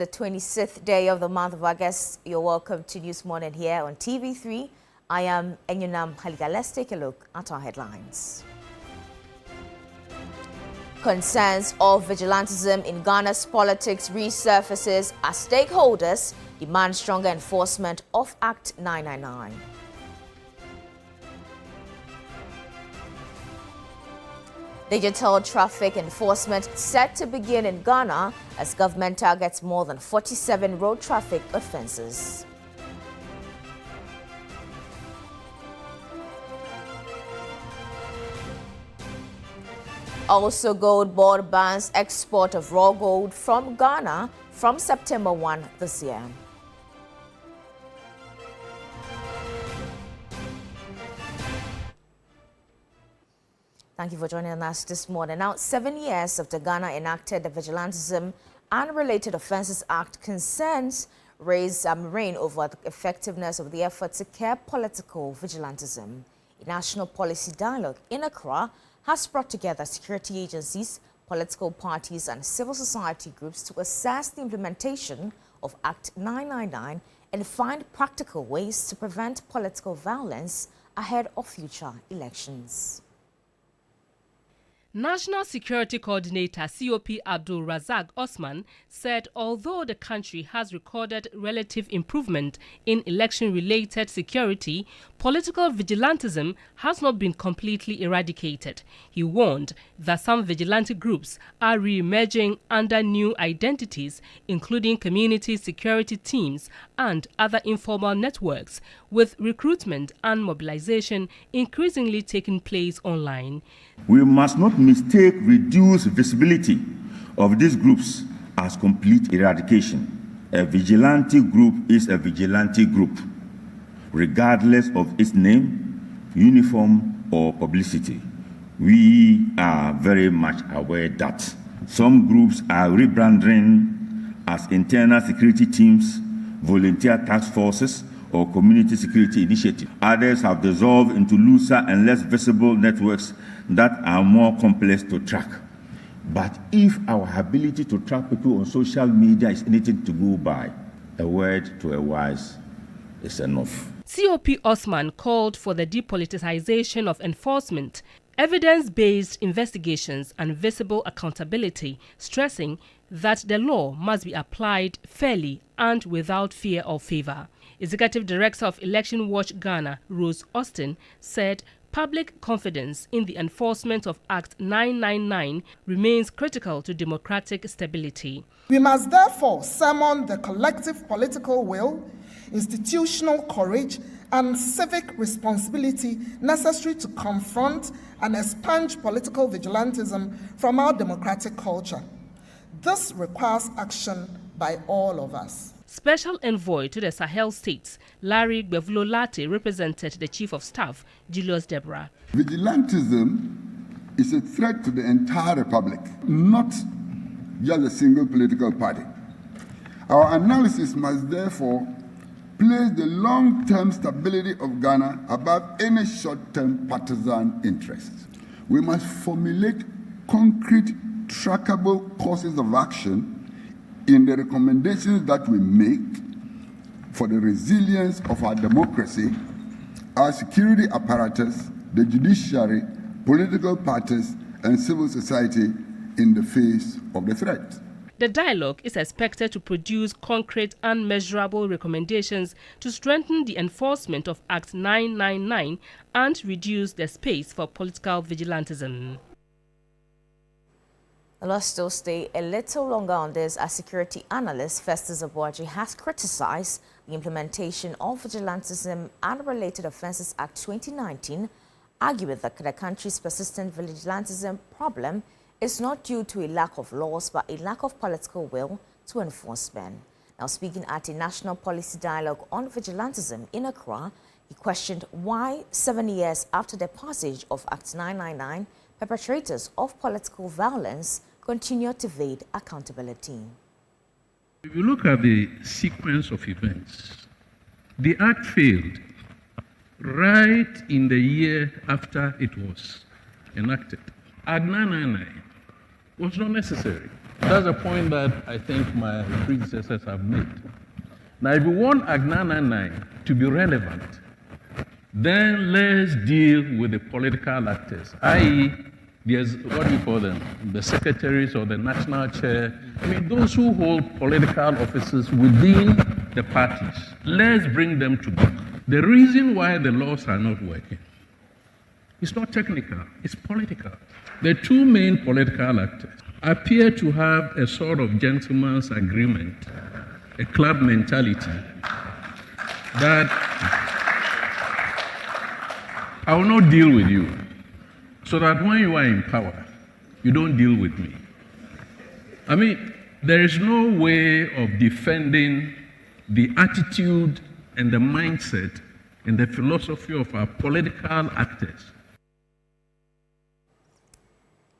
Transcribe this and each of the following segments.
The 26th day of the month of August. You're welcome to News Morning here on TV3. I am Enyunam Halika. Let's take a look at our headlines. Concerns of vigilantism in Ghana's politics resurfaces as stakeholders demand stronger enforcement of Act 999. Digital traffic enforcement set to begin in Ghana as government targets more than 47 road traffic offences. Also, Gold Board bans export of raw gold from Ghana from September 1 this year. Thank you for joining us this morning. Now, 7 years after Ghana enacted the Vigilantism and Related Offences Act, concerns reign over the effectiveness of the effort to curb political vigilantism. A national policy dialogue in Accra has brought together security agencies, political parties and civil society groups to assess the implementation of Act 999 and find practical ways to prevent political violence ahead of future elections. National Security Coordinator COP Abdul Razak Osman said although the country has recorded relative improvement in election-related security, political vigilantism has not been completely eradicated. He warned that some vigilante groups are re-emerging under new identities, including community security teams and other informal networks, with recruitment and mobilization increasingly taking place online. We must not mistake reduced visibility of these groups as complete eradication. A vigilante group is a vigilante group, regardless of its name, uniform, or publicity. We are very much aware that some groups are rebranding as internal security teams, volunteer task forces, or community security initiatives. Others have dissolved into looser and less visible networks that are more complex to track. But if our ability to track people on social media is anything to go by, a word to a wise is enough. COP Osman called for the depoliticization of enforcement, evidence-based investigations and visible accountability, stressing that the law must be applied fairly and without fear or favor. Executive Director of Election Watch Ghana, Rose Austin, said public confidence in the enforcement of Act 999 remains critical to democratic stability. We must therefore summon the collective political will, institutional courage, and civic responsibility necessary to confront and expunge political vigilantism from our democratic culture. This requires action by all of us. Special Envoy to the Sahel States, Larry Gbevulolate, represented the Chief of Staff, Julius Deborah. Vigilantism is a threat to the entire republic, not just a single political party. Our analysis must therefore place the long-term stability of Ghana above any short-term partisan interests. We must formulate concrete, trackable courses of action in the recommendations that we make for the resilience of our democracy, our security apparatus, the judiciary, political parties, and civil society in the face of the threat. The dialogue is expected to produce concrete and measurable recommendations to strengthen the enforcement of Act 999 and reduce the space for political vigilantism. Let's still stay a little longer on this as security analyst Festus Abuaji has criticized the implementation of Vigilantism and Related Offences Act 2019, arguing that the country's persistent vigilantism problem is not due to a lack of laws but a lack of political will to enforce them. Now, speaking at a national policy dialogue on vigilantism in Accra, he questioned why 7 years after the passage of Act 999, perpetrators of political violence continue to evade accountability. If you look at the sequence of events, the act failed right in the year after it was enacted. Act 999 was not necessary. That's a point that I think my predecessors have made. Now, if we want Act 999 to be relevant, then let's deal with the political actors, i.e., there's, what do you call them, the secretaries or the national chair, I mean, those who hold political offices within the parties. Let's bring them together. The reason why the laws are not working, it's not technical, it's political. The two main political actors appear to have a sort of gentleman's agreement, a club mentality, that I will not deal with you, so that when you are in power, you don't deal with me. I mean, there is no way of defending the attitude and the mindset and the philosophy of our political actors.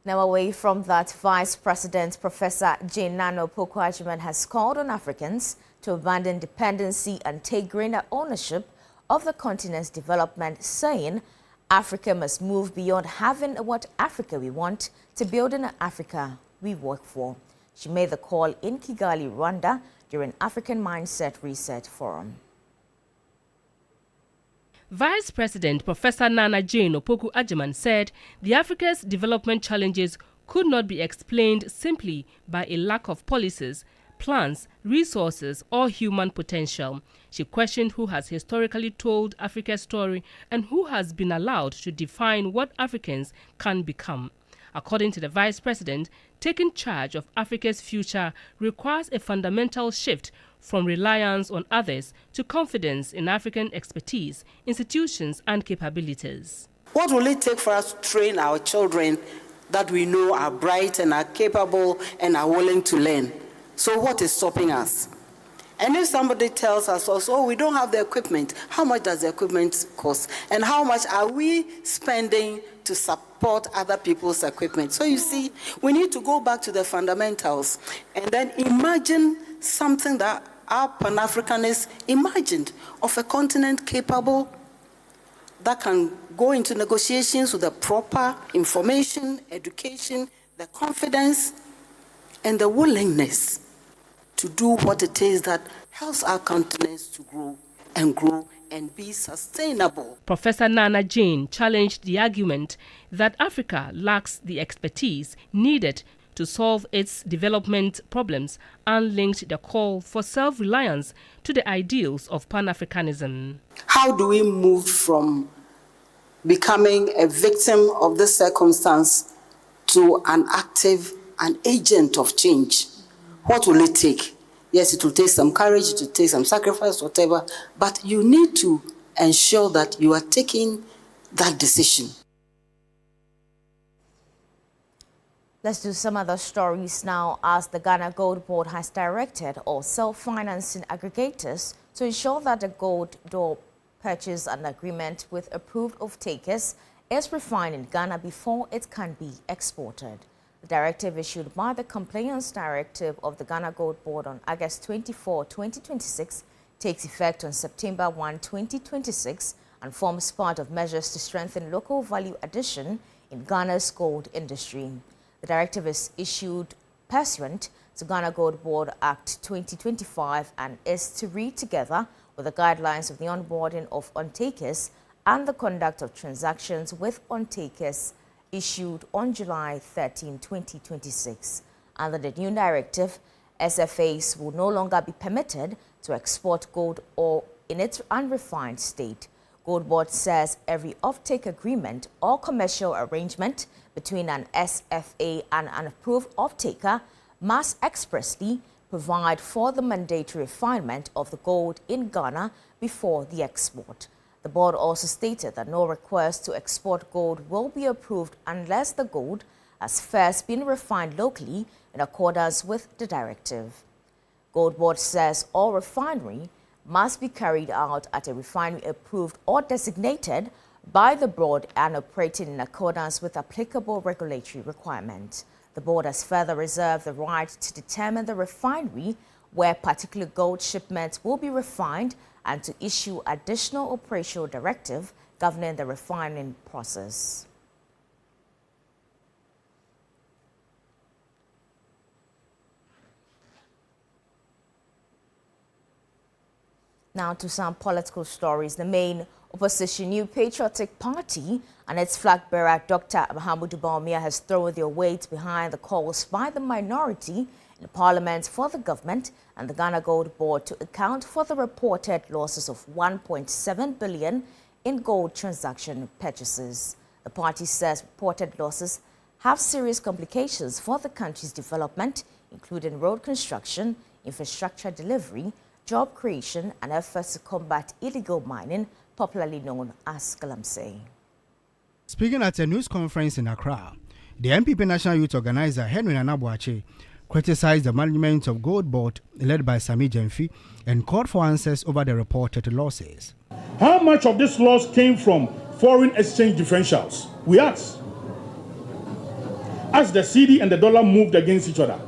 Now, away from that, Vice President Professor Jane Nano Poku-Agyeman has called on Africans to abandon dependency and take greater ownership of the continent's development, saying Africa must move beyond having what Africa we want to building an Africa we work for. She made the call in Kigali, Rwanda, during African Mindset Reset Forum. Vice President Professor Nana Jane Opoku-Agyeman said the Africa's development challenges could not be explained simply by a lack of policies, plans, resources, or human potential. She questioned who has historically told Africa's story and who has been allowed to define what Africans can become. According to the Vice President, taking charge of Africa's future requires a fundamental shift from reliance on others to confidence in African expertise, institutions, and capabilities. What will it take for us to train our children that we know are bright and are capable and are willing to learn? So what is stopping us? And if somebody tells us also, oh, we don't have the equipment, how much does the equipment cost? And how much are we spending to support other people's equipment? So you see, we need to go back to the fundamentals and then imagine something that our Pan-Africanists imagined of a continent capable that can go into negotiations with the proper information, education, the confidence, and the willingness to do what it is that helps our continents to grow and be sustainable. Professor Nana Jane challenged the argument that Africa lacks the expertise needed to solve its development problems and linked the call for self-reliance to the ideals of Pan-Africanism. How do we move from becoming a victim of this circumstance to an agent of change? What will it take? Yes, it will take some courage, it will take some sacrifice, whatever, but you need to ensure that you are taking that decision. Let's do some other stories now, as the Ghana Gold Board has directed all self-financing aggregators to ensure that the gold door purchase an agreement with approved off-takers is refined in Ghana before it can be exported. The directive issued by the Compliance Directive of the Ghana Gold Board on August 24, 2026 takes effect on September 1, 2026 and forms part of measures to strengthen local value addition in Ghana's gold industry. The directive is issued pursuant to Ghana Gold Board Act 2025 and is to read together with the guidelines of the onboarding of on-takers and the conduct of transactions with on-takers issued on July 13, 2026. Under the new directive, SFAs will no longer be permitted to export gold ore in its unrefined state. Gold Board says every offtake agreement or commercial arrangement between an SFA and an approved offtaker must expressly provide for the mandatory refinement of the gold in Ghana before the export. The board also stated that no request to export gold will be approved unless the gold has first been refined locally in accordance with the directive. Gold Board says all refinery must be carried out at a refinery approved or designated by the board and operating in accordance with applicable regulatory requirements. The board has further reserved the right to determine the refinery where particular gold shipments will be refined and to issue additional operational directive governing the refining process. Now to some political stories. The main opposition New Patriotic Party and its flag bearer Dr. Mahamudu Bawumia has thrown their weight behind the calls by the minority in the parliament for the government and the Ghana Gold Board to account for the reported losses of 1.7 billion in gold transaction purchases. The party says reported losses have serious complications for the country's development, including road construction, infrastructure delivery, job creation and efforts to combat illegal mining, popularly known as galamsey. Speaking at a news conference in Accra, the MPP National Youth Organizer Henry Nanabuache criticized the management of Gold Board led by Sami Jemfi and called for answers over the reported losses. How much of this loss came from foreign exchange differentials? We asked. As the cedi and the dollar moved against each other,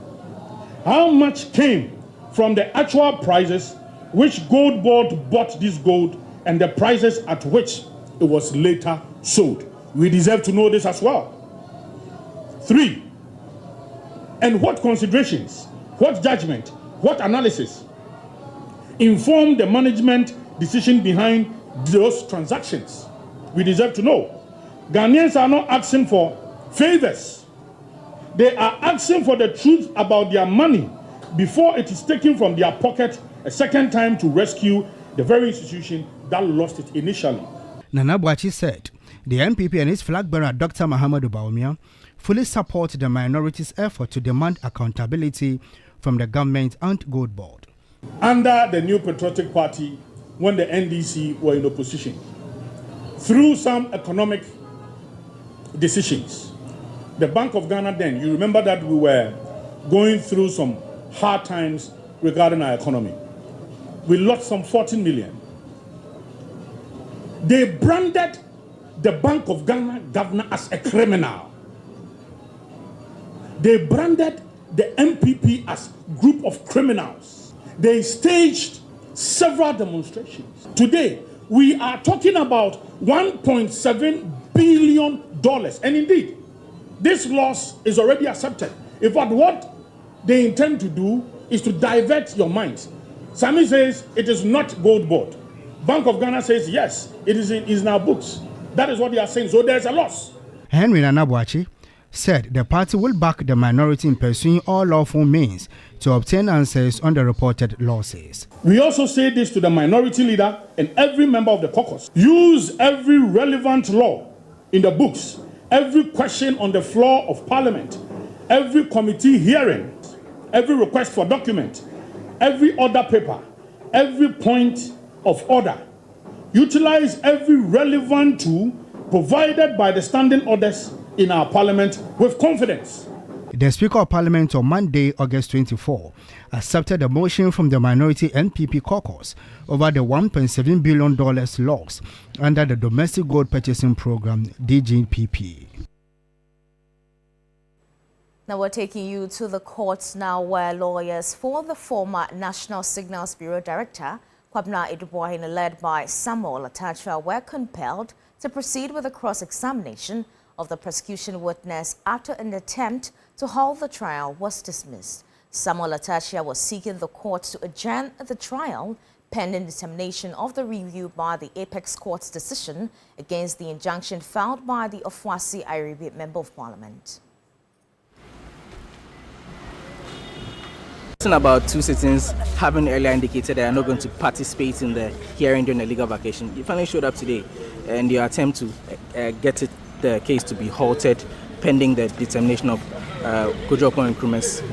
how much came from the actual prices which Gold Board bought this gold and the prices at which it was later sold? We deserve to know this as well. 3, and what considerations, what judgment, what analysis informed the management decision behind those transactions? We deserve to know. Ghanaians are not asking for favors. They are asking for the truth about their money before it is taken from their pocket a second time to rescue the very institution that lost it initially. Nanabuache said the MPP and its flag bearer Dr. Mahamudu Bawumia fully support the minority's effort to demand accountability from the government and Gold Board. Under the New Patriotic Party, when the NDC were in opposition, through some economic decisions, the Bank of Ghana then, you remember that we were going through some hard times regarding our economy. We lost some 14 million. They branded the Bank of Ghana governor as a criminal. They branded the MPP as group of criminals. They staged several demonstrations. Today, we are talking about $1.7 billion. And indeed, this loss is already accepted. In fact, what they intend to do is to divert your minds. Sami says it is not Gold Board. Bank of Ghana says yes, it is in our books. That is what they are saying. So there's a loss. Henry Nanabuache said the party will back the minority in pursuing all lawful means to obtain answers on the reported losses. We also say this to the minority leader and every member of the caucus. Use every relevant law in the books, every question on the floor of parliament, every committee hearing, every request for document, every order paper, every point of order. Utilize every relevant tool provided by the standing orders in our parliament with confidence. The Speaker of Parliament on Monday, August 24, accepted a motion from the minority NPP caucus over the $1.7 billion loss under the Domestic Gold Purchasing Program, DGPP. Now we're taking you to the courts now, where lawyers for the former National Signals Bureau Director, Kwabena Idubuahene, led by Samuel Atachua, were compelled to proceed with a cross-examination of the prosecution witness after an attempt to halt the trial was dismissed. Samuel Atachua was seeking the court to adjourn the trial pending determination of the review by the Apex Court's decision against the injunction filed by the Ofuasi Iribe Member of Parliament. About 2 citizens having earlier indicated they are not going to participate in the hearing during the legal vacation. You finally showed up today, and your attempt to get the case to be halted pending the determination of Kujoko and Nkrumah's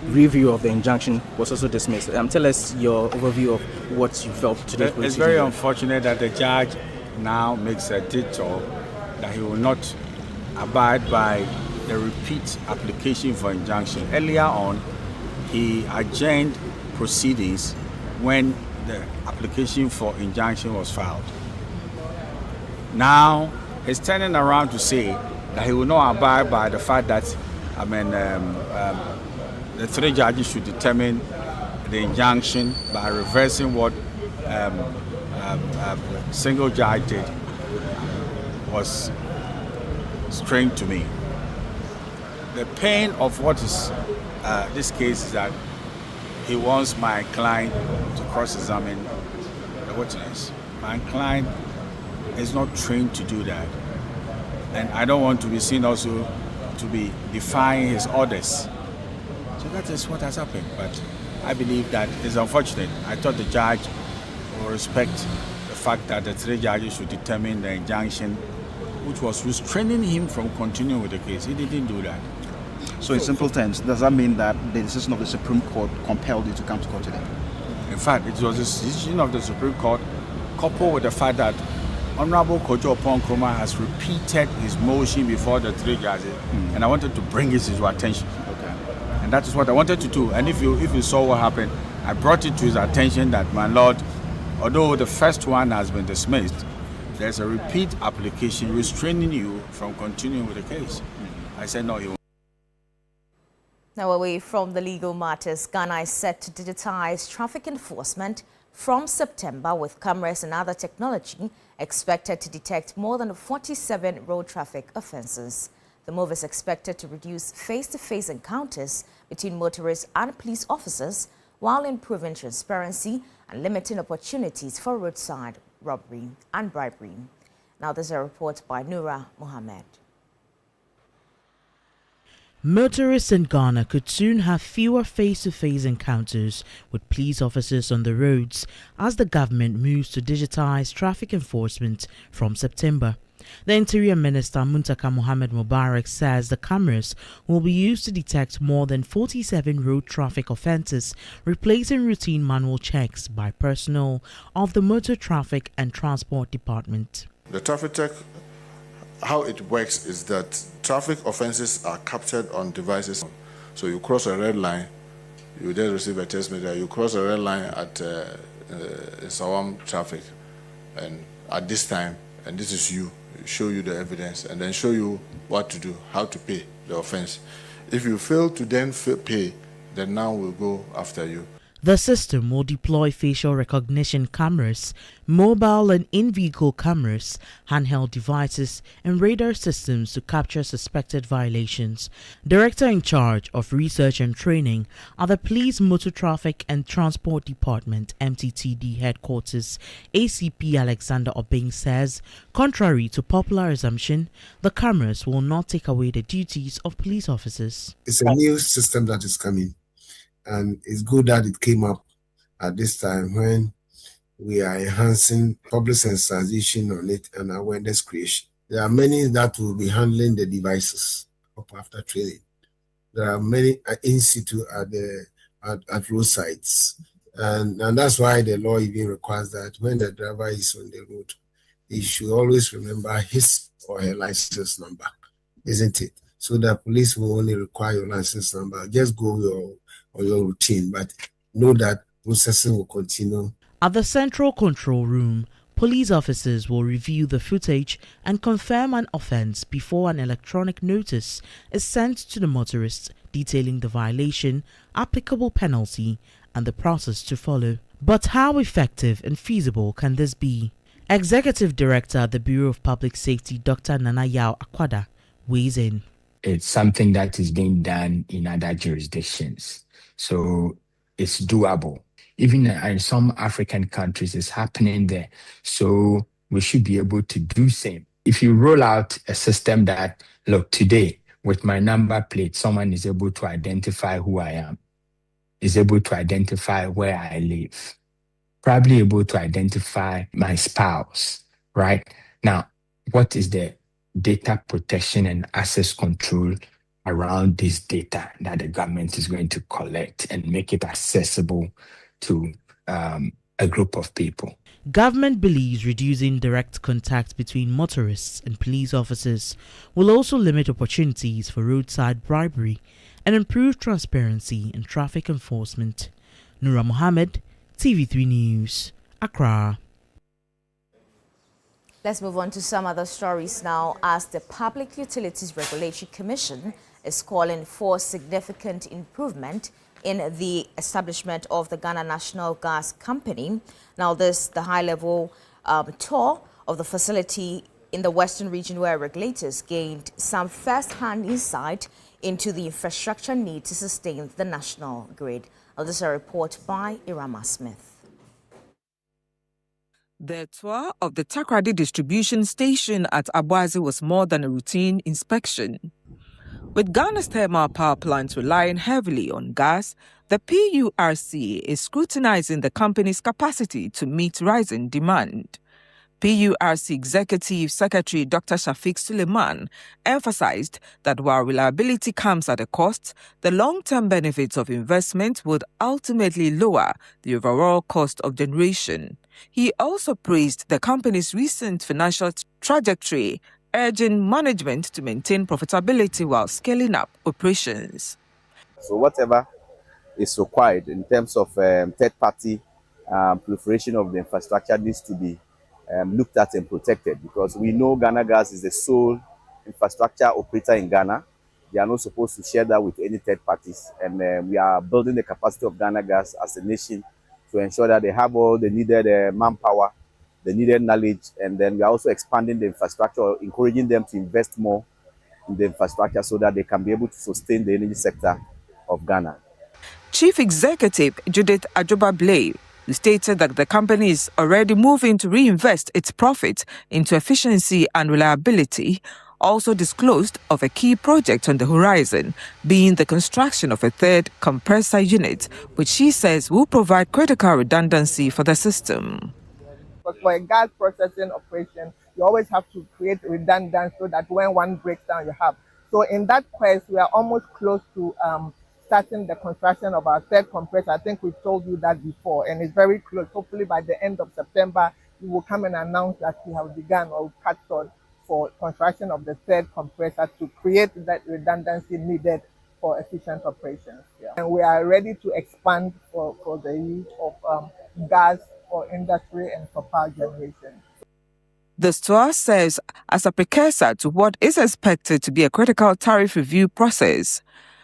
review of the injunction was also dismissed. Tell us your overview of what you felt today. It's very unfortunate that the judge now makes a detour that he will not abide by the repeat application for injunction. Earlier on, he adjourned proceedings when the application for injunction was filed. Now, he's turning around to say that he will not abide by the fact that, the 3 judges should determine the injunction by reversing what single judge did. Was strange to me. The pain of what is this case is that he wants my client to cross-examine the witness. My client is not trained to do that. And I don't want to be seen also to be defying his orders. So that is what has happened. But I believe that it's unfortunate. I thought the judge will respect the fact that the 3 judges should determine the injunction, which was restraining him from continuing with the case. He didn't do that. So in simple terms, does that mean that the decision of the Supreme Court compelled you to come to court today? In fact, it was a decision of the Supreme Court coupled with the fact that Honorable Kojo Nkrumah has repeated his motion before the 3 judges, and I wanted to bring it to his attention. Okay. And that is what I wanted to do. And if you saw what happened, I brought it to his attention that, my Lord, although the first one has been dismissed, there's a repeat application restraining you from continuing with the case. I said no, he won't. Now, away from the legal matters, Ghana is set to digitize traffic enforcement from September, with cameras and other technology expected to detect more than 47 road traffic offences. The move is expected to reduce face-to-face encounters between motorists and police officers, while improving transparency and limiting opportunities for roadside robbery and bribery. Now, there's a report by Noura Mohammed. Motorists in Ghana could soon have fewer face-to-face encounters with police officers on the roads as the government moves to digitize traffic enforcement from September. The Interior Minister Muntaka Mohammed Mubarak says the cameras will be used to detect more than 47 road traffic offences, replacing routine manual checks by personnel of the Motor Traffic and Transport Department. The traffic tech, how it works is that traffic offences are captured on devices. So you cross a red line, you then receive a text message. You cross a red line at Sawam traffic, and at this time, and this is you, show you the evidence, and then show you what to do, how to pay the offence. If you fail to then pay, then now we'll go after you. The system will deploy facial recognition cameras, mobile and in-vehicle cameras, handheld devices, and radar systems to capture suspected violations. Director in charge of research and training at the Police Motor Traffic and Transport Department (MTTD) headquarters, ACP Alexander Obeng says, contrary to popular assumption, the cameras will not take away the duties of police officers. It's a new system that is coming. And it's good that it came up at this time when we are enhancing public sensitization on it and awareness creation. There are many that will be handling the devices up after training. There are many in situ at roadsides. And that's why the law even requires that when the driver is on the road, he should always remember his or her license number, isn't it? So the police will only require your license number. Just go on your routine, but know that processing will continue. At the Central Control Room, police officers will review the footage and confirm an offence before an electronic notice is sent to the motorists detailing the violation, applicable penalty, and the process to follow. But how effective and feasible can this be? Executive Director at the Bureau of Public Safety, Dr. Nana Yao Akwada, weighs in. It's something that is being done in other jurisdictions. So it's doable. Even in some African countries, it's happening there. So we should be able to do same. If you roll out a system that, look, today, with my number plate, someone is able to identify who I am, is able to identify where I live, probably able to identify my spouse, right? Now, what is the data protection and access control around this data that the government is going to collect and make it accessible to a group of people? Government believes reducing direct contact between motorists and police officers will also limit opportunities for roadside bribery and improve transparency in traffic enforcement. Noura Mohammed, TV3 News, Accra. Let's move on to some other stories now, as the Public Utilities Regulatory Commission is calling for significant improvement in the establishment of the Ghana National Gas Company. Now, the high-level tour of the facility in the Western region, where regulators gained some first-hand insight into the infrastructure need to sustain the national grid. Now, this is a report by Irama Smith. The tour of the Takrady distribution station at Abuazi was more than a routine inspection. With Ghana's thermal power plants relying heavily on gas, the PURC is scrutinizing the company's capacity to meet rising demand. PURC Executive Secretary Dr. Shafiq Suleiman emphasized that while reliability comes at a cost, the long-term benefits of investment would ultimately lower the overall cost of generation. He also praised the company's recent financial trajectory, urging management to maintain profitability while scaling up operations. So whatever is required in terms of third-party proliferation of the infrastructure needs to be looked at and protected, because we know Ghana Gas is the sole infrastructure operator in Ghana. They are not supposed to share that with any third parties, and we are building the capacity of Ghana Gas as a nation to ensure that they have all the needed manpower, the needed knowledge, and then we are also expanding the infrastructure, encouraging them to invest more in the infrastructure so that they can be able to sustain the energy sector of Ghana. Chief Executive Judith Ajoba-Blay stated that the company is already moving to reinvest its profit into efficiency and reliability, also disclosed of a key project on the horizon, being the construction of a third compressor unit, which she says will provide critical redundancy for the system. But for a gas processing operation, you always have to create redundancy so that when one breaks down, you have. So in that quest, we are almost close to starting the construction of our third compressor. I think we've told you that before, and it's very close. Hopefully by the end of September, we will come and announce that we have begun or cut short for construction of the third compressor to create that redundancy needed for efficient operations. Yeah. And we are ready to expand for the use of gas for industry and for power generation. The STOA serves as a precursor to what is expected to be a critical tariff review process.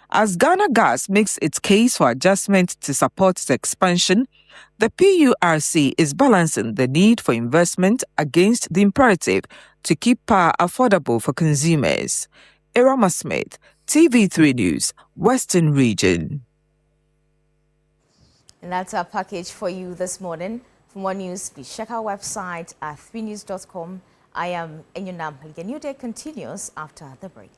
As Ghana Gas makes its case for adjustment to support the expansion, the PURC is balancing the need for investment against the imperative to keep power affordable for consumers. Irama Smith, TV3 News, Western Region. And that's our package for you this morning. For more news, please check our website at 3news.com. I am Enyunam. The New Day continues after the break.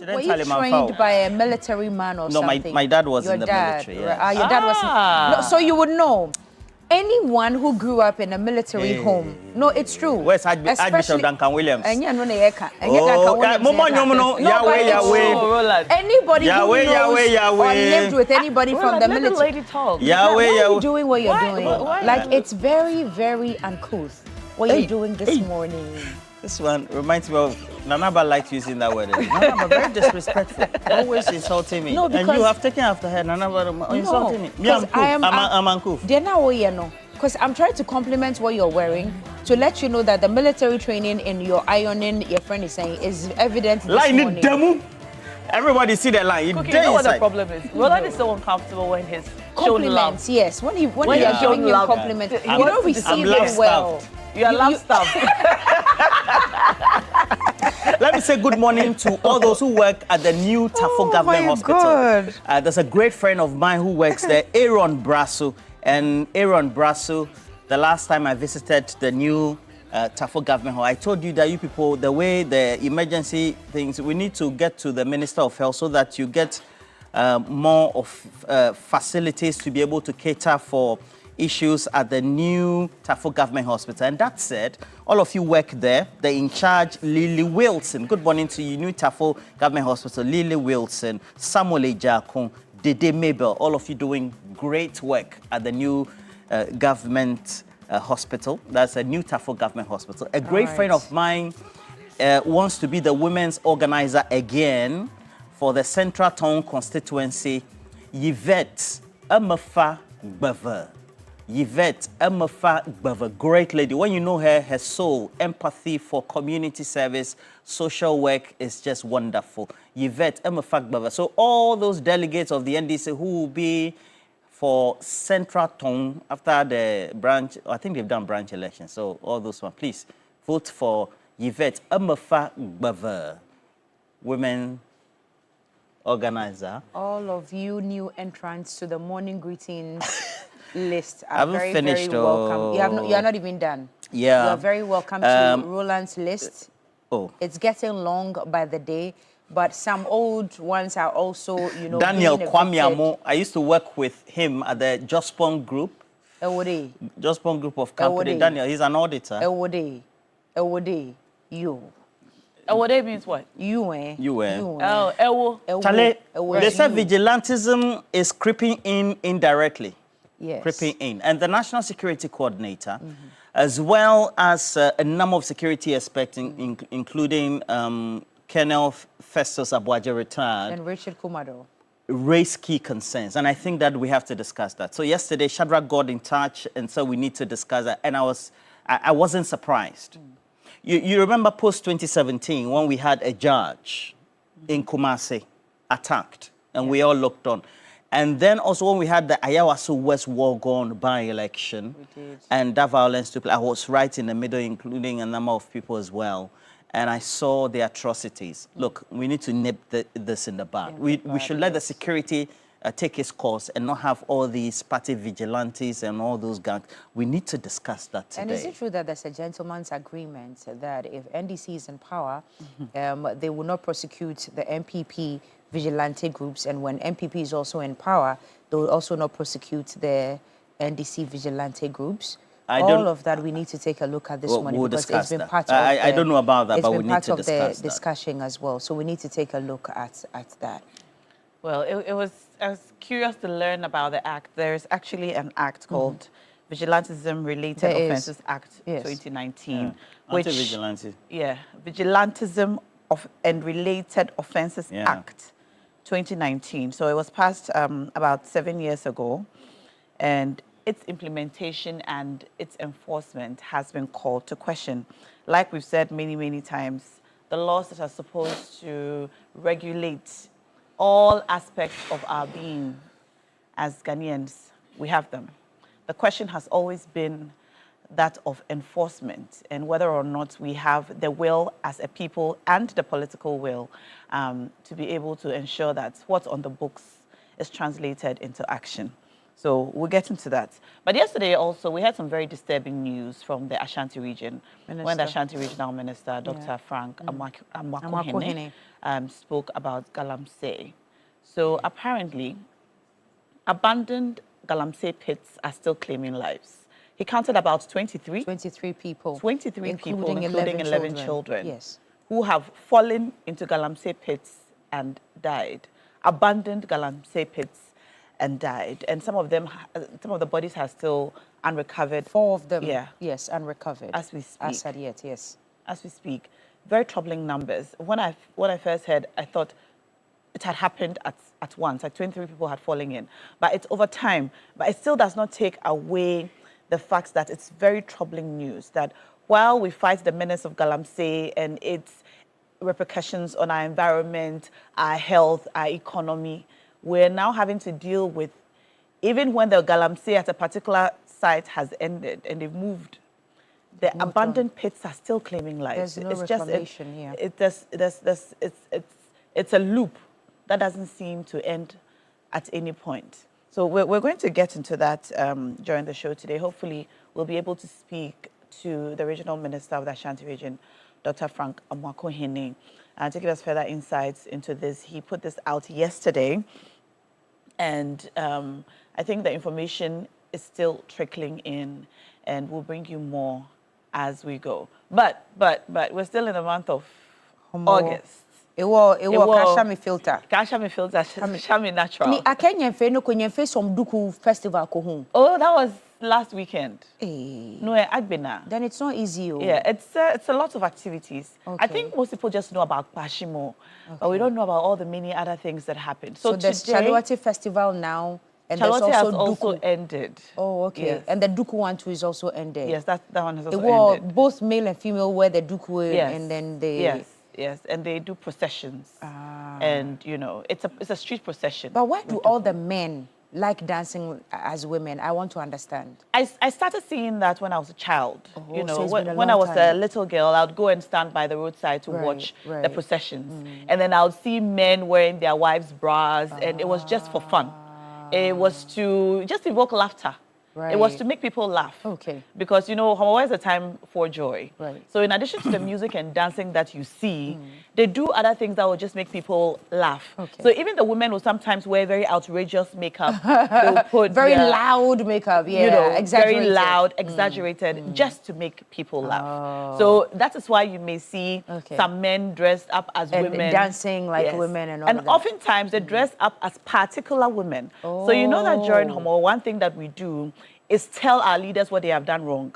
Were you trained by a military man or something? No, my dad was your in the dad, military. Yes. Your dad was. No, so you would know. Anyone who grew up in a military home, no, it's true. Where's Archbishop Duncan Williams? Anybody who knows or lived with anybody from the military. Why are you doing what you're doing? Like, it's very, very uncouth. What are you doing this morning? This one reminds me of Nanaba likes using that word. Nanaba, very disrespectful. Always insulting me. No, because and you have taken after her. Nanaba insulting me. I'm uncouth. They're not what you know. Because I'm trying to compliment what you're wearing to let you know that the military training in your ironing, your friend is saying, is evident this morning. Demo. Everybody see the line. You know what the problem is? Roland is so uncomfortable when he's shown love. Compliments, yes. When you're giving him compliments, you don't receive it well. You are love stuffed. Let me say good morning to all those who work at the new Tafo Government Hospital. There's a great friend of mine who works there, Aaron Brasso. And Aaron Brasso, the last time I visited the new Tafo Government Hall, I told you that you people, the way the emergency things, we need to get to the Minister of Health so that you get more of facilities to be able to cater for issues at the new Tafo Government Hospital. And that said, all of you work there. The in charge, Lily Wilson. Good morning to you, new Tafo Government Hospital. Lily Wilson, Samuel Ejakun, Dede Mabel, all of you doing great work at the new government hospital. That's a new Tafo Government Hospital. A great friend of mine wants to be the women's organizer again for the Central Town constituency, Yvette Amafa Gbava. Yvette Amafa Gbava, great lady. When you know her, her soul, empathy for community service, social work is just wonderful. Yvette Amafa Gbava. So all those delegates of the NDC who will be for Central Town after the branch, I think they've done branch elections. So all those ones, please vote for Yvette Amafa Gbava, women organizer. All of you new entrants to the morning greetings list are very, finished, very welcome. You are not even done. Yeah. You are very welcome to Roland's list. Oh. It's getting long by the day, but some old ones are also, you know, Daniel Kwamiamo, I used to work with him at the Jospon Group. Jospon Group of company. Daniel, he's an auditor. You. Ewode means what? You, eh? You, eh? Oh, Ewo. Chale, they said vigilantism is creeping in indirectly. Yes. Creeping in. And the National Security Coordinator, as well as a number of security experts, including Colonel Festus Abuaje retired, and Richard Kumado, raised key concerns. And I think that we have to discuss that. So yesterday, Shadrach got in touch, and so we need to discuss that. And I wasn't surprised. You remember post-2017 when we had a judge in Kumasi attacked, and we all looked on. And then also when we had the Ayawaso West Wargon by-election, and that violence took place, I was right in the middle, including a number of people as well. And I saw the atrocities. Look, we need to nip this in the bud. We should let the security take its course and not have all these party vigilantes and all those gangs. We need to discuss that today. And is it true that there's a gentleman's agreement that if NDC is in power, they will not prosecute the MPP vigilante groups, and when MPP is also in power, they will also not prosecute the NDC vigilante groups? All of that we need to take a look at this morning, because it's been part of I don't know about that, but we need to discuss that. It's been part of the discussion as well, so we need to take a look at that. Well, I was curious to learn about the act. There's actually an act called Vigilantism-Related Offences Act 2019. Which, Anti-vigilante. Yeah, Vigilantism and Related Offences Act 2019. So it was passed about 7 years ago, and its implementation and its enforcement has been called to question. Like we've said many, many times, the laws that are supposed to regulate all aspects of our being as Ghanaians, we have them. The question has always been that of enforcement, and whether or not we have the will as a people and the political will to be able to ensure that what's on the books is translated into action. So we'll get into that. But yesterday also, we had some very disturbing news from the Ashanti region. When the Ashanti Regional Minister, Dr. Frank Amakwohene, spoke about Galamsey. So apparently, abandoned Galamsey pits are still claiming lives. He counted about 23 people. 23 people, including 11 children. Yes. Who have fallen into Galamsey pits and died. Abandoned Galamsey pits and died. And some of them, some of the bodies are still unrecovered. 4 of them, yeah. yes, unrecovered. As we speak. As at yet, yes. As we speak. Very troubling numbers. When I first heard, I thought it had happened at once, like 23 people had fallen in. But it's over time. But it still does not take away the fact that it's very troubling news that while we fight the menace of Galamsey and its repercussions on our environment, our health, our economy, we're now having to deal with, even when the Galamsey at a particular site has ended and they've moved, the abandoned pits are still claiming lives. There's no reclamation here. It's a loop that doesn't seem to end at any point. So we're going to get into that during the show today. Hopefully, we'll be able to speak to the regional minister of the Ashanti region, Dr. Frank Amakwohene, to give us further insights into this. He put this out yesterday, and I think the information is still trickling in, and we'll bring you more as we go. But we're still in the month of August. It was Kashami filter. Kashami filter, Shami natural. Ni akenye no kunye some duku festival ko hu. Oh, that was last weekend. Hey. No, Agbena. Then it's not easy. Oh. Yeah, it's a lot of activities. Okay. I think most people just know about Pashimo, but we don't know about all the many other things that happen. So there's Chaluati festival now. And Chaluati has also ended. Oh, okay. Yes. And the Duku one too is also ended. Yes, that one has also ended. Both male and female wear the Duku, and then they... Yes, and they do processions. And, you know, it's a street procession. But why do all the men like dancing as women? I want to understand. I started seeing that when I was a child. Oh, you know, so when I was a little girl, I would go and stand by the roadside to watch the processions. And then I would see men wearing their wives' bras, and it was just for fun. It was to just evoke laughter. Right. It was to make people laugh. Okay. Because, you know, Hawaii is a time for joy. Right. So in addition to the music and dancing that you see, they do other things that will just make people laugh. Okay. So even the women will sometimes wear very outrageous makeup. They'll put very loud makeup, you know, very loud, exaggerated, just to make people laugh. So that is why you may see some men dressed up as women. Dancing like women and all and of that. oftentimes they dress up as particular women. So you know that during Homo, one thing that we do is tell our leaders what they have done wrong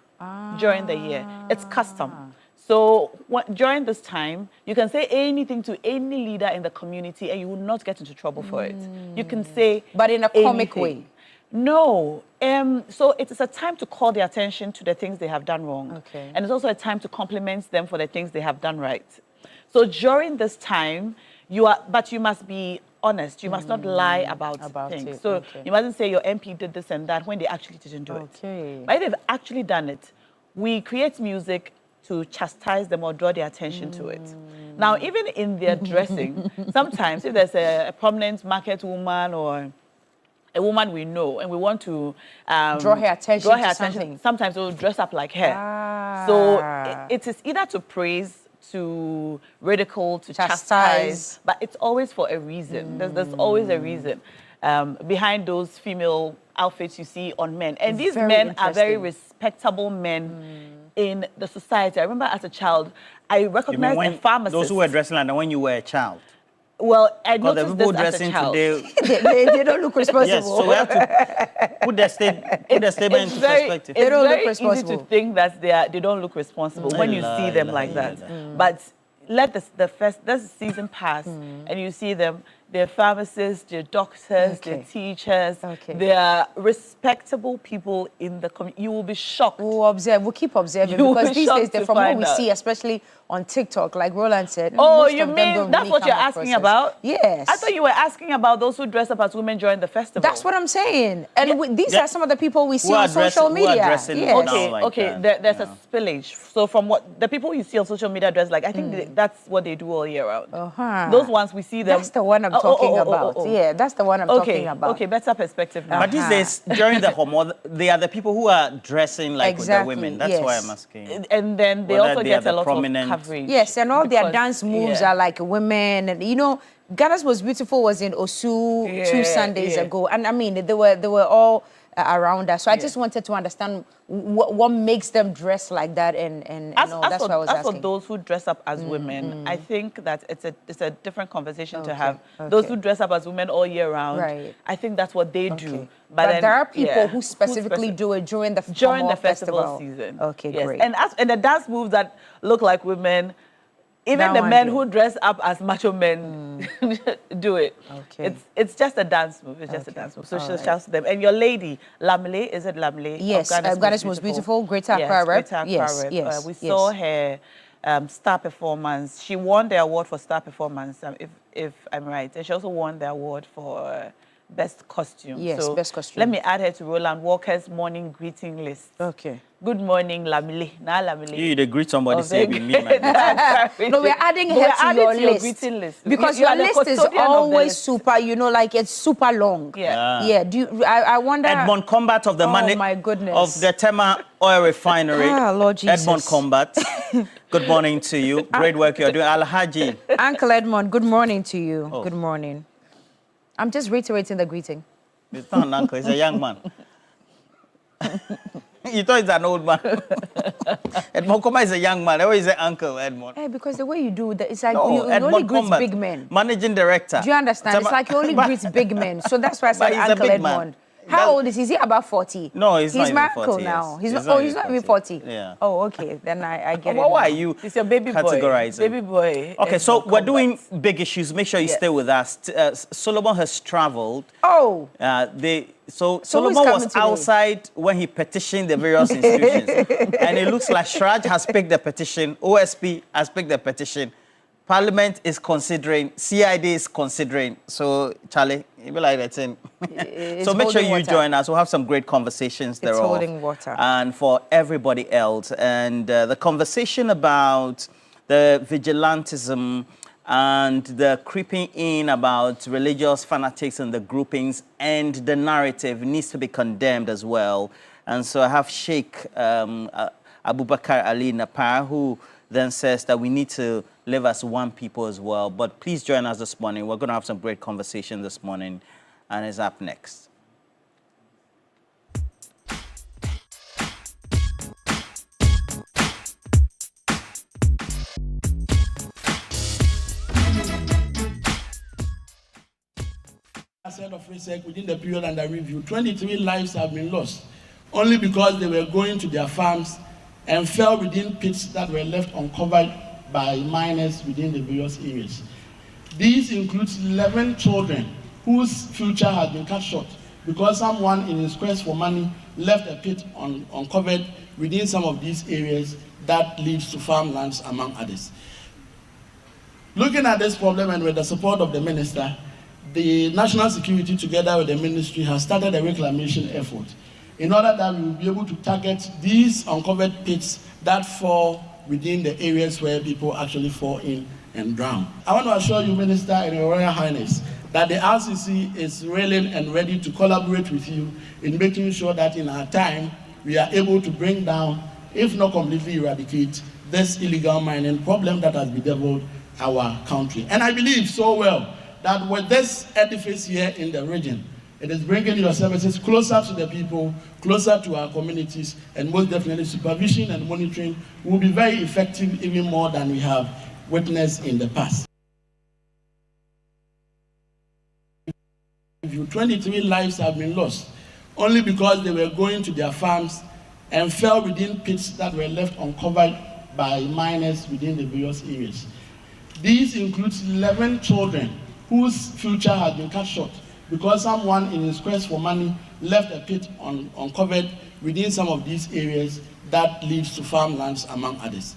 during the year. It's custom. So during this time, you can say anything to any leader in the community and you will not get into trouble for it. You can say but in a comic way. No. So it is a time to call their attention to the things they have done wrong. Okay. And it's also a time to compliment them for the things they have done right. So during this time, you must be honest. You must not lie about things. So you mustn't say your MP did this and that when they actually didn't do it. But if they've actually done it, we create music to chastise them or draw their attention to it. Now, even in their dressing, sometimes if there's a prominent market woman or a woman we know and we want to draw her attention to something, sometimes we'll dress up like her. So it is either to praise, to ridicule, to chastise, but it's always for a reason. There's always a reason behind those female outfits you see on men. And these men are very respectable men in the society. I remember as a child, I recognized a pharmacist. Those who were dressing like that when you were a child? Well, I noticed this as a child. Today, they don't look responsible. Yes, so we have to put their statement into perspective. It's very easy to think that they don't look responsible when you see them like that. But let this season pass and you see them. They're pharmacists, they're doctors, they're teachers. They're respectable people in the community. You will be shocked. We'll observe. We'll keep observing because these days, from what we see, especially on TikTok, like Roland said. Oh, you mean that's what you're asking about? Yes. I thought you were asking about those who dress up as women during the festival. That's what I'm saying. And these are some of the people we see on social media. There's a spillage. So from what the people you see on social media dress like, I think that's what they do all year round. Those ones we see them. That's the one I'm talking about. Yeah, that's the one I'm talking about. Okay, better perspective now. But these days, during the homo, they are the people who are dressing like with the women. That's why I'm asking. And then they also get a lot of coverage. Yes, and all their dance moves are like women. And, you know, Ghana's Most Beautiful was in Osu 2 Sundays ago. And I mean, they were all around us. So I just wanted to understand what makes them dress like that and all. That's what I was asking. As for those who dress up as women, I think that it's a different conversation to have. Those who dress up as women all year round, I think that's what they do. But then, there are people who specifically do it during the festival season. Okay, great. And the dance moves that look like women, even the men who dress up as macho men do it. Okay. It's just a dance move. It's just a dance move. So she'll shout to them. And your lady, Lamle, is it Lamle? Yes, Ghana's Most Beautiful, Greater Accra Rep. Yes. We saw her star performance. She won the award for star performance, if I'm right. And she also won the award for best costume. Yes, so best costume. Let me add her to Roland Walker's morning greeting list. Okay. Good morning, Lamile. Now, Lamile. You greet somebody, say we mean No, we're adding her to your list. Because your list is always super, you know, like it's super long. Yeah. I wonder. Edmond Combat of the my goodness. Of the Tema Oil Refinery. Lord Jesus. Edmond Combat. Good morning to you. Great work you're doing. Alhaji. Uncle Edmond, good morning to you. Good morning. I'm just reiterating the greeting. It's not an uncle, he's a young man. You thought he's an old man. Edmond Combat is a young man. Why is an uncle, Edmond? Hey, because the way you do that, it's like you only greet big men. Managing director. Do you understand? It's like you only greet big men. So that's why I said Uncle Edmond. How old is he? Is he about 40? No, he's not my even 40 uncle now. He's not even 40. Yeah. Oh, okay. Then I get it. Why are you It's your baby categorizing? Baby boy. Okay, so we're doing big issues. Make sure you stay with us. Solomon has traveled. Oh. So Solomon was outside when he petitioned the various institutions. And it looks like Shraj has picked the petition. OSP has picked the petition. Parliament is considering, CID is considering. So, Charlie, you be like that thing. So make sure you join us. We'll have some great conversations thereof. It's holding water. And for everybody else. And the conversation about the vigilantism and the creeping in about religious fanatics and the groupings and the narrative needs to be condemned as well. And so I have Sheikh Abubakar Ali Napar, who then says that we need to live as one people as well. But please join us this morning. We're going to have some great conversation this morning, and it's up next. Percent of research within the period under review, 23 lives have been lost, only because they were going to their farms and fell within pits that were left uncovered by miners within the various areas. These include 11 children whose future has been cut short because someone in his quest for money left a pit uncovered within some of these areas that leads to farmlands, among others. Looking at this problem and with the support of the minister, the National Security together with the ministry has started a reclamation effort in order that we will be able to target these uncovered pits that fall within the areas where people actually fall in and drown. I want to assure you, Minister and Your Royal Highness, that the RCC is willing and ready to collaborate with you in making sure that in our time, we are able to bring down, if not completely eradicate, this illegal mining problem that has bedeviled our country. And I believe so well that with this edifice here in the region, it is bringing your services closer to the people, closer to our communities, and most definitely supervision and monitoring will be very effective, even more than we have witnessed in the past. 23 lives have been lost, only because they were going to their farms and fell within pits that were left uncovered by miners within the various areas. These include 11 children whose future has been cut short because someone in his quest for money left a pit uncovered within some of these areas that leads to farmlands, among others.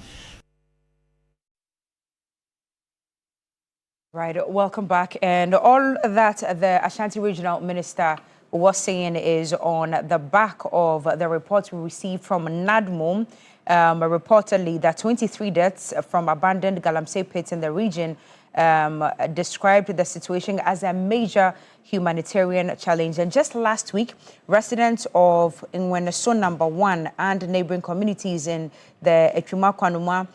Right, welcome back. And all that the Ashanti Regional Minister was saying is on the back of the reports we received from NADMO, reportedly that 23 deaths from abandoned Galamsey pits in the region described the situation as a major humanitarian challenge. And just last week, residents of Nweneso number 1 and neighboring communities in the Etwima Kwanuma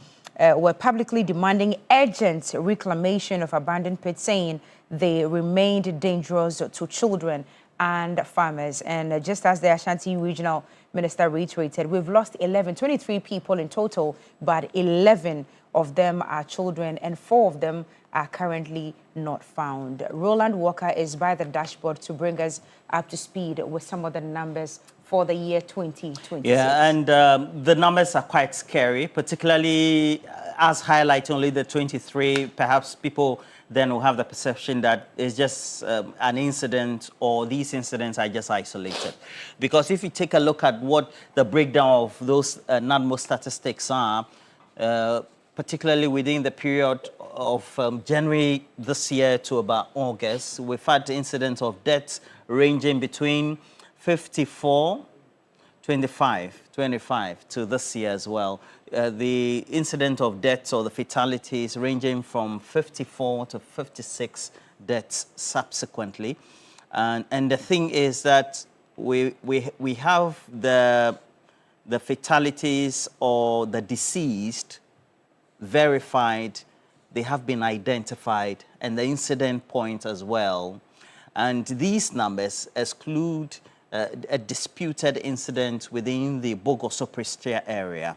were publicly demanding urgent reclamation of abandoned pits, saying they remained dangerous to children and farmers. And just as the Ashanti Regional Minister reiterated, we've lost 23 people in total, but 11 of them are children and 4 of them are currently not found. Roland Walker is by the dashboard to bring us up to speed with some of the numbers for the year 2026. Yeah, and the numbers are quite scary, particularly as highlighting only the 23. Perhaps people then will have the perception that it's just an incident, or these incidents are just isolated. Because if you take a look at what the breakdown of those NADMO statistics are, particularly within the period of January this year to about August, we've had incidents of deaths ranging between 54, 25 to this year as well. The incident of deaths or the fatalities ranging from 54 to 56 deaths subsequently. And the thing is that we have the fatalities or the deceased verified, they have been identified, and the incident point as well. And these numbers exclude a disputed incident within the Bogoso-Prestea area.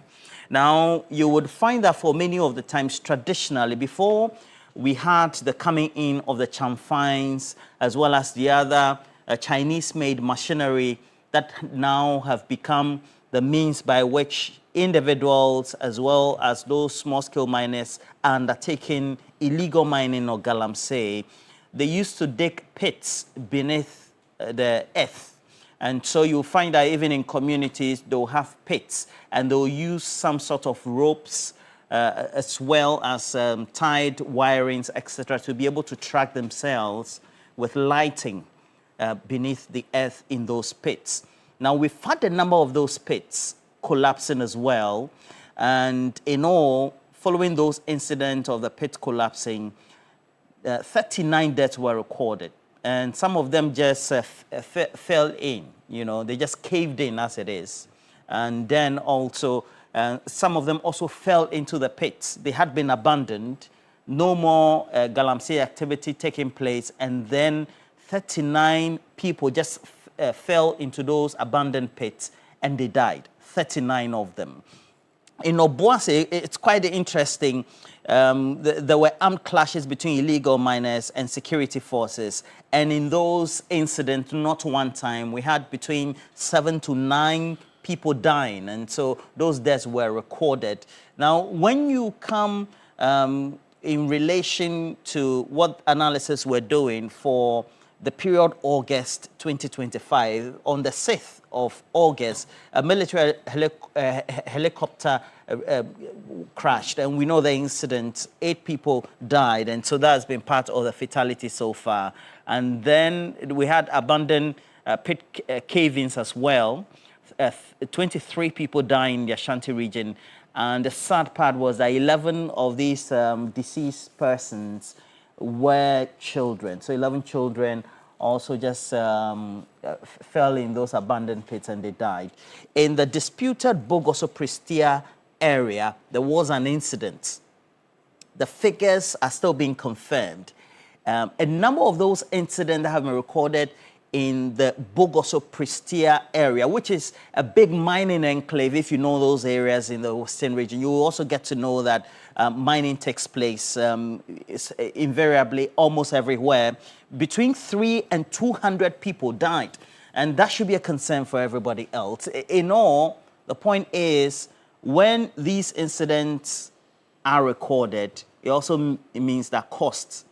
Now, you would find that for many of the times, traditionally, before we had the coming in of the chamfines, as well as the other Chinese-made machinery that now have become the means by which individuals, as well as those small-scale miners, are undertaking illegal mining or galamsey. They used to dig pits beneath the earth. And so you'll find that even in communities, they'll have pits, and they'll use some sort of ropes as well as tied wirings, etc., to be able to track themselves with lighting beneath the earth in those pits. Now, we've had a number of those pits collapsing as well, and in all, following those incidents of the pit collapsing, 39 deaths were recorded. And some of them just fell in, you know, they just caved in as it is. And then also, some of them also fell into the pits. They had been abandoned, no more galamsey activity taking place, and then 39 people just fell into those abandoned pits and they died, 39 of them. In Obuasi, it's quite interesting. There were armed clashes between illegal miners and security forces. And in those incidents, not one time, we had between 7 to 9 people dying. And so those deaths were recorded. Now, when you come in relation to what analysis we're doing for the period August 2025, on the 6th of August, a military helicopter crashed, and we know the incident, 8 people died, and so that's been part of the fatality so far. And then we had abandoned pit cave-ins as well. 23 people died in the Ashanti region, and the sad part was that 11 of these deceased persons were children. So 11 children also just fell in those abandoned pits and they died. In the disputed Bogoso-Prestea area, there was an incident. The figures are still being confirmed. A number of those incidents have been recorded in the Bogoso-Prestea area, which is a big mining enclave. If you know those areas in the Western region, you will also get to know that mining takes place invariably almost everywhere. Between 300 and 200 people died, and that should be a concern for everybody else. In all, the point is, when these incidents are recorded, it also means that cost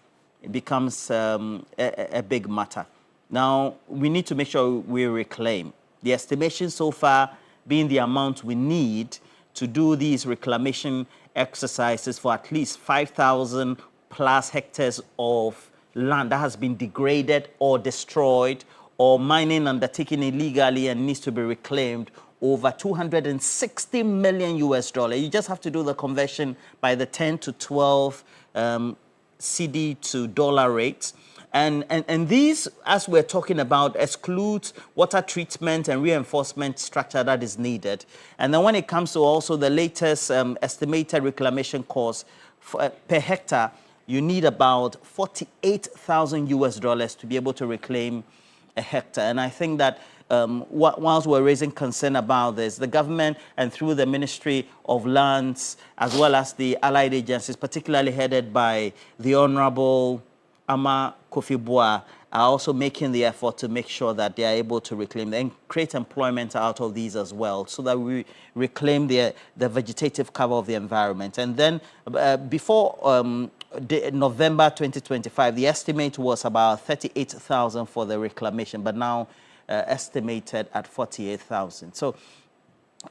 becomes a big matter. Now, we need to make sure we reclaim. The estimation so far being the amount we need to do these reclamation exercises for at least 5,000 plus hectares of land that has been degraded or destroyed, or mining undertaken illegally and needs to be reclaimed, over $260 million US. You just have to do the conversion by the 10 to 12 cedi to dollar rates. And these, as we're talking about, excludes water treatment and reinforcement structure that is needed. And then when it comes to also the latest estimated reclamation cost per hectare, you need about $48,000 to be able to reclaim a hectare. And I think that whilst we're raising concern about this, the government and through the Ministry of Lands, as well as the allied agencies, particularly headed by the Honorable Ama Kofi Boa, are also making the effort to make sure that they are able to reclaim and create employment out of these as well, so that we reclaim the vegetative cover of the environment. And then before November 2025, the estimate was about 38,000 for the reclamation, but now estimated at 48,000. So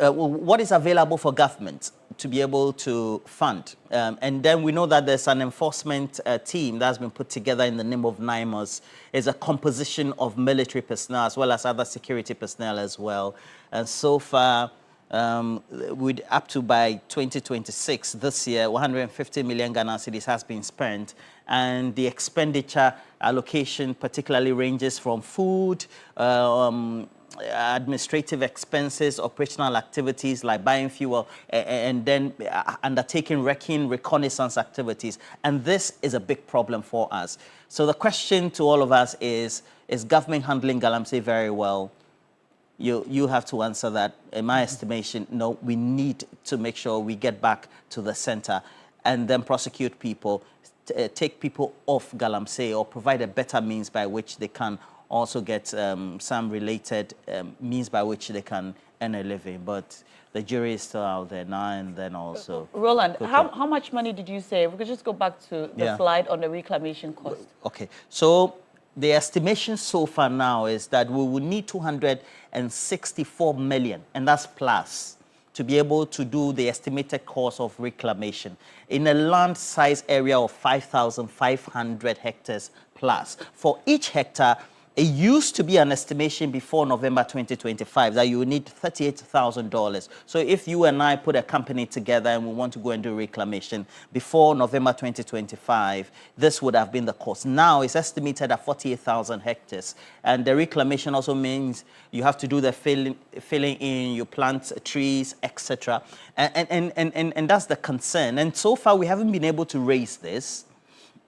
what is available for government to be able to fund? And then we know that there's an enforcement team that's been put together in the name of NIMOS. It's a composition of military personnel as well as other security personnel as well. And so far, with up to by 2026, this year, 150 million Ghana cedis has been spent. And the expenditure allocation particularly ranges from food, administrative expenses, operational activities like buying fuel, and then undertaking wrecking, reconnaissance activities. And this is a big problem for us. So the question to all of us is government handling Galamsey very well? You have to answer that. In my estimation, no, we need to make sure we get back to the center and then prosecute people, take people off Galamsey, or provide a better means by which they can also get some related means by which they can earn a living. But the jury is still out there now and then also. Roland, how much money did you say? We could just go back to the slide on the reclamation cost. Okay, so the estimation so far now is that we will need 264 million, and that's plus, to be able to do the estimated cost of reclamation in a land size area of 5,500 hectares plus. For each hectare, it used to be an estimation before November 2025 that you would need $38,000. So if you and I put a company together and we want to go and do reclamation before November 2025, this would have been the cost. Now it's estimated at 48,000 hectares. And the reclamation also means you have to do the filling in, you plant trees, etc. And that's the concern. And so far we haven't been able to raise this.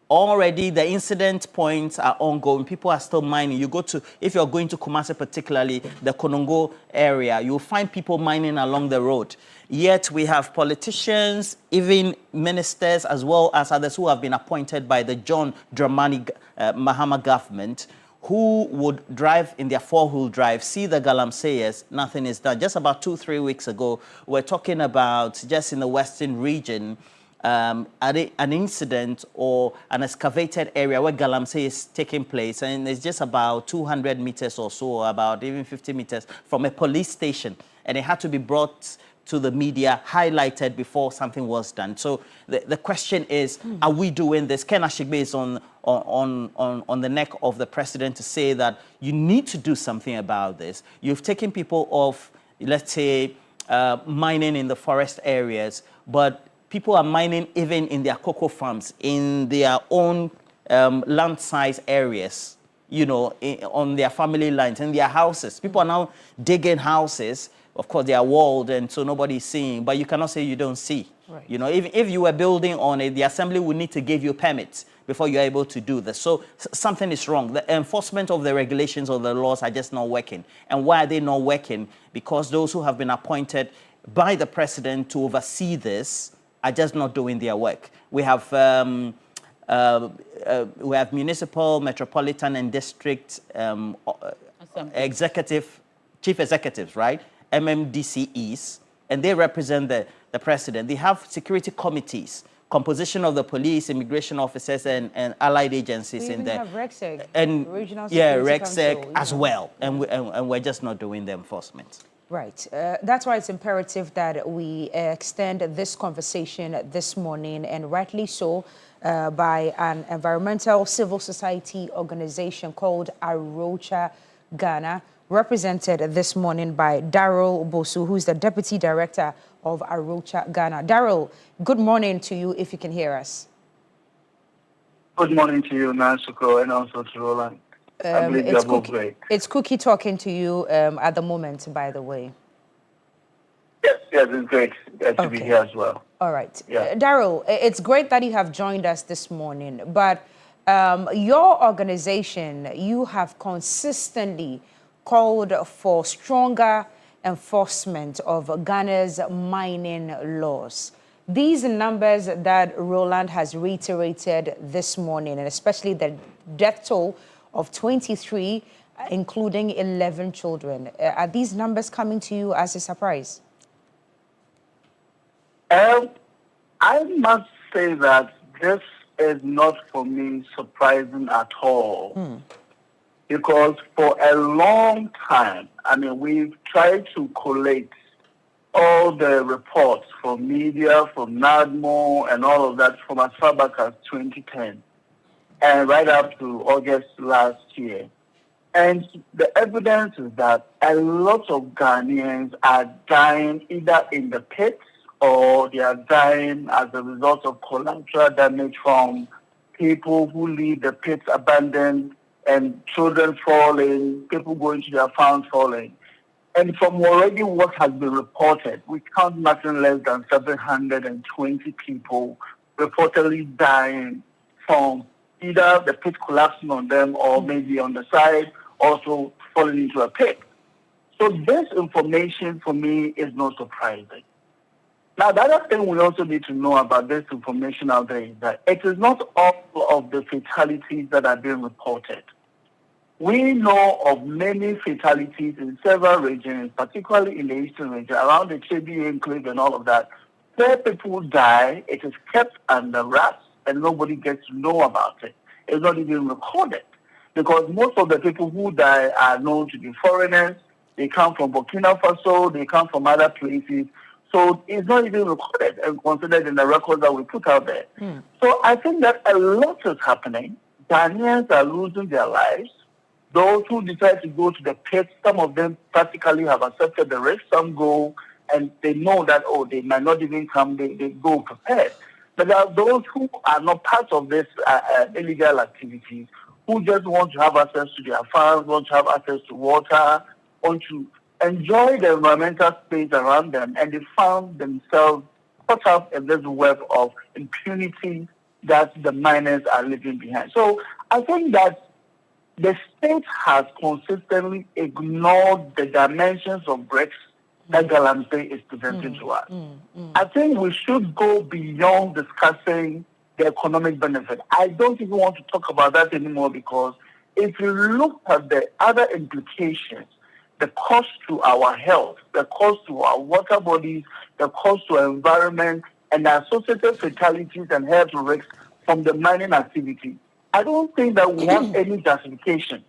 Already the incident points are ongoing. People are still mining. You go to, if you're going to Kumasi, particularly the Konongo area, you'll find people mining along the road. Yet we have politicians, even ministers, as well as others who have been appointed by the John Dramani Mahama government, who would drive in their four-wheel drive, see the Galamseyers, nothing is done. Just about 2-3 weeks ago, we're talking about just in the western region, an incident or an excavated area where Galamsey is taking place, and it's just about 200 meters or so, about even 50 meters from a police station, and it had to be brought to the media, highlighted before something was done. So the question is, are we doing this? Ken Ashigbe is on the neck of the president to say that you need to do something about this. You've taken people off, let's say, mining in the forest areas, but people are mining even in their cocoa farms, in their own land-size areas, you know, on their family lines, in their houses. People are now digging houses. Of course, they are walled, and so nobody's seeing, but you cannot say you don't see. Right. You know, if you were building on it, the assembly would need to give you permits before you're able to do this. So something is wrong. The enforcement of the regulations or the laws are just not working. And why are they not working? Because those who have been appointed by the president to oversee this are just not doing their work. We have municipal, metropolitan, and district chief executives, right? MMDCEs, and they represent the president. They have security committees, composition of the police, immigration officers, and allied agencies in there. We have RECSEC, and Regional Security RECSEC Council, as well, and we're just not doing the enforcement. Right. That's why it's imperative that we extend this conversation this morning, and rightly so, by an environmental civil society organization called Arocha Ghana, represented this morning by Daryl Bosu, who's the Deputy Director of Arocha Ghana. Daryl, good morning to you if you can hear us. Good morning to you, Nansuko, and also to Roland. I believe you are both great. It's Cookie talking to you at the moment, by the way. Yes, it's great to be here as well. All right. Yeah. Daryl, it's great that you have joined us this morning, but your organization, you have consistently called for stronger enforcement of Ghana's mining laws. These numbers that Roland has reiterated this morning, and especially the death toll of 23, including 11 children, are these numbers coming to you as a surprise? I must say that this is not for me surprising at all. Because for a long time, we've tried to collate all the reports from media, from NADMO, and all of that from as far back as 2010, and right up to August last year. And the evidence is that a lot of Ghanaians are dying either in the pits or they are dying as a result of collateral damage from people who leave the pits abandoned and children falling, people going to their farms falling. And from already what has been reported, we count nothing less than 720 people reportedly dying from either the pit collapsing on them or maybe on the side, also falling into a pit. So this information for me is not surprising. Now, the other thing we also need to know about this information out there is that it is not all of the fatalities that are being reported. We know of many fatalities in several regions, particularly in the eastern region, around the Chebi enclave and all of that, where people die, it is kept under wraps and nobody gets to know about it. It's not even recorded because most of the people who die are known to be foreigners. They come from Burkina Faso, they come from other places. So it's not even recorded and considered in the records that we put out there. So I think that a lot is happening. Ghanaians are losing their lives. Those who decide to go to the pits, some of them practically have accepted the risk. Some go and they know that, they might not even come, they go prepared. But there are those who are not part of this illegal activities, who just want to have access to their farms, want to have access to water, want to enjoy the environmental space around them, and they found themselves caught up in this web of impunity that the miners are leaving behind. So I think that the state has consistently ignored the dimensions of bricks that Galamsey is presenting to us. I think we should go beyond discussing the economic benefit. I don't even want to talk about that anymore because if you look at the other implications, the cost to our health, the cost to our water bodies, the cost to our environment, and the associated fatalities and health risks from the mining activity, I don't think that we have any justification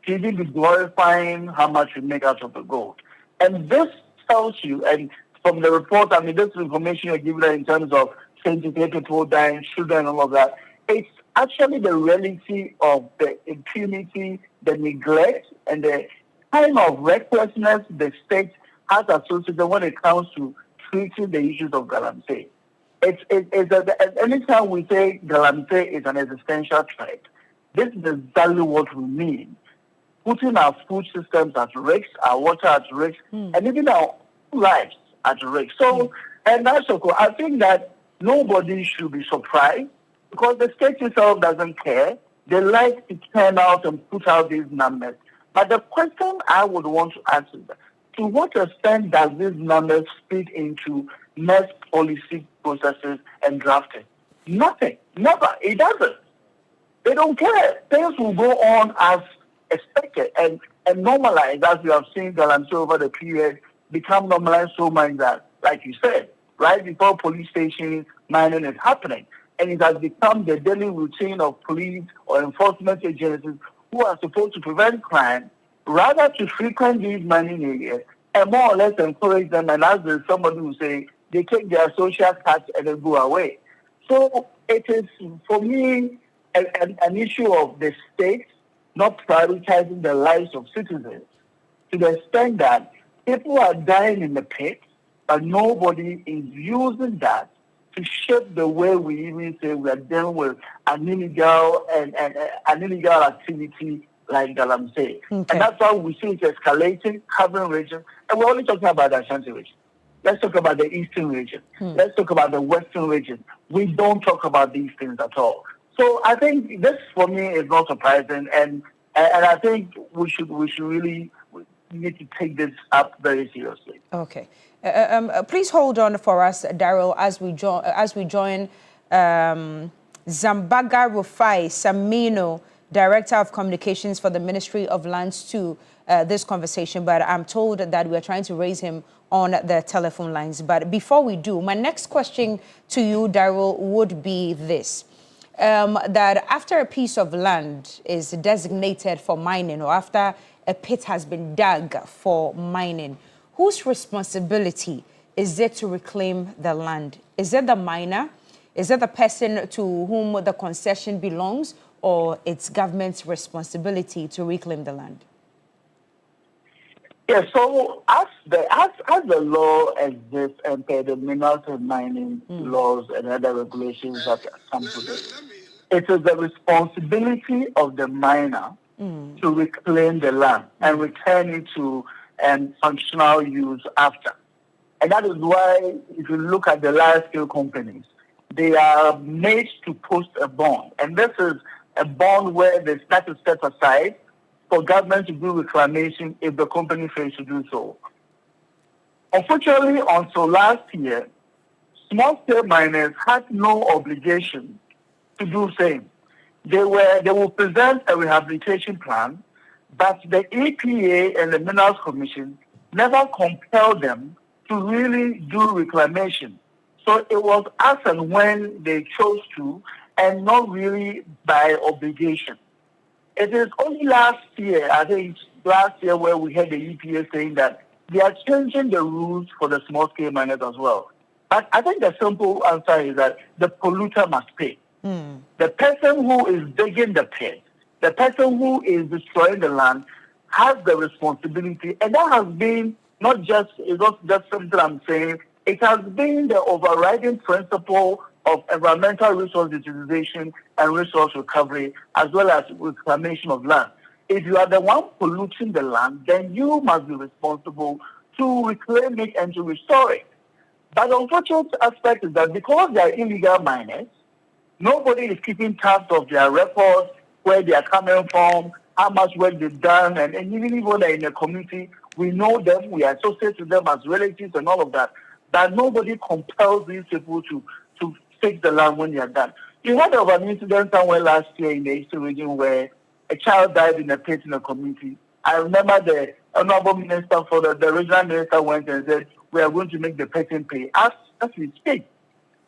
to even be glorifying how much we make out of the gold. And this tells you, and from the report, this information you're giving in terms of 23 people dying, children, and all of that, it's actually the reality of the impunity, the neglect, and the kind of recklessness the state has associated when it comes to treating the issues of Galamsey. Anytime we say Galamsey is an existential threat, this is exactly what we mean. Putting our food systems at risk, our water at risk, and even our lives at risk. So, and that's okay. I think that nobody should be surprised because the state itself doesn't care. They like to turn out and put out these numbers. But the question I would want to ask is, to what extent does these numbers feed into next policy processes and drafting? Nothing. Never. It doesn't. They don't care. Things will go on as expected and normalized, as we have seen Galamsey over the period become normalized so much that, like you said, right before police stations, mining is happening. And it has become the daily routine of police or enforcement agencies who are supposed to prevent crime, rather to frequent these mining areas and more or less encourage them. And as there's somebody who say, they take their social cuts and then go away. So it is, for me, an issue of the state not prioritizing the lives of citizens to the extent that people are dying in the pit, but nobody is using that to shape the way we even say we are dealing with an illegal and an illegal activity like Galamsey. Okay. And that's why we see it escalating, Carbon region, and we're only talking about the Ashanti region. Let's talk about the eastern region. Let's talk about the western region. We don't talk about these things at all. So I think this, for me, is not surprising, and I think we should really need to take this up very seriously. Okay. Please hold on for us, Daryl, as we join Zambaga Rufai Samino, Director of Communications for the Ministry of Lands, to this conversation. But I'm told that we are trying to raise him on the telephone lines. But before we do, my next question to you, Daryl, would be this. That after a piece of land is designated for mining, or after a pit has been dug for mining, whose responsibility is it to reclaim the land? Is it the miner? Is it the person to whom the concession belongs, or it's government's responsibility to reclaim the land? Yeah, so as the law exists and the minerals and mining laws and other regulations that come to this, it is the responsibility of the miner to reclaim the land and return it to functional use after. And that is why, if you look at the large-scale companies, they are made to post a bond. And this is a bond where the status is set aside for government to do reclamation if the company fails to do so. Unfortunately, until last year, small-scale miners had no obligation to do the same. They will present a rehabilitation plan, but the EPA and the Minerals Commission never compelled them to really do reclamation. So it was as and when they chose to, and not really by obligation. It is only last year, I think last year, where we had the EPA saying that they are changing the rules for the small-scale miners as well. But I think the simple answer is that the polluter must pay. The person who is digging the pit, the person who is destroying the land, has the responsibility, and that has been it's not just something I'm saying, it has been the overriding principle of environmental resource utilization and resource recovery, as well as reclamation of land. If you are the one polluting the land, then you must be responsible to reclaim it and to restore it. But the unfortunate aspect is that because they are illegal miners, nobody is keeping tabs of their records, where they are coming from, how much work they've done, and even when they're in the community, we know them, we associate with them as relatives and all of that. But nobody compels these people to take the land when they are done. You heard of an incident somewhere last year in the eastern region where a child died in a pit in a community. I remember the honorable minister for the regional minister went and said, we are going to make the person pay. As we speak,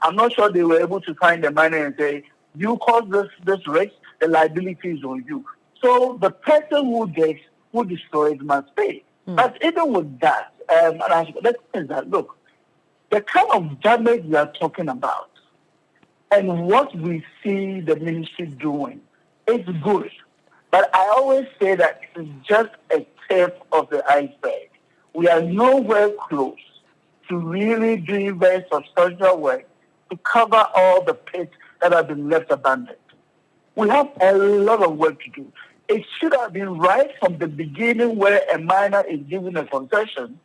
I'm not sure they were able to find the miner and say, you caused this risk, the liability is on you. So the person who destroys must pay. But even with that, the thing is that, look, the kind of damage we are talking about and what we see the ministry doing is good. But I always say that it's just a tip of the iceberg. We are nowhere close to really doing very substantial work to cover all the pits that have been left abandoned. We have a lot of work to do. It should have been right from the beginning where a miner is given a concession,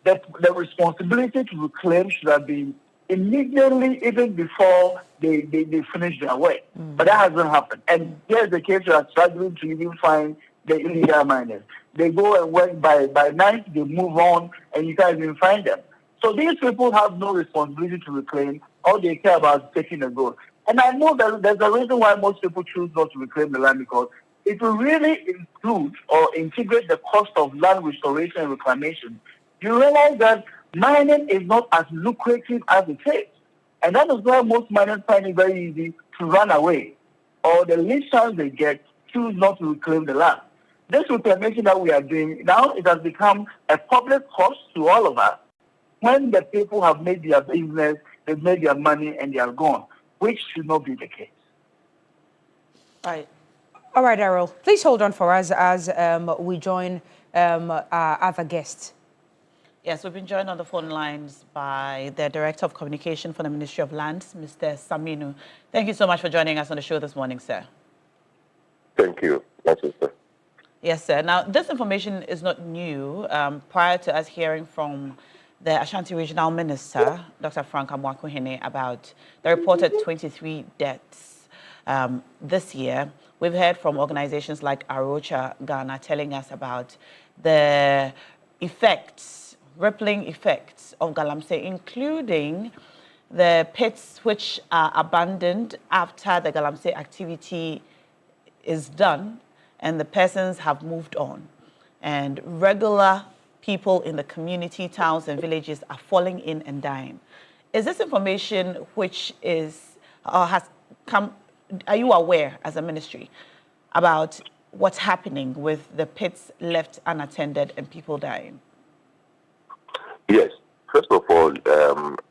that the responsibility to reclaim should have been immediately, even before they finish their work. But that hasn't happened. And here's the case: we are struggling to even find the illegal miners. They go and work by night, they move on, and you can't even find them. So these people have no responsibility to reclaim. All they care about is taking the gold. And I know that there's a reason why most people choose not to reclaim the land, because it will really include or integrate the cost of land restoration and reclamation. You realize that mining is not as lucrative as it is. And that is why most miners find it very easy to run away. Or the least chance they get, choose not to reclaim the land. This reclamation that we are doing now, it has become a public cost to all of us. When the people have made their business, they've made their money, and they are gone, which should not be the case. Right. All right, Daryl, please hold on for us as we join our other guests. Yes, we've been joined on the phone lines by the Director of Communication for the Ministry of Lands, Mr. Saminu. Thank you so much for joining us on the show this morning, sir. Thank you. Thank you, sir. Yes, sir. Now, this information is not new. Prior to us hearing from the Ashanti Regional Minister, Dr. Frank Amwakuhene, about the reported 23 deaths this year, we've heard from organizations like Arocha Ghana telling us about the effects, rippling effects of Galamsey, including the pits which are abandoned after the Galamsey activity is done and the persons have moved on. And regular people in the community, towns and villages are falling in and dying. Is this information which is, has come, are you aware as a ministry about what's happening with the pits left unattended and people dying? Yes. First of all,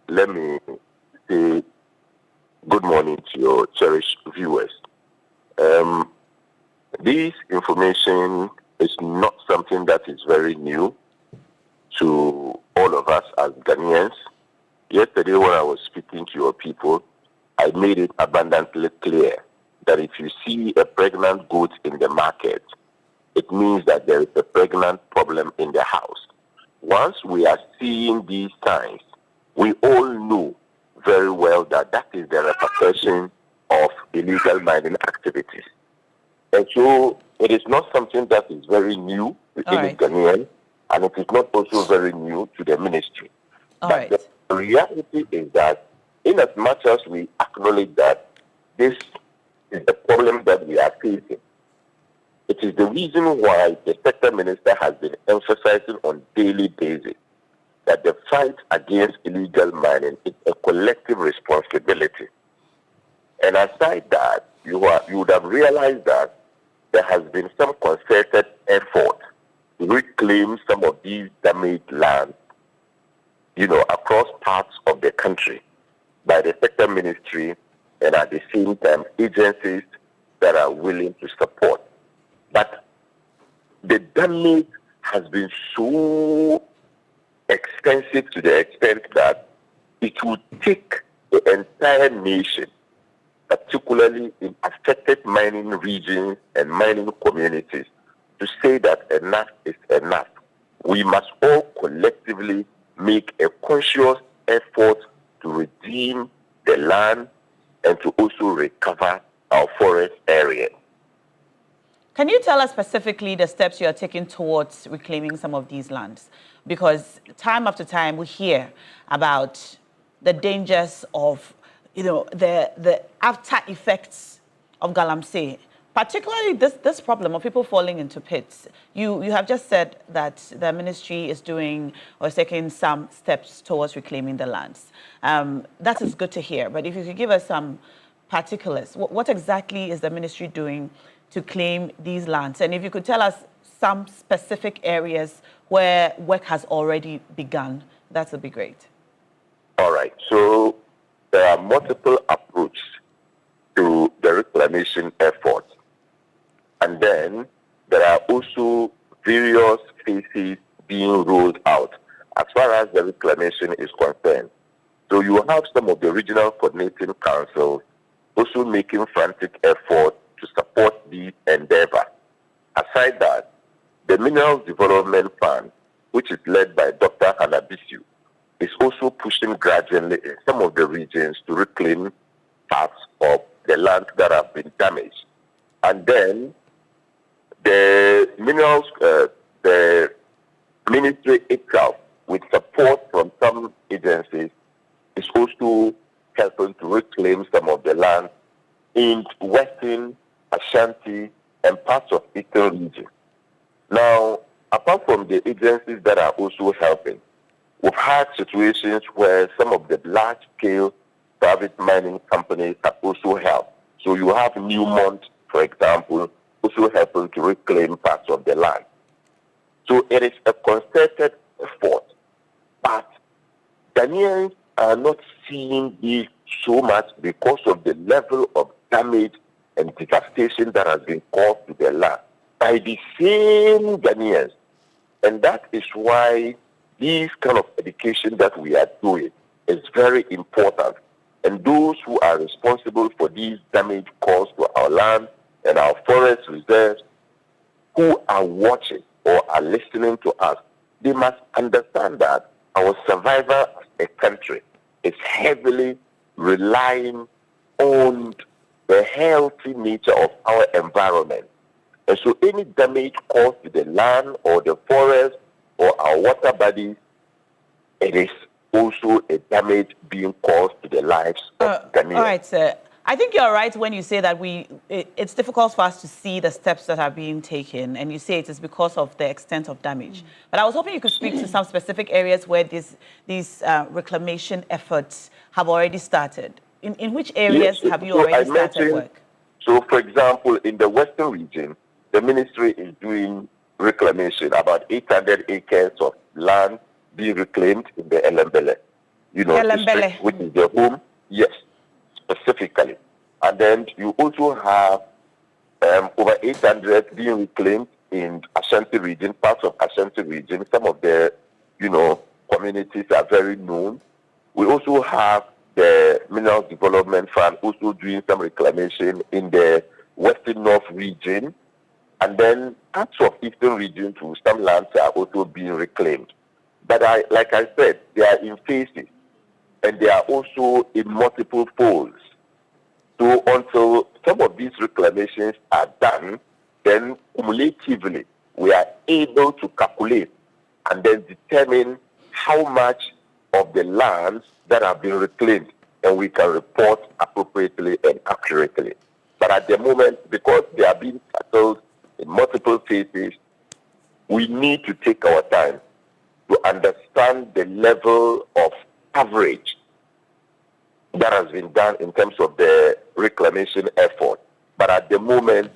let me say good morning to your cherished viewers. This information is not something that is very new to all of us as Ghanaians. Yesterday when I was speaking to your people, I made it abundantly clear that if you see a pregnant goat in the market, it means that there is a pregnant problem in the house. Once we are seeing these signs, we all know very well that that is the repercussion of illegal mining activities. And so it is not something that is very new to any Ghanaian, and it is not also very new to the ministry. But the reality is that in as much as we acknowledge that this is the problem that we are facing, it is the reason why the sector minister has been emphasizing on daily basis that the fight against illegal mining is a collective responsibility. And aside that, you would have realized that there has been some concerted effort to reclaim some of these damaged lands, across parts of the country by the sector ministry and at the same time agencies that are willing to support. But the damage has been so extensive to the extent that it would take the entire nation, particularly in affected mining regions and mining communities, to say that enough is enough. We must all collectively make a conscious effort to redeem the land and to also recover our forest area. Can you tell us specifically the steps you are taking towards reclaiming some of these lands? Because time after time we hear about the dangers of, the after effects of Galamsey, particularly this problem of people falling into pits. You have just said that the ministry is doing or is taking some steps towards reclaiming the lands. That is good to hear, but if you could give us some particulars, what exactly is the ministry doing to claim these lands? And if you could tell us some specific areas where work has already begun, that would be great. All right. So there are multiple approaches to the reclamation effort. And then there are also various phases being rolled out as far as the reclamation is concerned. So you have some of the regional coordinating councils also making frantic efforts to support the endeavor. Aside that, the Minerals Development Fund, which is led by Dr. Hanabisu, is also pushing gradually in some of the regions to reclaim parts of the land that have been damaged. And then the minerals, the ministry itself, with support from some agencies, is also helping to reclaim some of the land in Western, Ashanti, and parts of Eastern region. Now, apart from the agencies that are also helping, we've had situations where some of the large-scale private mining companies have also helped. So you have Newmont, for example, also helping to reclaim parts of the land. So it is a concerted effort, but Ghanaians are not seeing this so much because of the level of damage and devastation that has been caused to the land by the same Ghanaians. And that is why this kind of education that we are doing is very important. And those who are responsible for these damage caused to our land and our forest reserves, who are watching or are listening to us, they must understand that our survival as a country is heavily relying on the healthy nature of our environment. And so any damage caused to the land or the forest or our water bodies, it is also a damage being caused to the lives of Ghanaians. All right, sir. I think you're right when you say that it's difficult for us to see the steps that are being taken, and you say it is because of the extent of damage. But I was hoping you could speak to some specific areas where these reclamation efforts have already started. In which areas have you already started work? So, for example, in the Western region, the ministry is doing reclamation, about 800 acres of land being reclaimed in the Elembele, district, which is the home, yes, specifically. And then you also have over 800 being reclaimed in Ashanti region, parts of Ashanti region. Some of the, communities are very known. We also have the Minerals Development Fund also doing some reclamation in the Western North region. And then parts of Eastern region too, some lands are also being reclaimed. But like I said, they are in phases, and they are also in multiple folds. So until some of these reclamations are done, then cumulatively we are able to calculate and then determine how much of the lands that have been reclaimed, and we can report appropriately and accurately. But at the moment, because they are being tackled in multiple phases, we need to take our time to understand the level of coverage that has been done in terms of the reclamation effort. But at the moment,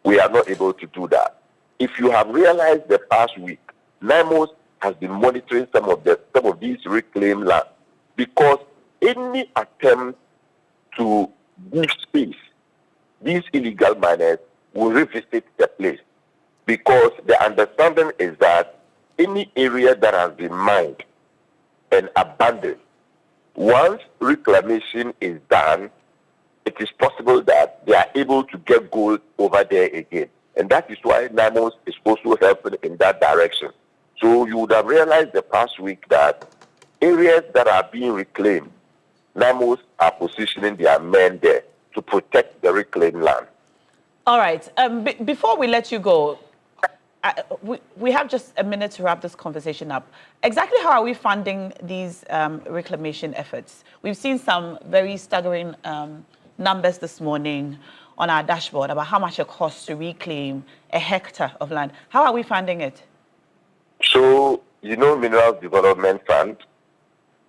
we are not able to do that. If you have realized the past week, NIMOS has been monitoring some of these reclaimed lands, because any attempt to give space, these illegal miners will revisit the place, because the understanding is that any area that has been mined and abandoned, once reclamation is done, it is possible that they are able to get gold over there again. And that is why NIMOS is also helping in that direction. So you would have realized the past week that areas that are being reclaimed, NIMOS are positioning their men there to protect the reclaimed land. All right. Before we let you go, we have just a minute to wrap this conversation up. Exactly how are we funding these reclamation efforts? We've seen some very staggering numbers this morning on our dashboard about how much it costs to reclaim a hectare of land. How are we funding it? So, Minerals Development Fund,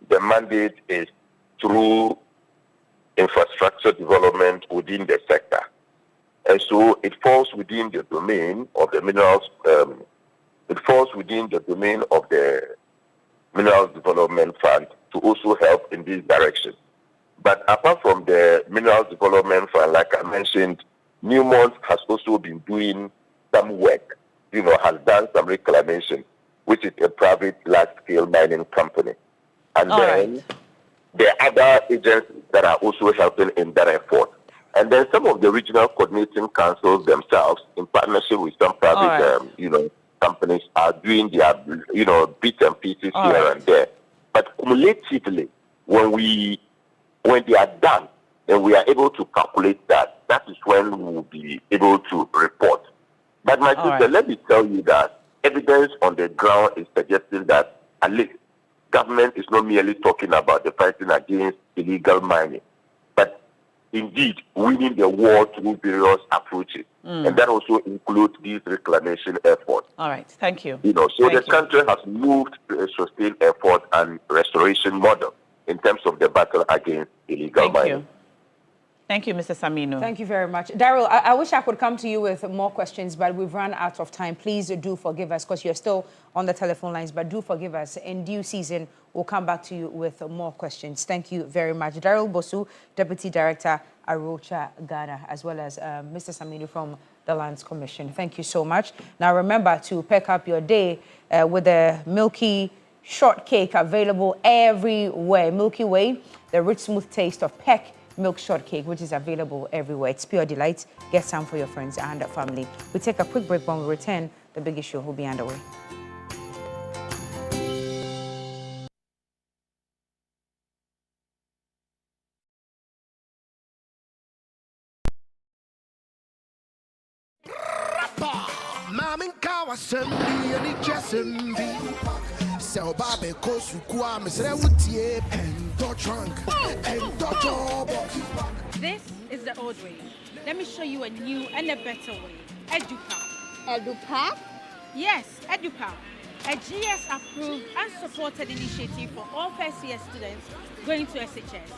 the mandate is through infrastructure development within the sector. And so it falls within the domain of the minerals, it falls within the domain of the Minerals Development Fund to also help in this direction. But apart from the Minerals Development Fund, like I mentioned, Newmont has also been doing some work, has done some reclamation, which is a private large-scale mining company. And then there are other agencies that are also helping in that effort. And then some of the regional coordinating councils themselves, in partnership with some private, companies, are doing their, bits and pieces here and there. But cumulatively, when they are done, then we are able to calculate that. That is when we will be able to report. But my sister, let me tell you that evidence on the ground is suggesting that at least government is not merely talking about the fighting against illegal mining, but indeed winning the war through various approaches. And that also includes these reclamation efforts. All right, thank you. So the country has moved to a sustained effort and restoration model in terms of the battle against illegal mining. Thank you, Mr. Saminu. Thank you very much. Daryl, I wish I could come to you with more questions, but we've run out of time. Please do forgive us, because you're still on the telephone lines, but do forgive us. In due season, we'll come back to you with more questions. Thank you very much. Daryl Bosu, Deputy Director, Arocha, Ghana, as well as Mr. Saminu from the the Lands Commission. Thank you so much. Now remember to pick up your day with the milky shortcake available everywhere. Milky Way, the rich, smooth taste of Peck milk shortcake, which is available everywhere. It's pure delight. Get some for your friends and family. We take a quick break. When we return, the big issue will be underway. This is the old way. Let me show you a new and a better way. EduPack. EduPack? Yes, EduPack. A GS-approved and supported initiative for all first-year students going to SHS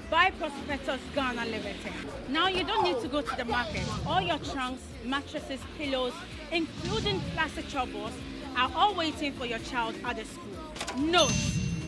by Prospectus Ghana Limited. Now you don't need to go to the market. All your trunks, mattresses, pillows, including plastic chalkboards, are all waiting for your child at the school. Note,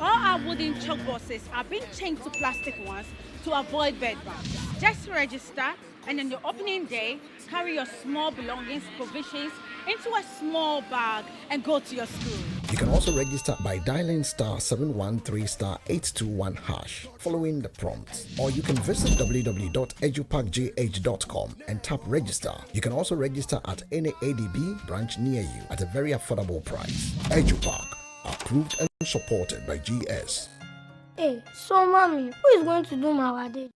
all our wooden chalkboards are being changed to plastic ones to avoid bed bugs. Just register, and on your opening day, carry your small belongings, provisions, into a small bag and go to your school. You can also register by dialing *713*821# following the prompts, or you can visit www.edupackgh.com and tap register. You can also register at any ADB branch near you at a very affordable price. EduPack, approved and supported by GS. Hey, so mommy, who is going to do my wedding?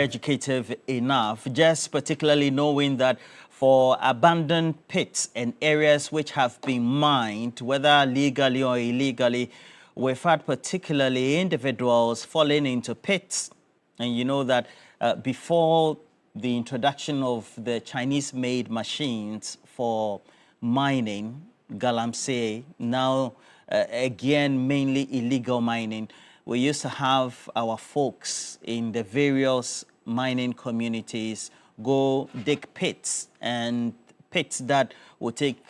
very educative enough, just particularly knowing that for abandoned pits and areas which have been mined, whether legally or illegally, we've had particularly individuals falling into pits. And you know that before the introduction of the Chinese-made machines for mining, galamsey, now again mainly illegal mining, we used to have our folks in the various mining communities go dig pits, and pits that will take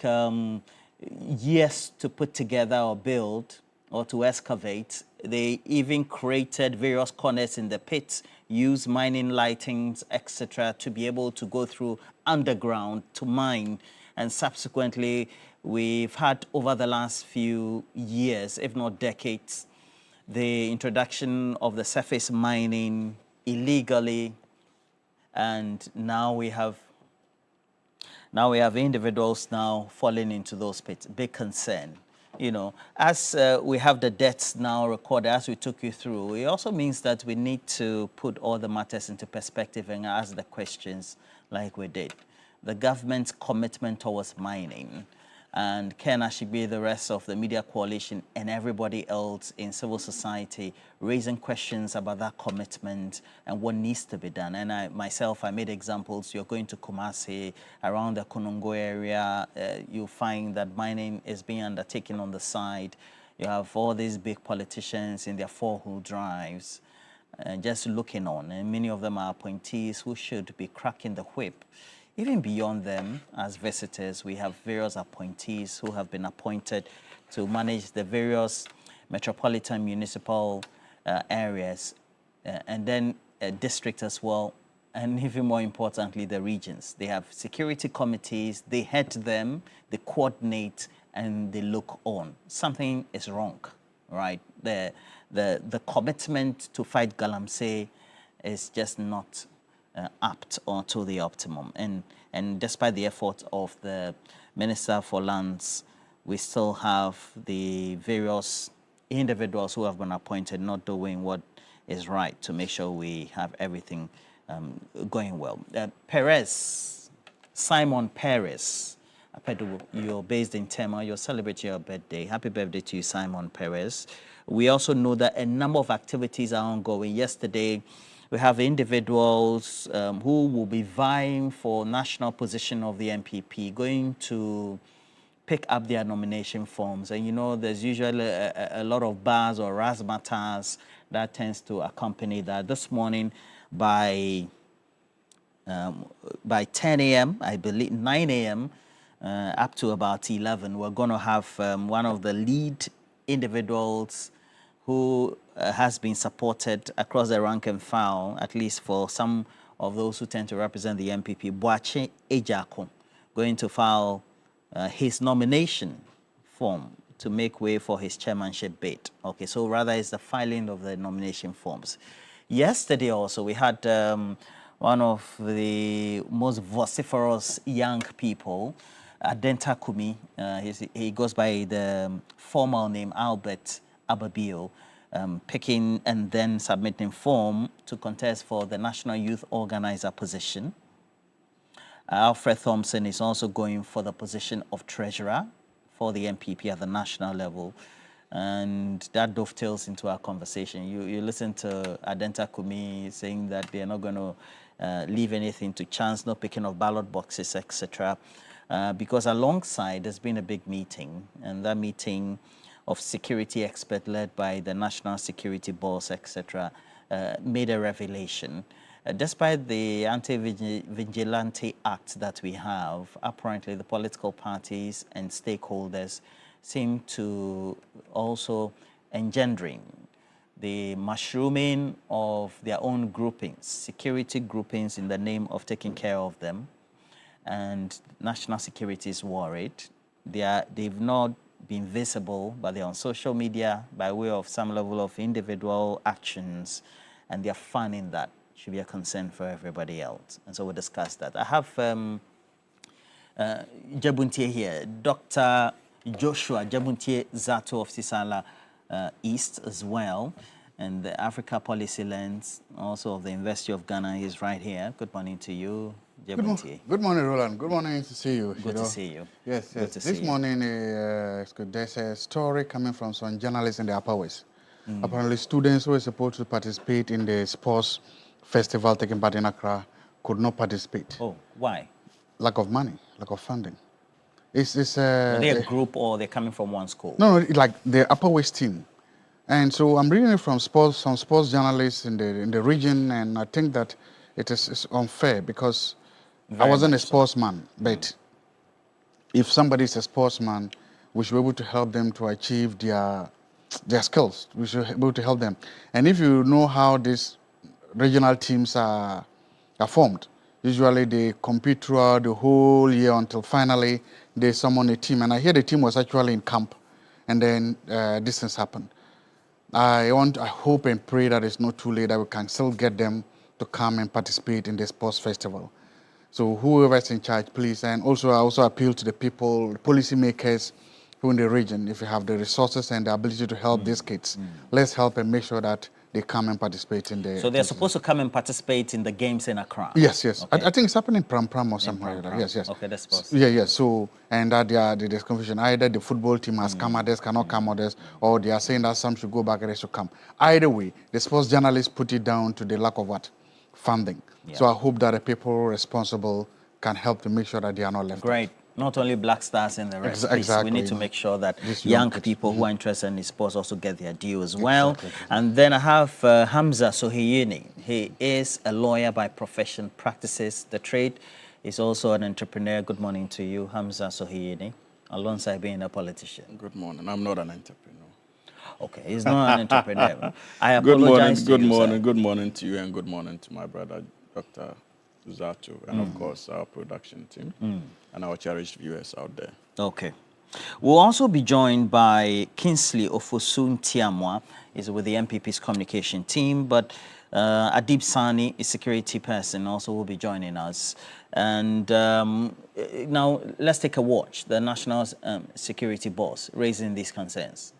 years to put together or build or to excavate. They even created various corners in the pits, use mining lightings, etc., to be able to go through underground to mine. And subsequently, we've had over the last few years, if not decades, the introduction of the surface mining illegally, and now we have individuals now falling into those pits. Big concern. You know, as we have the deaths now recorded, as we took you through, it also means that we need to put all the matters into perspective and ask the questions like we did. The government's commitment towards mining, and Ken Ashigbe, the rest of the media coalition, and everybody else in civil society raising questions about that commitment and what needs to be done. And I made examples. You're going to Kumasi, around the Konongo area, you'll find that mining is being undertaken on the side. You have all these big politicians in their four-wheel drives just looking on, and many of them are appointees who should be cracking the whip. Even beyond them, as visitors, we have various appointees who have been appointed to manage the various metropolitan municipal areas, and then district as well, and even more importantly, the regions. They have security committees, they head them, they coordinate, and they look on. Something is wrong, right? The commitment to fight galamsey is just not apt or to the optimum. And despite the effort of the Minister for Lands, we still have the various individuals who have been appointed not doing what is right to make sure we have everything going well. Simon Perez, you're based in Tema, you're celebrating your birthday. Happy birthday to you, Simon Perez. We also know that a number of activities are ongoing. Yesterday, we have individuals who will be vying for national position of the MPP, going to pick up their nomination forms. And you know, there's usually a lot of bars or razzmatazz that tends to accompany that. This morning, by 10 a.m., I believe 9 a.m., up to about 11, we're going to have one of the lead individuals who has been supported across the rank and file, at least for some of those who tend to represent the MPP, Boache Ejako, going to file his nomination form to make way for his chairmanship bid. Okay, so rather it's the filing of the nomination forms. Yesterday also, we had one of the most vociferous young people, Adenta Kumi. He goes by the formal name Albert Ababio, picking and then submitting form to contest for the National Youth Organizer position. Alfred Thompson is also going for the position of treasurer for the MPP at the national level. And that dovetails into our conversation. You listen to Adenta Kumi saying that they are not going to leave anything to chance, no picking of ballot boxes, etc. Because alongside, there's been a big meeting, and that meeting of security expert led by the National Security Boss, etc., made a revelation. Despite the Anti-Vigilante Act that we have, apparently the political parties and stakeholders seem to also engendering the mushrooming of their own groupings, security groupings in the name of taking care of them. And national security is worried. They've not been visible, but they're on social media by way of some level of individual actions, and they're fanning that. Should be a concern for everybody else. And so we'll discuss that. I have Jabuntie here, Dr. Joshua Jabuntie Zato of Sisala East as well. and the Africa Policy Lens, also of the University of Ghana. He's right here. Good morning to you, Jebuntie. Good morning, Roland. Good morning to see you. Good to see you. Yes, Good yes. to see This you. morning, there's a story coming from some journalists in the Upper West. Apparently, students who were supposed to participate in the sports festival taking part in Accra could not participate. Oh, why? Lack of money, lack of funding. Are they a group or they're coming from one school? No, like the Upper West team. And so I'm reading it from some sports journalists in the region, and I think that it's unfair because I wasn't a sportsman, but if somebody is a sportsman, we should be able to help them to achieve their skills. We should be able to help them. And if you know how these regional teams are formed, usually they compete throughout the whole year until finally they summon a team. And I hear the team was actually in camp, and then this has happened. I hope and pray that it's not too late, that we can still get them to come and participate in the sports festival. So whoever is in charge, please. And also, I also appeal to the people, the policymakers who in the region, if you have the resources and the ability to help these kids, let's help and make sure that they come and participate in the... So they're supposed to come and participate in the games in Accra? Yes, yes. Okay. I think it's happening in Pram or somewhere. Yes, yes. Okay, that's possible. Yeah, yes. So, and that there's confusion. Either the football team has come, others cannot come, others, or they are saying that some should go back, others should come. Either way, the sports journalists put it down to the lack of what? Funding. Yeah. So I hope that the people responsible can help to make sure that they are not left Great. out. Not only Black Stars in the rest. Exactly. We need to make sure that These young kids. people who are interested in sports also get their due as well. And then I have Hamza Sohiyini. He is a lawyer by profession, practices the trade. He's also an entrepreneur. Good morning to you, Hamza Sohiyini, alongside being a politician. Good morning. I'm not an entrepreneur. Okay, he's not an entrepreneur. I apologize Good morning to you, and good morning to my brother, Dr. Zato, and of course our production team and our cherished viewers out there. Okay. We'll also be joined by Kingsley Ofosun Tiamwa. He's with the MPP's communication team, but Adib Sani, a security person, also will be joining us. And now let's take a watch. The National Security Boss raising these concerns.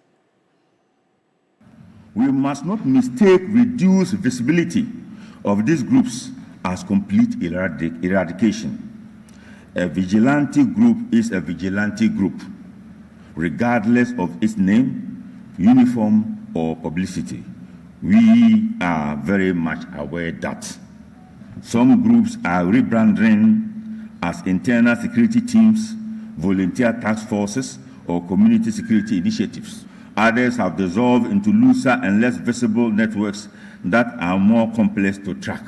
We must not mistake reduced visibility of these groups as complete eradication. A vigilante group is a vigilante group, regardless of its name, uniform, or publicity. We are very much aware that some groups are rebranding as internal security teams, volunteer task forces, or community security initiatives. Others have dissolved into looser and less visible networks that are more complex to track.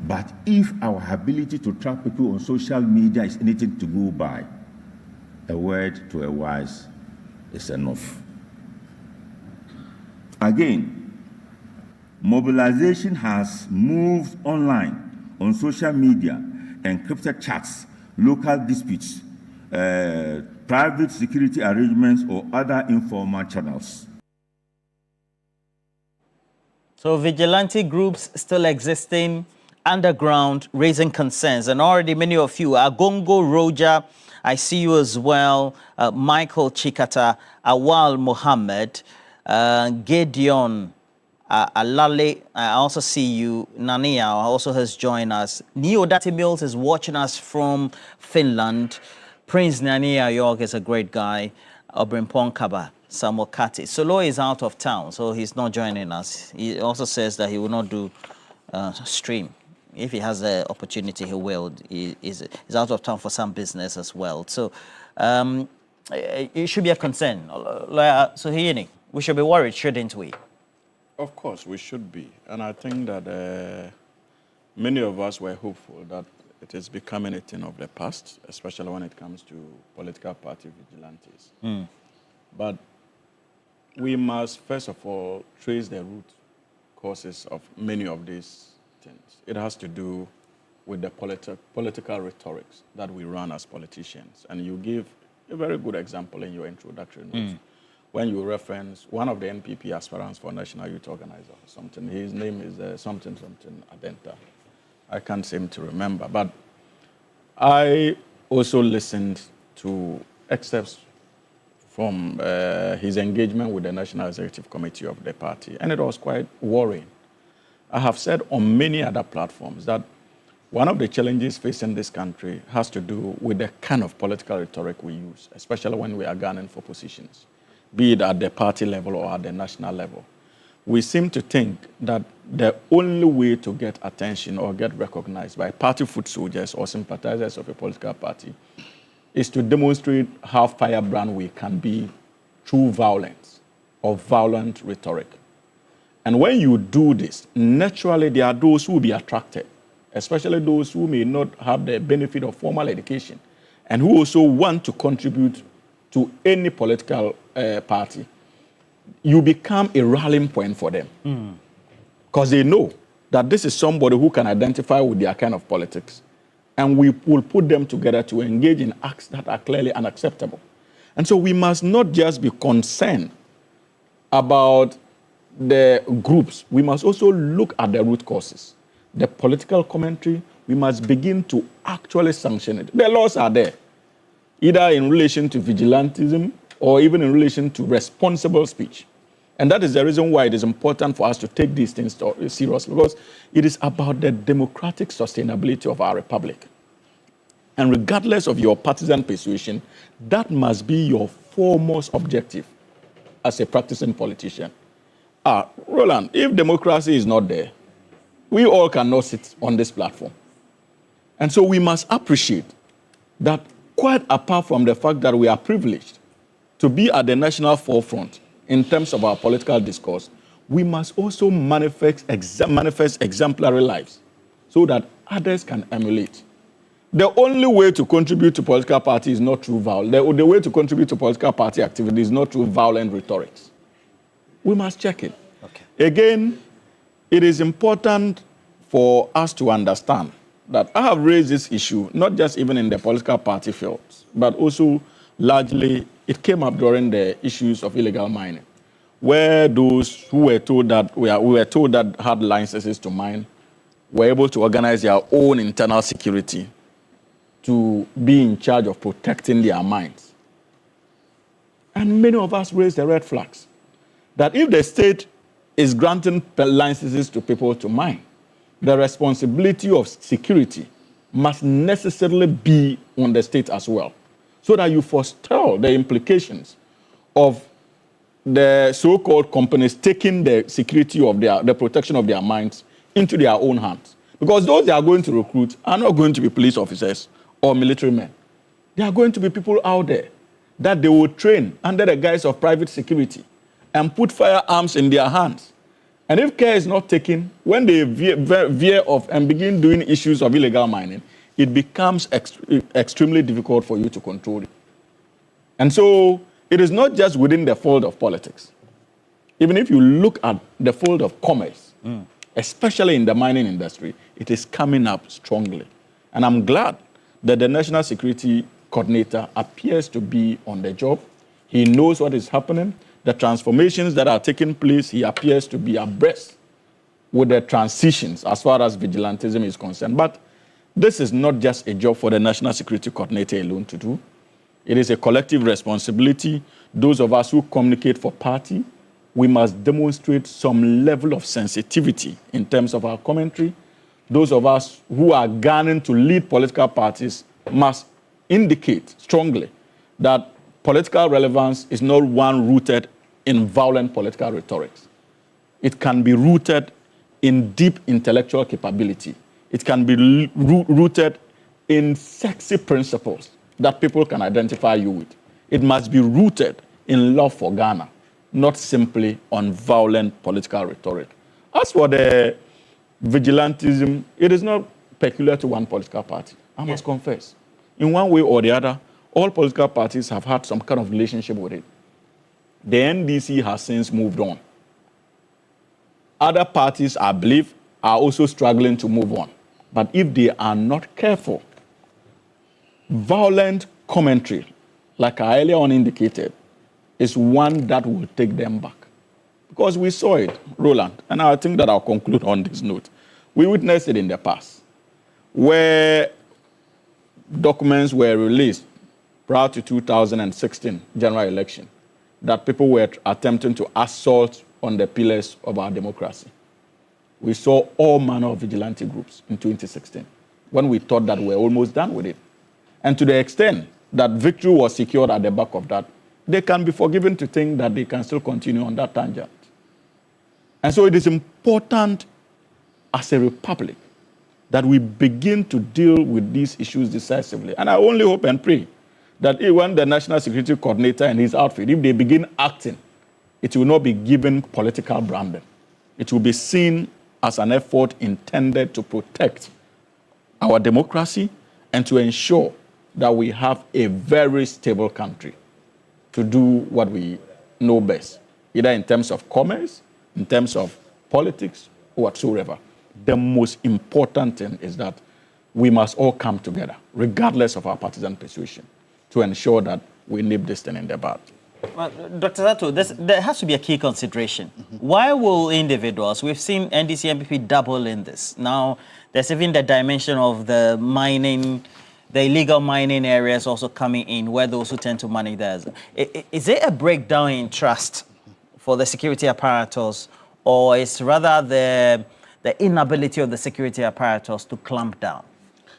But if our ability to track people on social media is anything to go by, a word to a wise is enough. Again, mobilization has moved online on social media, encrypted chats, local disputes, private security arrangements, or other informal channels. So vigilante groups still existing underground, raising concerns. And already many of you, Agongo Roja, I see you as well, Michael Chikata, Awal Mohammed, Gideon Alale, I also see you, Nania also has joined us. Neo Dati Mills is watching us from Finland. Prince Nania York is a great guy. Obrimpon Kaba, Samuel Kati. Solo is out of town, so he's not joining us. He also says that he will not do stream. If he has the opportunity, he will. He's out of town for some business as well. So it should be a concern. So we should be worried, shouldn't we? Of course, we should be. And I think that many of us were hopeful that it is becoming a thing of the past, especially when it comes to political party vigilantes. But we must, first of all, trace the root causes of many of these things. It has to do with the political rhetorics that we run as politicians. And you give a very good example in your introductory notes when you reference one of the NPP aspirants for National Youth Organizer, something. His name is something Adenta. I can't seem to remember. But I also listened to excerpts from his engagement with the National Executive Committee of the party, and it was quite worrying. I have said on many other platforms that one of the challenges facing this country has to do with the kind of political rhetoric we use, especially when we are gunning for positions, be it at the party level or at the national level. We seem to think that the only way to get attention or get recognized by party foot soldiers or sympathizers of a political party is to demonstrate how firebrand we can be through violence or violent rhetoric. And when you do this, naturally there are those who will be attracted, especially those who may not have the benefit of formal education and who also want to contribute to any political party. You become a rallying point for them because they know that this is somebody who can identify with their kind of politics, and we will put them together to engage in acts that are clearly unacceptable. And so we must not just be concerned about the groups. We must also look at the root causes. The political commentary, we must begin to actually sanction it. The laws are there, either in relation to vigilantism or even in relation to responsible speech. And that is the reason why it is important for us to take these things seriously, because it is about the democratic sustainability of our republic. And regardless of your partisan persuasion, that must be your foremost objective as a practicing politician. Roland, if democracy is not there, we all cannot sit on this platform. And so we must appreciate that quite apart from the fact that we are privileged to be at the national forefront in terms of our political discourse, we must also manifest exemplary lives so that others can emulate. The only way to contribute to political party is not through violence. The way to contribute to political party activity is not through violent rhetorics. We must check it. Okay. Again, it is important for us to understand that I have raised this issue, not just even in the political party fields, but also largely it came up during the issues of illegal mining, where those who were told that we were told that had licenses to mine were able to organize their own internal security to be in charge of protecting their mines. And many of us raised the red flags that if the state is granting licenses to people to mine, the responsibility of security must necessarily be on the state as well, so that you forestall the implications of the so-called companies taking the security of the protection of their mines into their own hands. Because those they are going to recruit are not going to be police officers or military men. They are going to be people out there that they will train under the guise of private security and put firearms in their hands. And if care is not taken, when they veer off and begin doing issues of illegal mining, it becomes extremely difficult for you to control it. And so it is not just within the fold of politics. Even if you look at the fold of commerce, especially in the mining industry, it is coming up strongly. And I'm glad that the National Security Coordinator appears to be on the job. He knows what is happening. The transformations that are taking place, he appears to be abreast with the transitions as far as vigilantism is concerned. But this is not just a job for the National Security Coordinator alone to do. It is a collective responsibility. Those of us who communicate for party, we must demonstrate some level of sensitivity in terms of our commentary. Those of us who are gunning to lead political parties must indicate strongly that political relevance is not one rooted in violent political rhetorics. It can be rooted in deep intellectual capability. It can be rooted in sexy principles that people can identify you with. It must be rooted in love for Ghana, not simply on violent political rhetoric. As for the vigilantism, it is not peculiar to one political party, I must confess. In one way or the other, all political parties have had some kind of relationship with it. The NDC has since moved on. Other parties, I believe, are also struggling to move on. But if they are not careful, violent commentary, like I earlier on indicated, is one that will take them back. Because we saw it, Roland, and I think that I'll conclude on this note. We witnessed it in the past, where documents were released prior to 2016 general election, that people were attempting to assault on the pillars of our democracy. We saw all manner of vigilante groups in 2016 when we thought that we're almost done with it. And to the extent that victory was secured at the back of that, they can be forgiven to think that they can still continue on that tangent. And so it is important as a republic that we begin to deal with these issues decisively. And I only hope and pray that when the National Security Coordinator and his outfit, if they begin acting, it will not be given political branding. It will be seen as an effort intended to protect our democracy and to ensure that we have a very stable country to do what we know best, either in terms of commerce, in terms of politics, or whatsoever. The most important thing is that we must all come together, regardless of our partisan persuasion, to ensure that we nip this thing in the bud. Well, Dr. Zato, there has to be a key consideration. Why will individuals, we've seen NDC MPP double in this. Now, there's even the dimension of the mining, the illegal mining areas also coming in, where those who tend to manage theirs. Is it a breakdown in trust for the security apparatus, or is rather the inability of the security apparatus to clamp down?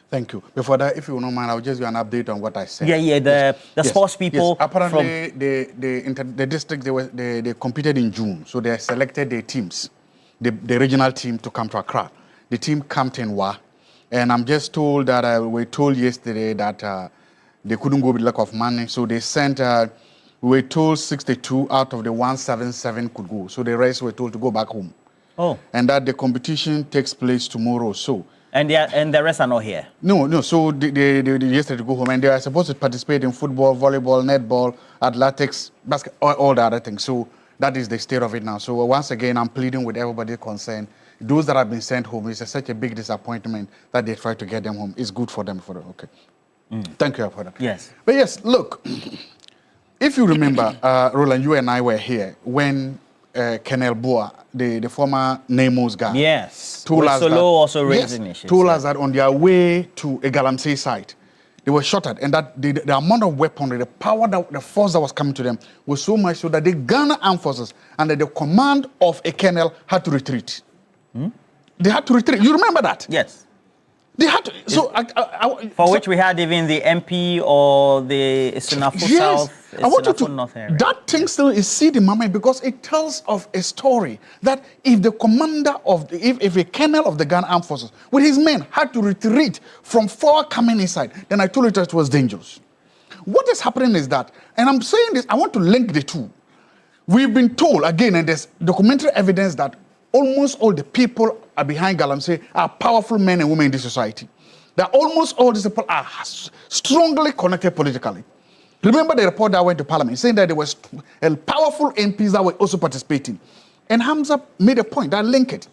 Thank you. Before that, if you don't mind, I'll just give an update on what I said. The sports people. Yes. Apparently, the district, they competed in June, so they selected their teams, the regional team to come to Accra. The team camped in Wa, and I'm just told that we were told yesterday that they couldn't go with lack of money, so they sent. We were told 62 out of the 177 could go, so the rest were told to go back home. Oh. And that the competition takes place tomorrow. So. And the rest are not here? No. So they yesterday go home, and they are supposed to participate in football, volleyball, netball, athletics, basketball, all the other things. So that is the state of it now. So once again, I'm pleading with everybody concerned. Those that have been sent home, it's such a big disappointment that they try to get them home. It's good for them. Okay. Thank you for that. Yes. But yes, look, if you remember, Roland, you and I were here when Kenel Boa, the former NEMO's guy, told us that on their way to a Galamsey site, they were shot at, and that the amount of weaponry, the power, the force that was coming to them was so much so that the Ghana Armed Forces under the command of a colonel had to retreat. They had to retreat. You remember that? Yes. They had to. So which we had even the MP or the Sinafu South. I want you to, that thing still is seed in my mind because it tells of a story that if the commander of, if a colonel of the Ghana Armed Forces with his men had to retreat from far coming inside, then I told you that it was dangerous. What is happening is that, and I'm saying this, I want to link the two. We've been told, again, and there's documentary evidence that almost all the people are behind Galamsey are powerful men and women in this society. That almost all these people are strongly connected politically. Remember the report that went to Parliament saying that there was powerful MPs that were also participating. And Hamza made a point that linked it.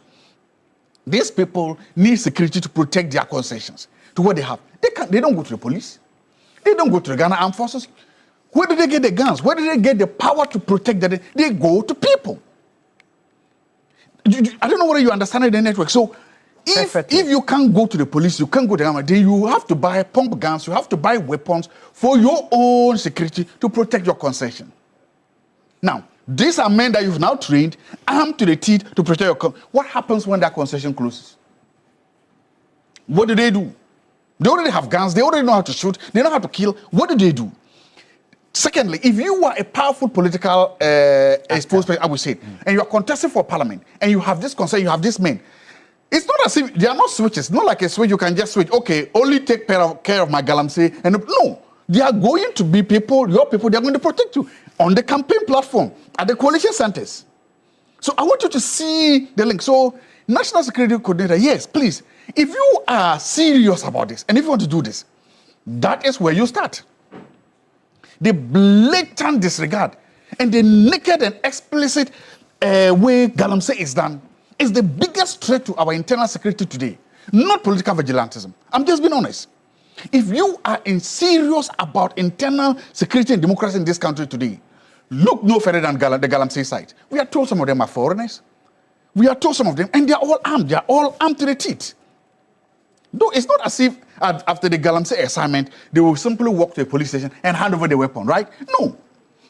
These people need security to protect their concessions, to what they have. They don't go to the police. They don't go to the Ghana Armed Forces. Where do they get the guns? Where do they get the power to protect them? They go to people. I don't know whether you understand the network. So if you can't go to the police, you can't go to the army, then you have to buy pump guns, you have to buy weapons for your own security to protect your concession. Now, these are men that you've now trained, armed to the teeth to protect your What happens when that concession closes? What do? They already have guns, they already know how to shoot, they know how to kill. What do? Secondly, if you are a powerful political exposed person, I would say, and you are contesting for parliament, and you have this concern, you have this men, it's not as if they are not switches. Not like a switch you can just switch. Okay, only take care of my Galamsey. And no, they are going to be people, your people. They are going to protect you on the campaign platform at the coalition centers. So I want you to see the link. So National Security Coordinator, yes, please. If you are serious about this, and if you want to do this, that is where you start. The blatant disregard and the naked and explicit way Galamsey is done is the biggest threat to our internal security today, not political vigilantism. I'm just being honest. If you are serious about internal security and democracy in this country today, look no further than the Galamsey site. We are told some of them are foreigners. We are told some of them, and they are all armed. They are all armed to the teeth. Though it's not as if after the Galamsey assignment, they will simply walk to a police station and hand over the weapon, right? No.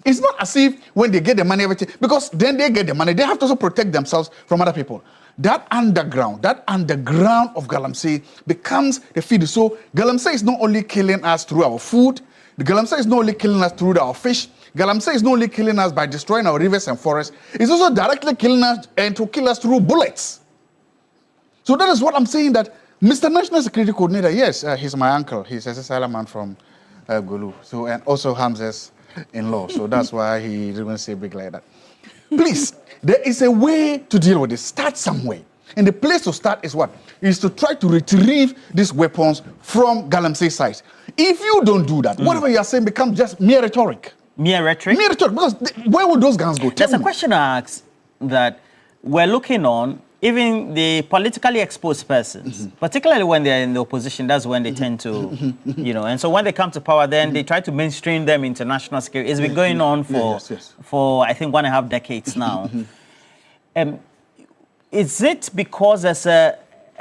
It's not as if when they get the money, everything, because then they get the money, they have to also protect themselves from other people. That underground of Galamsey becomes the feed. So Galamsey is not only killing us through our food, the Galamsey is not only killing us through our fish, Galamsey is not only killing us by destroying our rivers and forests, it's also directly killing us and to kill us through bullets. So that is what I'm saying, that Mr. National Security Coordinator, yes, he's my uncle. He's a Salaman from Gulu. So, and also Hamza's in-law. So that's why he didn't say big like that. Please, there is a way to deal with this. Start somewhere. And the place to start is what? Is to try to retrieve these weapons from Galamsey sites. If you don't do that, whatever you are saying becomes just mere rhetoric. Mere rhetoric? Mere rhetoric, because where would those guns go? There's a question I asked that we're looking on, even the politically exposed persons, particularly when they're in the opposition, that's when they tend to, you know, and so when they come to power, then they try to mainstream them into national security. It's been going on for I think 1.5 decades now. Is it because there's a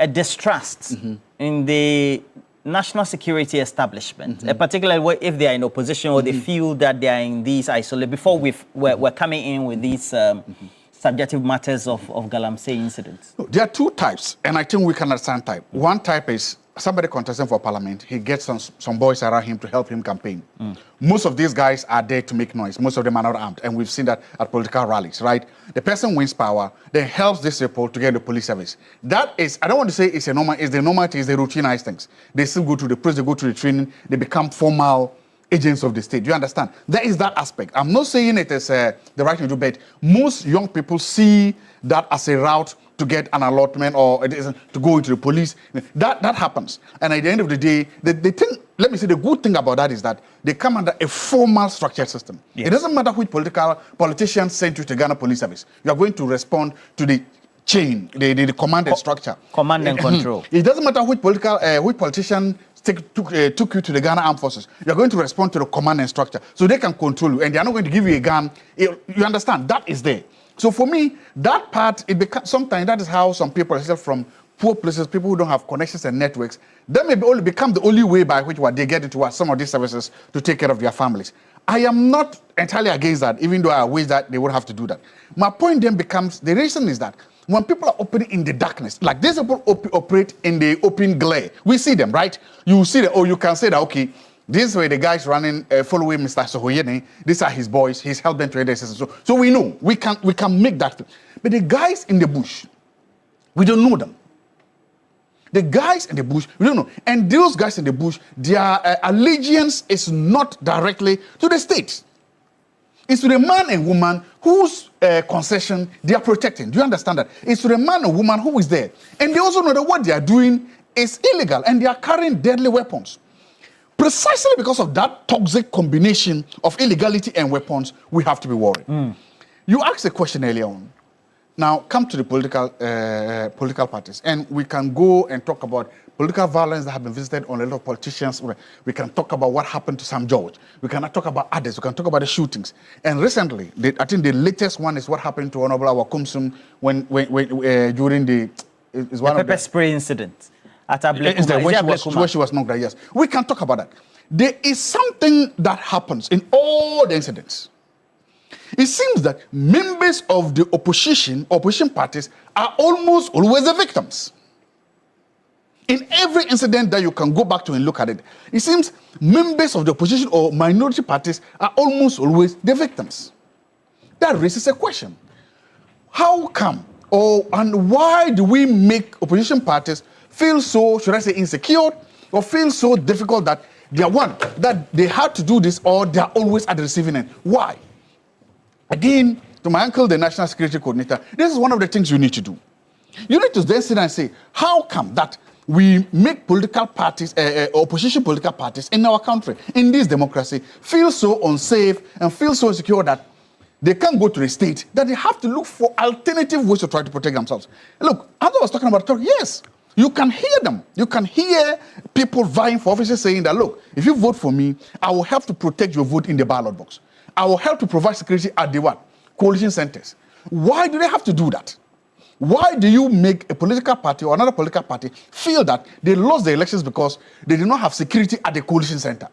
distrust in the national security establishment, particularly if they are in opposition or they feel that they are in these isolated, before we're coming in with these subjective matters of Galamsey incidents? There are two types, and I think we can understand type. One type is somebody contesting for parliament. He gets some boys around him to help him campaign. Most of these guys are there to make noise. Most of them are not armed, and we've seen that at political rallies, right? The person wins power, then helps these people to get the police service. That is, I don't want to say it's a normal, it's the normality, it's the routinized things. They still go to the police, they go to the training, they become formal agents of the state. You understand? There is that aspect. I'm not saying it is the right thing to do, but most young people see that as a route to get an allotment or it isn't to go into the police. That happens. And at the end of the day, the thing, let me say the good thing about that is that they come under a formal structured system. Yes. It doesn't matter which politicians send you to Ghana Police Service. You are going to respond to the chain, the command and structure. Command and control. It doesn't matter which politician took you to the Ghana Armed Forces. You're going to respond to the command and structure. So they can control you, and they're not going to give you a gun. You understand? That is there. So for me, that part, it becomes sometimes that is how some people, except from poor places, people who don't have connections and networks, that may only become the only way by which they get into some of these services to take care of their families. I am not entirely against that, even though I wish that they would have to do that. My point then becomes, the reason is that when people are operating in the darkness, like these people operate in the open glare, we see them, right? You see them, or you can say that, okay, this way the guys running, following Mr. Sohoyene, these are his boys, he's helped them to their system. So we know, we can make that. But the guys in the bush, we don't know them. The guys in the bush, we don't know. And those guys in the bush, their allegiance is not directly to the state. It's to the man and woman whose concession they are protecting. Do you understand that? It's to the man or woman who is there. And they also know that what they are doing is illegal and they are carrying deadly weapons. Precisely because of that toxic combination of illegality and weapons, we have to be worried. You asked a question earlier on. Now, come to the political parties, and we can go and talk about political violence that have been visited on a lot of politicians. We can talk about what happened to Sam George. We cannot talk about others. We can talk about the shootings. And recently, I think the latest one is what happened to Honorable Awakumsum during the pepper spray incident at where she was knocked out. Yes, we can talk about that. There is something that happens in all the incidents. It seems that members of the opposition parties are almost always the victims. In every incident that you can go back to and look at it, it seems members of the opposition or minority parties are almost always the victims. That raises a question. How come and why do we make opposition parties feel so, should I say, insecure or feel so difficult that they had to do this or they are always at the receiving end? Why? Again, to my uncle, the National Security Coordinator, this is one of the things you need to do. You need to then sit and say, how come that we make political parties, opposition political parties in our country, in this democracy, feel so unsafe and feel so insecure that they can't go to the state, that they have to look for alternative ways to try to protect themselves. Look, as I was talking about, yes, you can hear them. You can hear people vying for offices saying that, look, if you vote for me, I will help to protect your vote in the ballot box. I will help to provide security at the coalition centers. Why do they have to do that? Why do you make a political party or another political party feel that they lost the elections because they did not have security at the coalition center?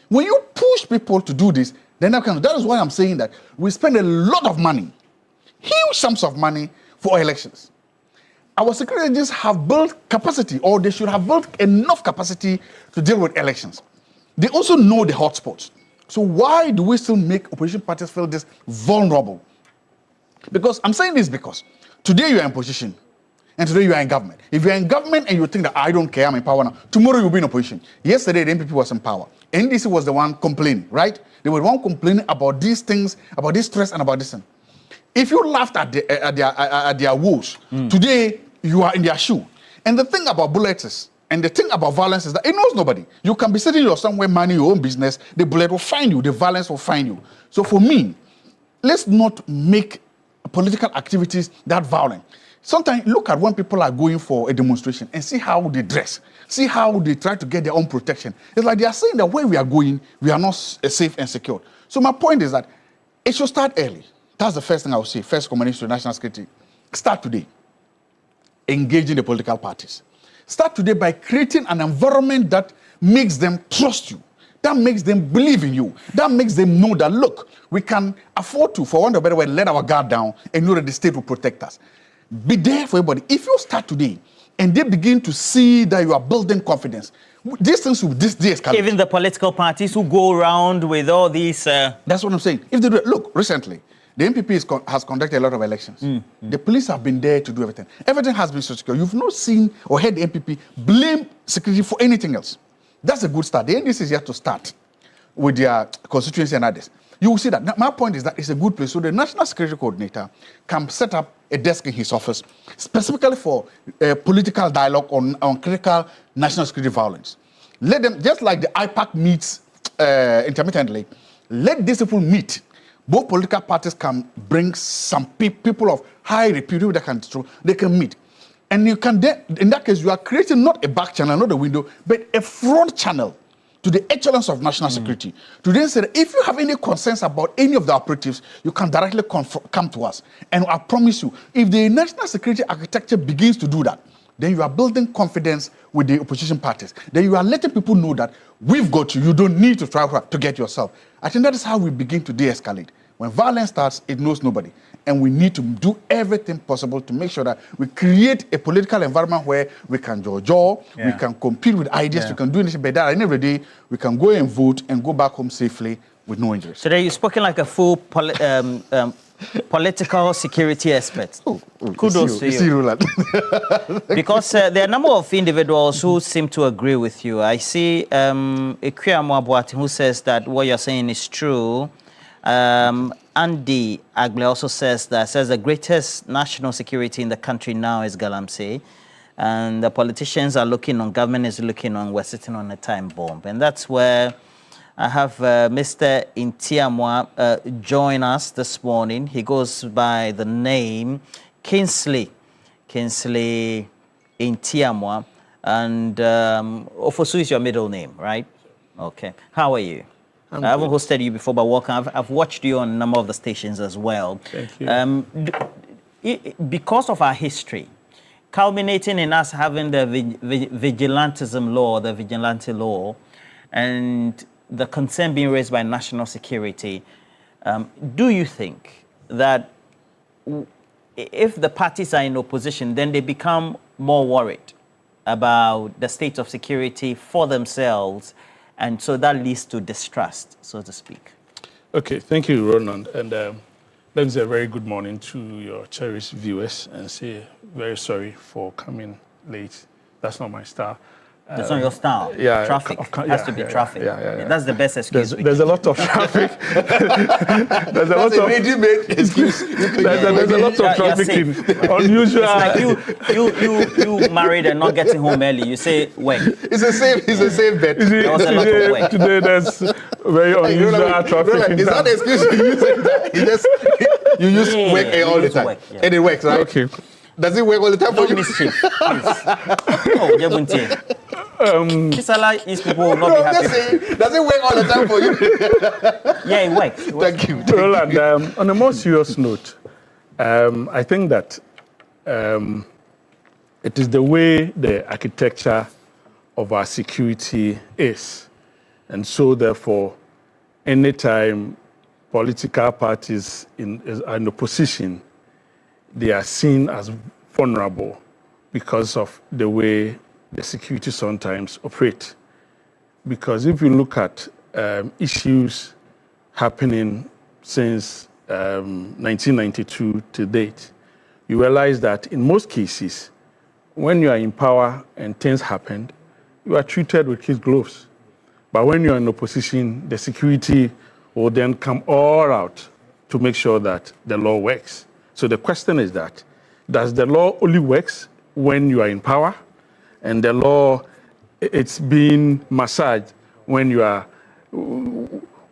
When you push people to do this, then that is why I'm saying that we spend a lot of money, huge sums of money for elections. Our security agents have built capacity, or they should have built enough capacity to deal with elections. They also know the hotspots. So why do we still make opposition parties feel this vulnerable? Because I'm saying this because today you are in position, and today you are in government. If you are in government and you think that I don't care, I'm in power now, tomorrow you'll be in opposition. Yesterday the NPP was in power. NDC was the one complaining, right? They were the one complaining about these things, about this stress and about this thing. If you laughed at their woes, today you are in their shoe. And the thing about bullets is, and the thing about violence is that it knows nobody. You can be sitting or somewhere minding your own business, the bullet will find you, the violence will find you. So for me, let's not make political activities that violent. Sometimes look at when people are going for a demonstration and see how they dress, see how they try to get their own protection. It's like they are saying that where we are going, we are not safe and secure. So my point is that it should start early. That's the first thing I would say. First commandment to national security. Start today. Engaging the political parties. Start today by creating an environment that makes them trust you, that makes them believe in you, that makes them know that, look, we can afford to, for want of a better word, let our guard down and know that the state will protect us. Be there for everybody. If you start today and they begin to see that you are building confidence, these things will de-escalate. Even the political parties who go around with all these... That's what I'm saying. If they do it, look, recently, the NPP has conducted a lot of elections. The police have been there to do everything. Everything has been so secure. You've not seen or heard the NPP blame security for anything else. That's a good start. The NDC is yet to start with their constituency and others. You will see that. Now, my point is that it's a good place. So the National Security Coordinator can set up a desk in his office specifically for political dialogue on critical national security violence. Let them, just like the IPAC meets intermittently, let these people meet. Both political parties can bring some people of high repute that they can meet. And you can then, in that case, you are creating not a back channel, not a window, but a front channel to the excellence of national security. To then say that if you have any concerns about any of the operatives, you can directly come to us. And I promise you, if the national security architecture begins to do that, then you are building confidence with the opposition parties. Then you are letting people know that we've got you. You don't need to try to get yourself. I think that is how we begin to de-escalate. When violence starts, it knows nobody. And we need to do everything possible to make sure that we create a political environment where we can jaw, we can compete with ideas, we can do anything better. And every day, we can go and vote and go back home safely with no injuries. Today, you've spoken like a full political security expert. Kudos to you. Because there are a number of individuals who seem to agree with you. I see Ikuyamu Abuati, who says that what you're saying is true. Andy Agle also says the greatest national security in the country now is Galamsey, and the politicians are looking on, government is looking on, we're sitting on a time bomb. And that's where I have Mr. Intiamwa join us this morning. He goes by the name Kingsley Intiamwa, and Ofosu is your middle name, right? Okay. How are you? I haven't hosted you before, but welcome. I've watched you on a number of the stations as well. Thank you. Because of our history, culminating in us having the vigilantism law, the vigilante law, and the concern being raised by national security, do you think that if the parties are in opposition, then they become more worried about the state of security for themselves, and so that leads to distrust, so to speak? Okay, thank you, Roland. And let me say a very good morning to your cherished viewers and say very sorry for coming late. That's not my style. That's not your style. Yeah, traffic has to be traffic. Yeah. That's the best excuse. There's a lot of traffic. There's a lot of ready-made excuse. There's a lot of traffic. Unusual. It's like you married and not getting home early. You say work. It's the same bet. There was a lot of work. Today there's very unusual traffic. Is that the excuse you use? You use work all the time, and it works, right? Okay. Does it work all the time for you? Mischief, please. Kisala is people will not be happy. Does it work all the time for you? Yeah, it works. Thank you. Roland, on a more serious note, I think that it is the way the architecture of our security is. And so, therefore, anytime political parties are in opposition, they are seen as vulnerable because of the way the security sometimes operate. Because if you look at issues happening since 1992 to date, you realize that in most cases, when you are in power and things happen, you are treated with kid gloves. But when you are in opposition, the security will then come all out to make sure that the law works. So the question is that, does the law only works when you are in power? And the law, it's being massaged when you are,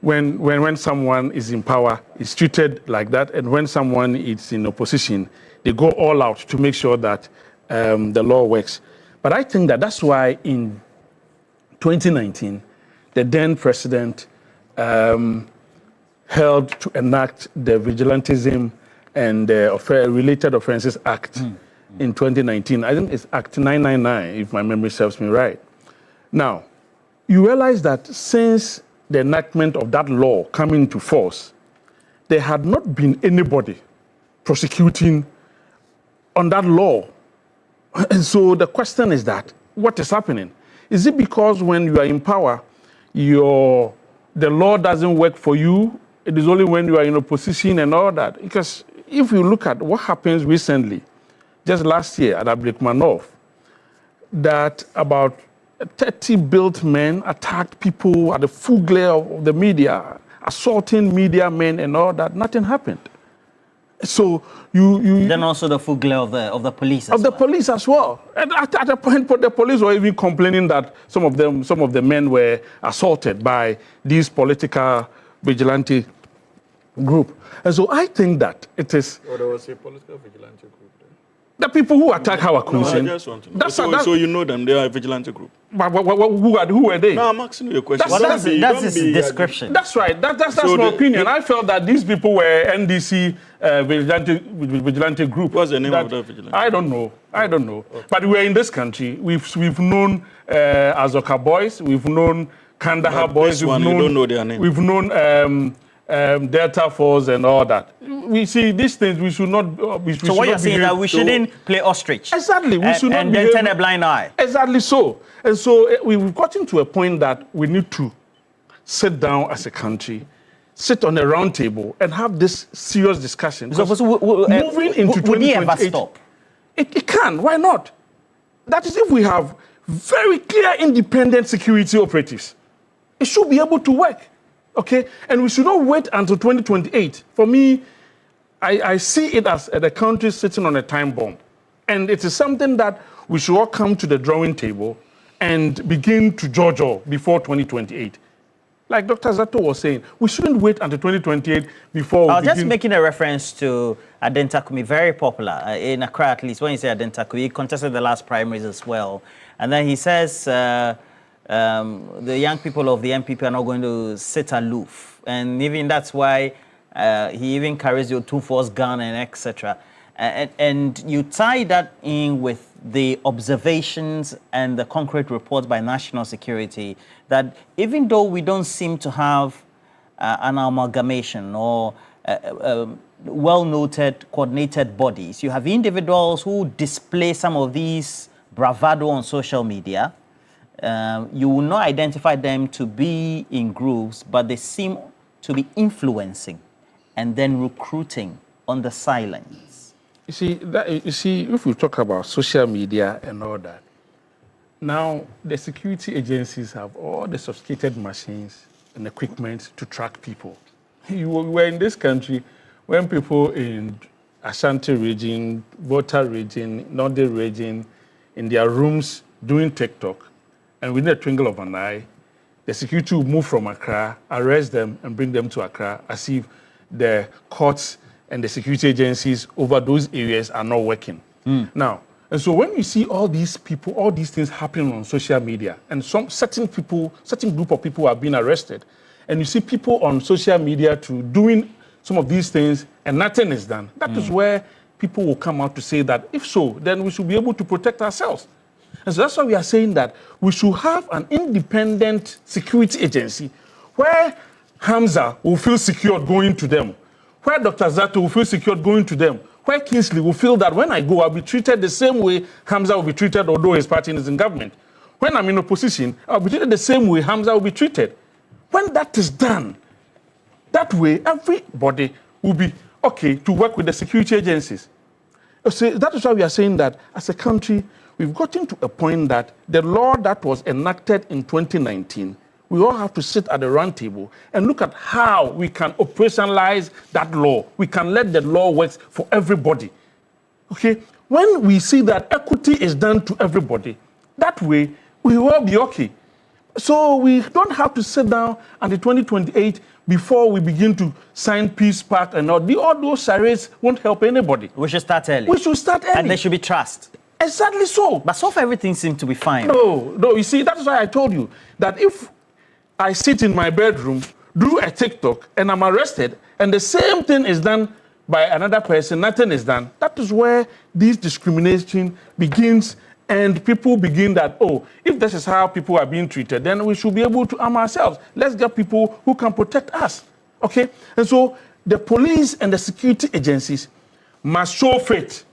when someone is in power, it's treated like that. And when someone is in opposition, they go all out to make sure that the law works. But I think that that's why in 2019, the then president held to enact the Vigilantism and Related Offences Act in 2019. I think it's Act 999, if my memory serves me right. Now, you realize that since the enactment of that law coming into force, there had not been anybody prosecuting on that law. And so the question is that, what is happening? Is it because when you are in power, the law doesn't work for you? It is only when you are in opposition and all that? Because if you look at what happens recently, just last year at Abdulkmanov, that about 30 built men attacked people at the full glare of the media, assaulting media men and all that, nothing happened. So you then also the full glare of the police as well. Police as well. And at a point, the police were even complaining that some of the men were assaulted by these political vigilante group. And so I think that it is. Or there was a political vigilante group. The people who attack our country. No, I just want to know. So you know them, they are a vigilante group. But who were they? No, I'm asking you a question. That's his description. That's right. That's so my opinion. I felt that these people were NDC vigilante group. What's the name of that vigilante? I don't know. Okay. But we're in this country. We've known Azoka boys. We've known Kandahar boys. You don't know their name. We've known Delta Force and all that. We see these things. We should not. So what you're saying is that we shouldn't play ostrich. Exactly. We should not. And then turn a blind eye. Exactly so. And so we've gotten to a point that we need to sit down as a country, sit on a round table, and have this serious discussion. So moving into 2028, would he ever stop? It can. Why not? That is, if we have very clear, independent security operatives, it should be able to work. Okay, and we should not wait until 2028. For me, I see it as the country sitting on a time bomb. And it is something that we should all come to the drawing table and begin to judge before 2028. Like Dr. Zato was saying, we shouldn't wait until 2028 before we begin. Just making a reference to Adentakumi, very popular in Accra, at least. When you say Adentakumi, he contested the last primaries as well. And then he says the young people of the MPP are not going to sit aloof. And even that's why he even carries your 2-force gun and etc. And you tie that in with the observations and the concrete reports by national security that even though we don't seem to have an amalgamation or well-noted, coordinated bodies, you have individuals who display some of these bravado on social media. You will not identify them to be in groups, but they seem to be influencing and then recruiting on the silence. You see, if we talk about social media and all that, now the security agencies have all the sophisticated machines and equipment to track people. You were in this country when people in Ashanti region, Volta region, Northern region, in their rooms doing TikTok, and within a twinkle of an eye, the security will move from Accra, arrest them, and bring them to Accra as if the courts and the security agencies over those areas are not working. Now, and so when you see all these people, all these things happening on social media, and some certain group of people are being arrested, and you see people on social media doing some of these things, and nothing is done, that is where people will come out to say that if so, then we should be able to protect ourselves. And so that's why we are saying that we should have an independent security agency where Hamza will feel secure going to them, where Dr. Zato will feel secure going to them, where Kingsley will feel that when I go, I'll be treated the same way Hamza will be treated, although his party is in government. When I'm in opposition, I'll be treated the same way Hamza will be treated. When that is done, that way everybody will be okay to work with the security agencies. So that is why we are saying that as a country, we've gotten to a point that the law that was enacted in 2019, we all have to sit at the round table and look at how we can operationalize that law. We can let the law work for everybody. Okay? When we see that equity is done to everybody, that way we will all be okay. So we don't have to sit down until 2028 before we begin to sign peace pact and all those charades won't help anybody. We should start early. We should start early. And there should be trust. Exactly so. But so far everything seems to be fine. No, you see, that is why I told you that if I sit in my bedroom, do a TikTok, and I'm arrested, and the same thing is done by another person, nothing is done, that is where this discrimination begins. And people begin that, oh, if this is how people are being treated, then we should be able to arm ourselves. Let's get people who can protect us, okay? And so the police and the security agencies must show faith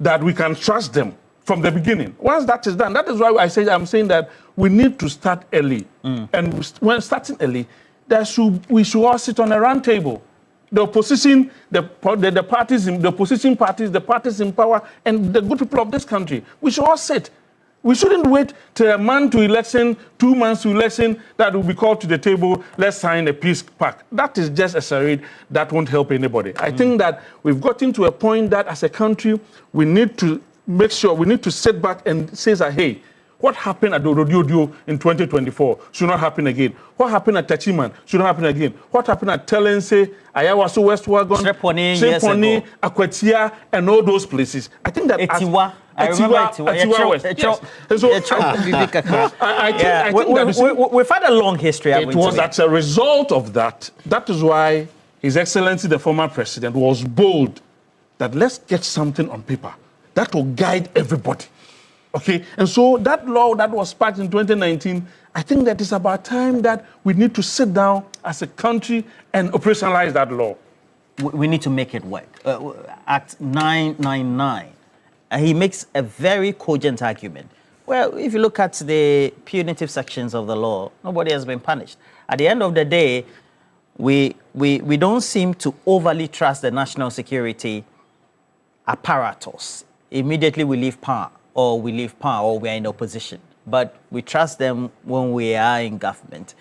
that we can trust them from the beginning. Once that is done, that is why I'm saying that we need to start early. And when starting early, we should all sit on a round table. The opposition, the parties, the opposition parties, the parties in power, and the good people of this country. We should all sit. We shouldn't wait till a month to election, 2 months to election, that will be called to the table, let's sign a peace pact. That is just a charade that won't help anybody. I think that we've gotten to a point that as a country, we need to make sure, we need to sit back and say that, hey, what happened at Orodiodio in 2024 should not happen again. What happened at Tachiman should not happen again. What happened at Telense, Ayawaso, West Wagon, Sheponi, Akwatia, and all those places. I think that Etiwa. I remember Etiwa West. Yes. And so, I think we've had a long history. It was as a result of that. That is why His Excellency, the former president, was bold that let's get something on paper that will guide everybody. Okay, and so that law that was passed in 2019, I think that it's about time that we need to sit down as a country and operationalize that law. We need to make it work. Act 999, he makes a very cogent argument. Well, if you look at the punitive sections of the law, nobody has been punished. At the end of the day, we don't seem to overly trust the national security apparatus. Immediately we leave power. Or we leave power, or we are in opposition. But we trust them when we are in government.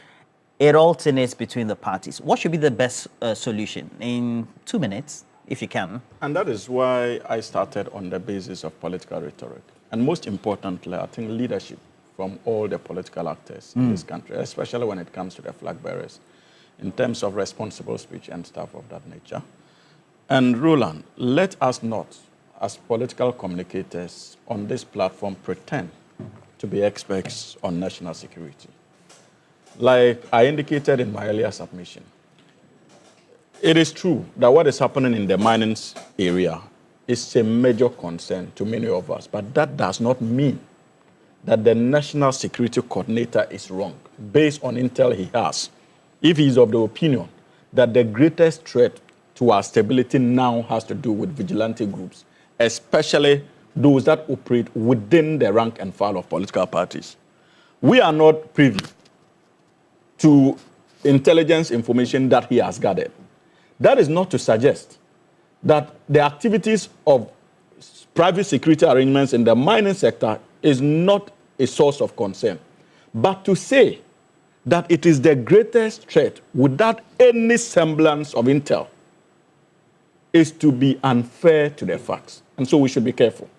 It alternates between the parties. What should be the best solution? In 2 minutes, if you can. And that is why I started on the basis of political rhetoric. And most importantly, I think leadership from all the political actors in this country, especially when it comes to the flag bearers, in terms of responsible speech and stuff of that nature. And Roland, let us not, as political communicators on this platform, pretend to be experts on national security. Like I indicated in my earlier submission, it is true that what is happening in the mining area is a major concern to many of us, but that does not mean that the National Security Coordinator is wrong, based on intel he has. If he is of the opinion that the greatest threat to our stability now has to do with vigilante groups, especially those that operate within the rank and file of political parties. We are not privy to intelligence information that he has gathered. That is not to suggest that the activities of private security arrangements in the mining sector is not a source of concern, but to say that it is the greatest threat without any semblance of intel is to be unfair to the facts. And so we should be careful.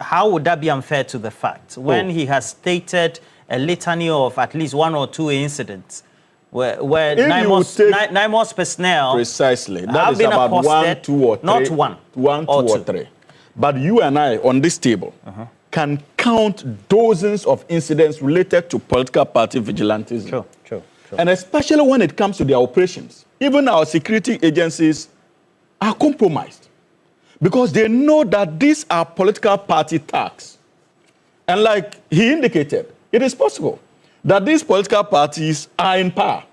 How would that be unfair to the facts when he has stated a litany of at least 1 or 2 incidents where NIMOS personnel precisely that have is been about accosted, 1, 2, or 3, not one, 2 or 3. But you and I on this table can count dozens of incidents related to political party vigilantism. Sure. And especially when it comes to their operations. Even our security agencies are compromised. because they know that these are political party tasks. And like he indicated, it is possible that these political parties are in power.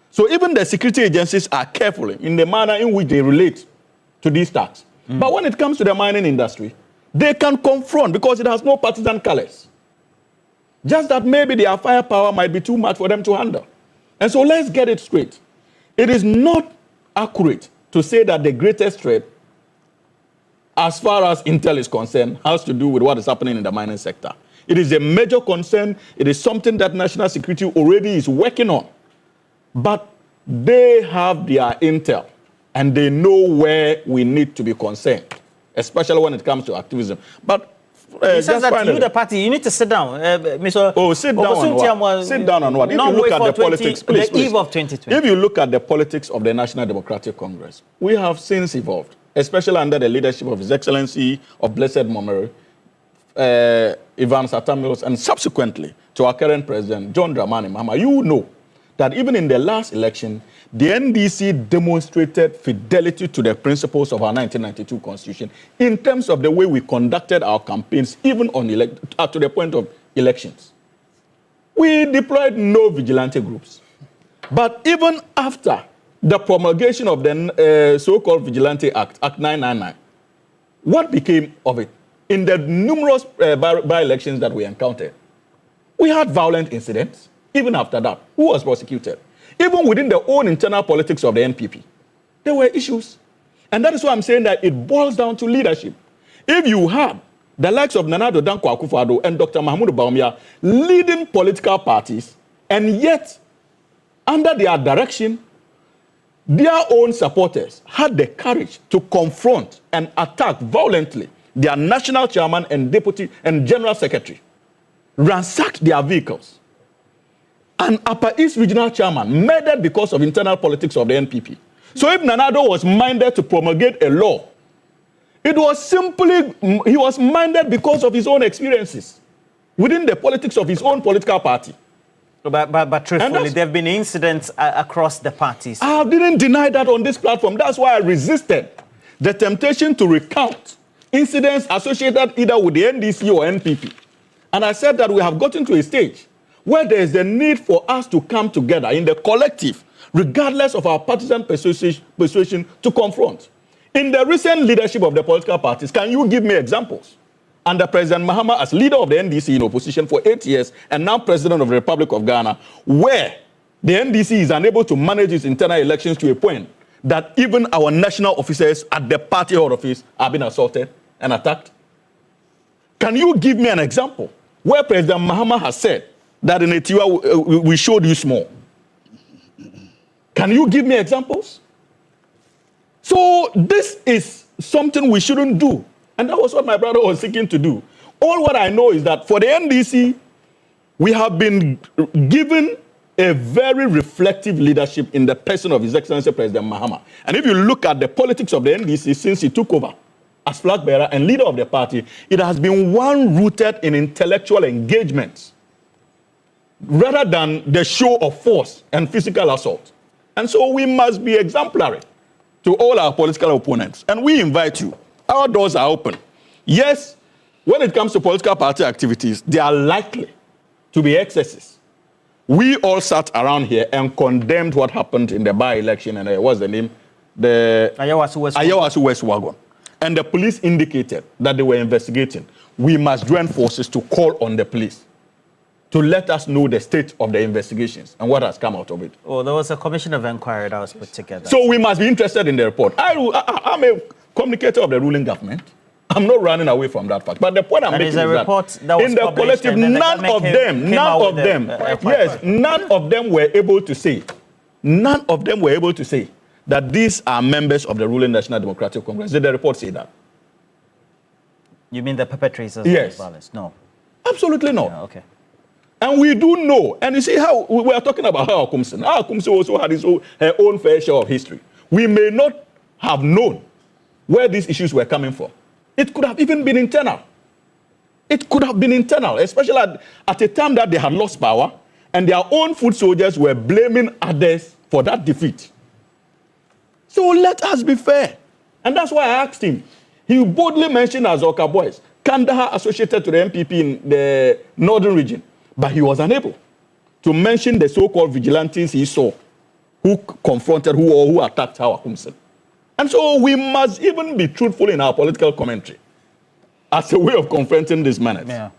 So even the security agencies are careful in the manner in which they relate to these tasks. But when it comes to the mining industry, they can confront because it has no partisan colors. Just that maybe their firepower might be too much for them to handle. And so let's get it straight. It is not accurate to say that the greatest threat, as far as Intel is concerned, has to do with what is happening in the mining sector. It is a major concern. It is something that national security already is working on. But they have their intel, and they know where we need to be concerned, especially when it comes to activism. But he says that finally, you, the party, you need to sit down, Mr. Oh, sit down on what? Sit down on what? If you look at the politics, please, the eve of 2020. If you look at the politics of the National Democratic Congress, we have since evolved, especially under the leadership of His Excellency of Blessed Memory, Ivan Satamils, and subsequently to our current president, John Dramani Mahama. You know that even in the last election, the NDC demonstrated fidelity to the principles of our 1992 Constitution in terms of the way we conducted our campaigns, even on to the point of elections. We deployed no vigilante groups. But even after the promulgation of the so-called Vigilante Act, Act 999, what became of it? In the numerous by-elections that we encountered, we had violent incidents. Even after that, who was prosecuted? Even within the own internal politics of the NPP, there were issues. And that is why I'm saying that it boils down to leadership. If you have the likes of Nana Addo Dankwa Akufo-Addo and Dr. Mahmoud Bawumia leading political parties, and yet, under their direction, their own supporters had the courage to confront and attack violently their national chairman and deputy and general secretary, ransacked their vehicles. An Upper East Regional chairman murdered because of internal politics of the NPP. So if Nana Addo was minded to promulgate a law, it was simply, he was minded because of his own experiences within the politics of his own political party. But truthfully, there have been incidents across the parties. I didn't deny that on this platform. That's why I resisted the temptation to recount incidents associated either with the NDC or NPP. And I said that we have gotten to a stage where there is a need for us to come together in the collective, regardless of our partisan persuasion, to confront. In the recent leadership of the political parties, can you give me examples? Under President Mahama as leader of the NDC in opposition for 8 years, and now president of the Republic of Ghana, where the NDC is unable to manage its internal elections to a point that even our national officers at the party head office are being assaulted and attacked? Can you give me an example where President Mahama has said that in Etiwa we showed you small? Can you give me examples? So this is something we shouldn't do. And that was what my brother was seeking to do. All what I know is that for the NDC, we have been given a very reflective leadership in the person of His Excellency President Mahama. And if you look at the politics of the NDC since he took over as flag bearer and leader of the party, it has been one rooted in intellectual engagement rather than the show of force and physical assault. And so we must be exemplary to all our political opponents. And we invite you. Our doors are open. Yes, when it comes to political party activities, there are likely to be excesses. We all sat around here and condemned what happened in the by-election, and what's the name? The Ayawasu West Wagon. And the police indicated that they were investigating. We must join forces to call on the police to let us know the state of the investigations and what has come out of it. Oh, there was a commission of inquiry that was put together. So we must be interested in the report. I'm a communicator of the ruling government. I'm not running away from that fact. But the point I'm making is that in the collective, none of them were able to say, that these are members of the ruling National Democratic Congress. Did the report say that? You mean the perpetrators of violence? No. Absolutely not. Yeah, okay. And we do know, and you see how we are talking about how Akumsi. How Akumsi also had her own fair share of history. We may not have known where these issues were coming from. It could have even been internal. It could have been internal, especially at a time that they had lost power and their own foot soldiers were blaming others for that defeat. So let us be fair. And that's why I asked him, He boldly mentioned Azoka boys, Kandahar associated to the MPP in the northern region, but he was unable to mention the so-called vigilantes he saw, who confronted who attacked Hawa Kumsen. And so we must even be truthful in our political commentary as a way of confronting this menace. Yeah.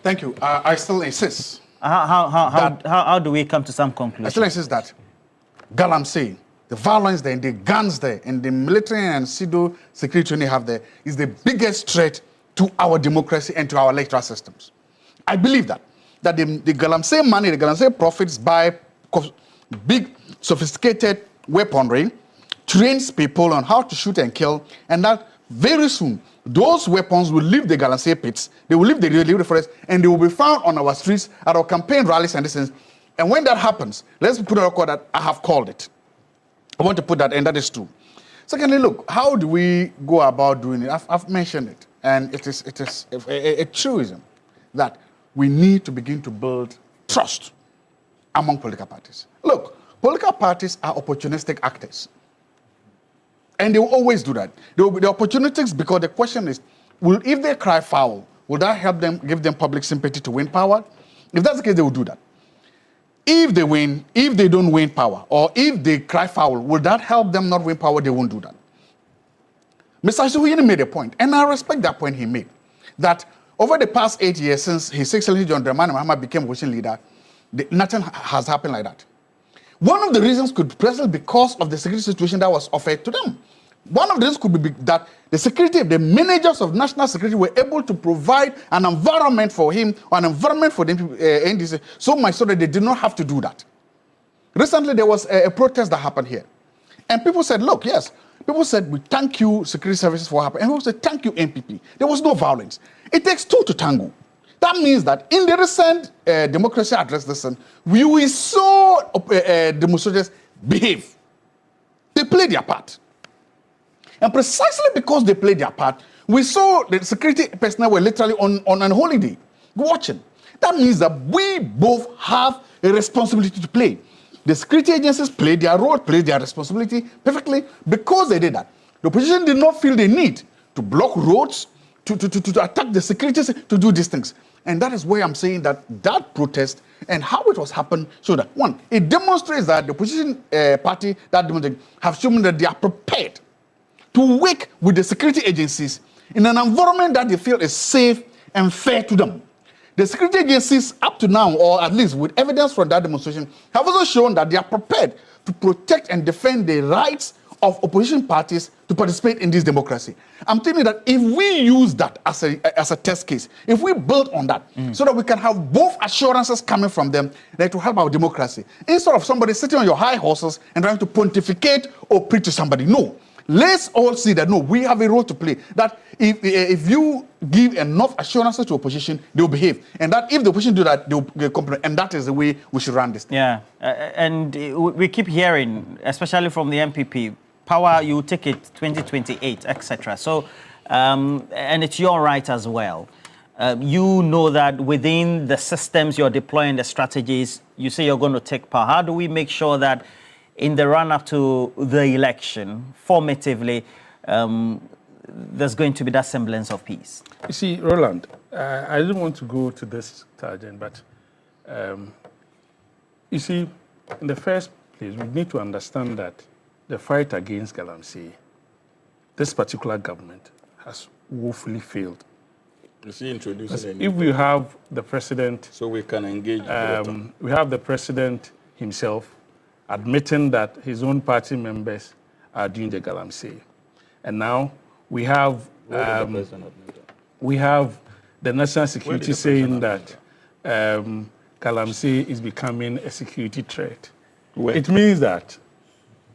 Thank you. I still insist. How do we come to some conclusion? I still insist that Galamsey, the violence there, and the guns there, and the military and pseudo security they have there is the biggest threat to our democracy and to our electoral systems. I believe that the Galamsey money, the Galamsey profits buy big, sophisticated weaponry, trains people on how to shoot and kill, and that very soon those weapons will leave the Galamsey pits, they will leave the forest, and they will be found on our streets, at our campaign rallies and things. And when that happens, let's put on record that I have called it. I want to put that, and that is true. Secondly, look, how do we go about doing it? I've mentioned it, and it is a truism that we need to begin to build trust among political parties. Look, political parties are opportunistic actors. And they will always do that. They will be the opportunities, because the question is, if they cry foul, will that help them, give them public sympathy to win power? If that's the case, they will do that. If they win, if they don't win power, or if they cry foul, will that help them not win power? They won't do that. Mr. Suhuyini made a point, and I respect that point he made, that over the past 8 years since His Excellency John Dramani Mahama became opposition leader, nothing has happened like that. One of the reasons could be precisely because of the security situation that was offered to them. One of the reasons could be that the managers of national security were able to provide an environment for him, an environment for the NDC, so much so that they did not have to do that. Recently, there was a protest that happened here. And people said, look, yes, people said, we thank you, security services, for happening. And people said, thank you, MPP. There was no violence. It takes two to tango. That means that in the recent democracy address lesson, we saw demonstrators behave. They played their part. And precisely because they played their part, we saw the security personnel were literally on a holiday, watching. That means that we both have a responsibility to play. The security agencies played their role, played their responsibility perfectly. Because they did that, the opposition did not feel the need to block roads, to attack the security, to do these things. And that is why I'm saying that protest and how it was happened, so that, one, it demonstrates that the opposition party that demonstrated have shown that they are prepared to work with the security agencies in an environment that they feel is safe and fair to them. The security agencies up to now, or at least with evidence from that demonstration, have also shown that they are prepared to protect and defend the rights of opposition parties to participate in this democracy. I'm telling you that if we use that as a test case, if we build on that, so that we can have both assurances coming from them, that will help our democracy. Instead of somebody sitting on your high horses and trying to pontificate or preach to somebody. No. Let's all see that, no, we have a role to play. That if you give enough assurances to opposition, they will behave. And that if the opposition do that, they will complement. And that is the way we should run this thing. Yeah. And we keep hearing, especially from the MPP, power, you take it 2028, etc. So, and it's your right as well. You know that within the systems you're deploying, the strategies, you say you're going to take power. How do we make sure that in the run-up to the election, formatively, there's going to be that semblance of peace? You see, Roland, I didn't want to go to this tangent, but you see, in the first place, we need to understand that the fight against Galamsey, this particular government has woefully failed. You see, introducing if we have the president, so we can engage. We have the president himself admitting that his own party members are doing the Galamsey, and now we have the national security saying that Galamsey is becoming a security threat. It means that.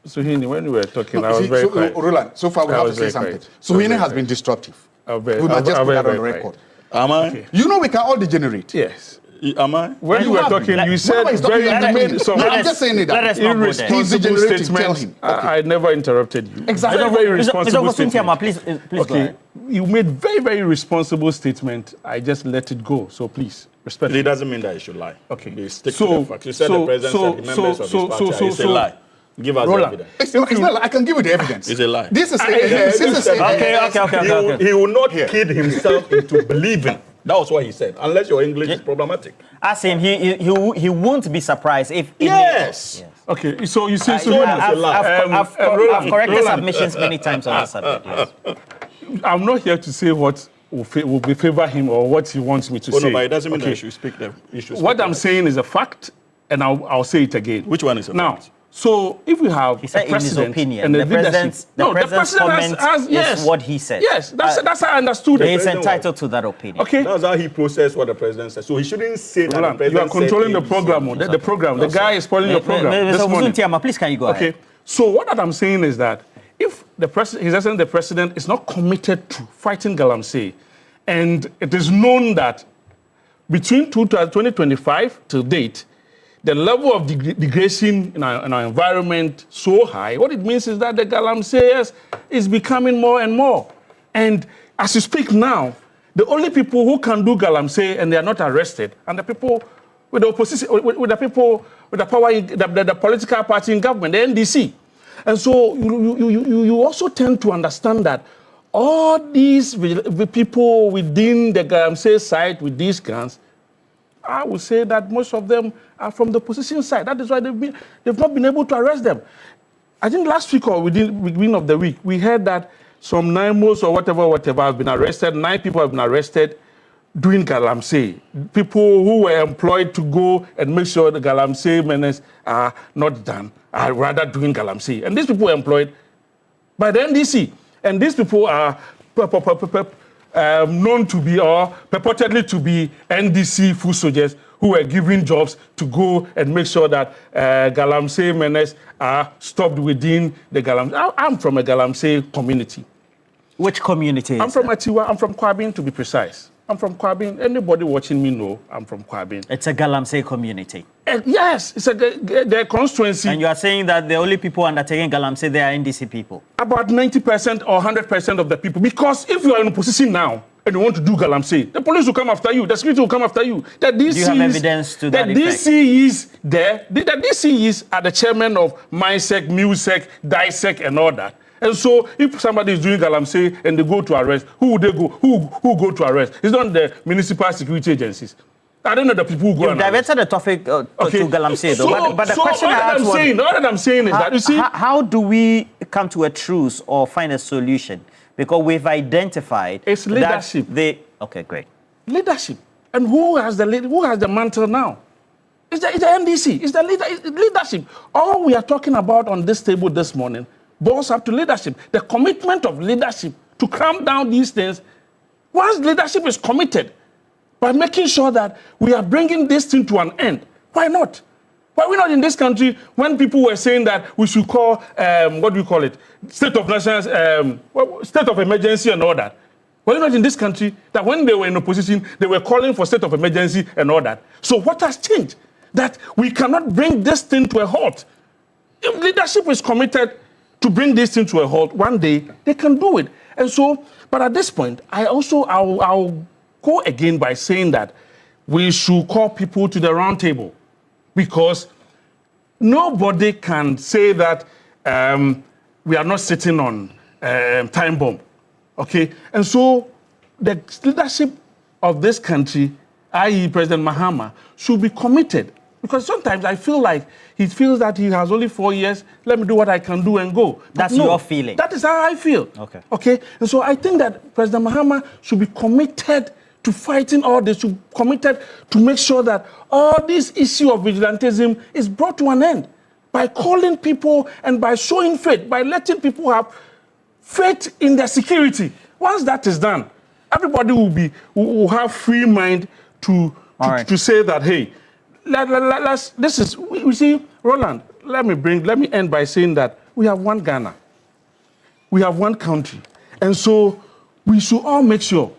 Suhuyini, when we were talking, I was very quiet. Roland, so far we have to say something. Suhuyini has been disruptive. We must just put that on the record. Am I? Okay. You know we can all degenerate. Yes. Am I? When you were talking, you said very made some I'm just saying that. Irresponsible statements. I never interrupted you. Exactly. Very responsible statement. Please okay. Go ahead. You made very, very responsible statement. I just let it go. So please, respect. It doesn't mean that you should lie. Okay. You stick to the facts. You said the president said the members of his party. It's a lie. Give us Roland, the evidence. It's not like I can give you the evidence. It's a lie. This is Okay. He will not kid himself into believing. That was what he said. Unless your English is problematic. As in, he won't be surprised if... Yes. Okay, so you see... I've corrected submissions many times on this subject, yes. I'm not here to say what will be favor him or what he wants me to say. No, but it doesn't mean that you should speak them. What I'm saying is a fact, and I'll say it again. Which one is a fact? So if we have he said a president in his opinion, and the president's comment is what he said. Yes, that's how I understood it. He's entitled to that opinion. Okay. That's how he processed what the president said. So he shouldn't say that the president you are controlling the program. The program. The guy is spoiling your program this morning. Please, can you go ahead? Okay. So what I'm saying is that if the president is not committed to fighting Galamsey, and it is known that between 2025 till date, the level of degradation in our environment so high, what it means is that the Galamseyers is becoming more and more. And as you speak now, the only people who can do Galamsey and they are not arrested are the people with the opposition, with the people with the power, the political party in government, the NDC. And so you also tend to understand that all these people within the Galamsey side with these guns, I would say that most of them are from the opposition side. That is why they've not been able to arrest them. I think last week or within the beginning of the week, we heard that some NIMOs or whatever have been arrested. 9 people have been arrested doing Galamsey. People who were employed to go and make sure the Galamsey menace are not done, are rather doing Galamsey. And these people were employed by the NDC. And these people are known to be or purportedly to be NDC foot soldiers who were given jobs to go and make sure that Galamsey menace are stopped within the Galamsey. I'm from a Galamsey community. Which community? I'm from Atiwa. I'm from Kwabin, to be precise. I'm from Kwabin. Anybody watching me know I'm from Kwabin. It's a Galamsey community. Yes, it's their constituency. And you are saying that the only people undertaking Galamsey, they are NDC people? About 90% or 100% of the people. Because if you are in opposition now and you want to do Galamsey, the police will come after you, the security will come after you. The DC do you have evidence to that effect? The DC is there. The DC are the chairman of MINSEC, MUSEC, DISEC, and all that. And so, if somebody is doing Galamsey and they go to arrest, who would they go? Who go to arrest? It's not the municipal security agencies. I don't know the people who go. You've diverted the topic to Galamsey, though. But the question all that I'm saying is that you see, how do we come to a truce or find a solution? Because we've identified it's leadership. Okay, great. Leadership, and who has the mantle now? It's the NDC. It's the leadership. All we are talking about on this table this morning boils up to leadership. The commitment of leadership to clamp down these things. Once leadership is committed, by making sure that we are bringing this thing to an end. Why not? Why are we not in this country when people were saying that we should call, what do you call it, state of emergency and all that? Why are we not in this country that when they were in opposition, they were calling for state of emergency and all that? So what has changed? That we cannot bring this thing to a halt. If leadership is committed to bring this thing to a halt, one day they can do it. And so, but at this point, I'll go again by saying that we should call people to the round table, because nobody can say that we are not sitting on time bomb, okay? And so the leadership of this country, i.e. President Mahama, should be committed, because sometimes I feel like he feels that he has only 4 years, let me do what I can do and go. That's your feeling? That is how I feel. Okay? And so I think that President Mahama should be committed to fighting all this, to committed to make sure that all this issue of vigilantism is brought to an end by calling people and by showing faith, by letting people have faith in their security. Once that is done, everybody will have free mind to say that, hey, we see, Roland, let me end by saying that we have one Ghana. We have one country. And so we should all make sure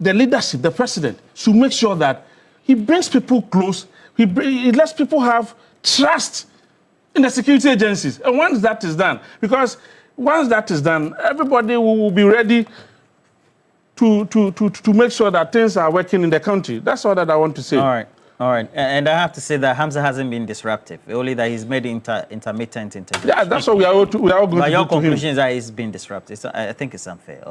the leadership, the president, should make sure that he brings people close, he lets people have trust in the security agencies. And once that is done, because once that is done, everybody will be ready to make sure that things are working in the country. That's all that I want to say. All All right, and I have to say that Hamza hasn't been disruptive. Only that he's made intermittent intervention. Yeah, that's what we are all going but to do your to conclusion him. is that he's been disruptive. So I think it's unfair.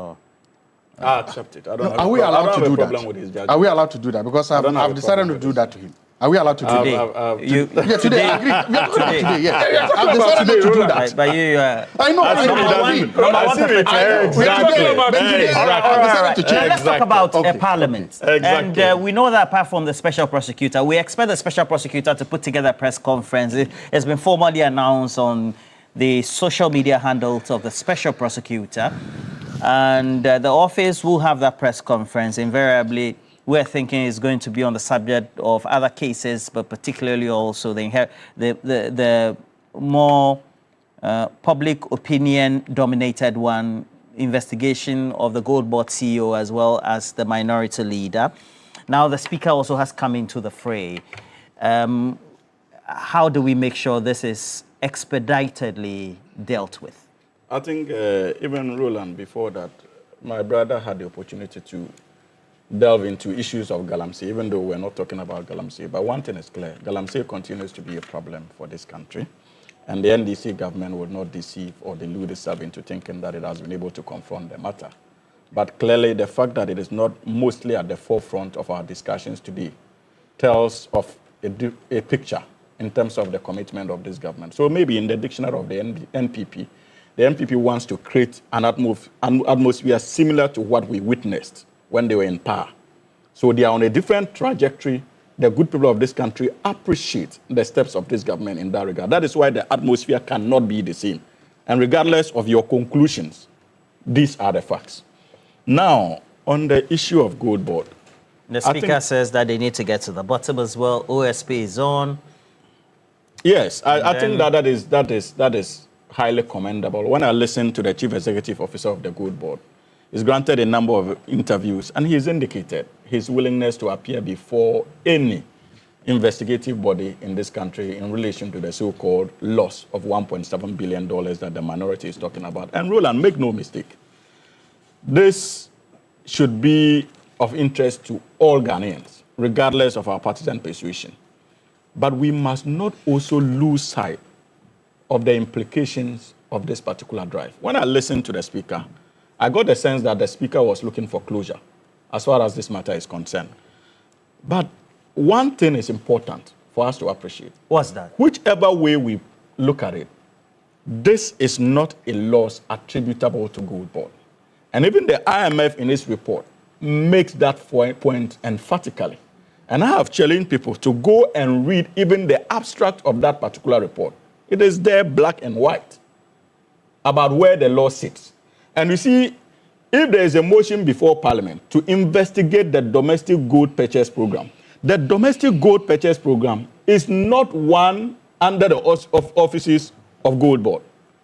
I accept it. I don't Are we allowed to do that? Are we allowed to do that? Because I've decided to do that to him. Are we allowed to do that? Yeah, today. I agree. We are talking about today. Yes. I've decided not to do that. But you, I know. I agree. Let's talk about Parliament. Exactly. And we know that apart from the special prosecutor, we expect the special prosecutor to put together a press conference. It's been formally announced on the social media handles of the special prosecutor. And the office will have that press conference. Invariably, we're thinking is going to be on the subject of other cases, but particularly also the more public opinion-dominated one, investigation of the Gold Board CEO as well as the minority leader. Now, the Speaker also has come into the fray. How do we make sure this is expeditedly dealt with? I think even Roland, before that, my brother had the opportunity to delve into issues of Galamsey, even though we're not talking about Galamsey. But one thing is clear, Galamsey continues to be a problem for this country. And the NDC government will not deceive or delude itself into thinking that it has been able to confront the matter. But clearly, the fact that it is not mostly at the forefront of our discussions today tells of a picture in terms of the commitment of this government. So maybe in the dictionary of the NPP, the NPP wants to create an atmosphere similar to what we witnessed when they were in power. So they are on a different trajectory. The good people of this country appreciate the steps of this government in that regard. That is why the atmosphere cannot be the same. And regardless of your conclusions, these are the facts. Now, on the issue of Gold Board. The Speaker says that they need to get to the bottom as well. OSP is on. Yes, I think that is highly commendable. When I listen to the Chief Executive Officer of the Gold Board, he's granted a number of interviews, and he's indicated his willingness to appear before any investigative body in this country in relation to the so-called loss of $1.7 billion that the minority is talking about. And Roland, make no mistake, this should be of interest to all Ghanaians, regardless of our partisan persuasion. But we must not also lose sight of the implications of this particular drive. When I listened to the Speaker, I got the sense that the Speaker was looking for closure as far as this matter is concerned. But one thing is important for us to appreciate. What's that? Whichever way we look at it, this is not a loss attributable to Gold Board. And even the IMF in its report makes that point emphatically. And I have challenged people to go and read even the abstract of that particular report. It is there black and white about where the law sits. And you see, if there is a motion before Parliament to investigate the domestic gold purchase program, the domestic gold purchase program is not one under the offices of Gold Board.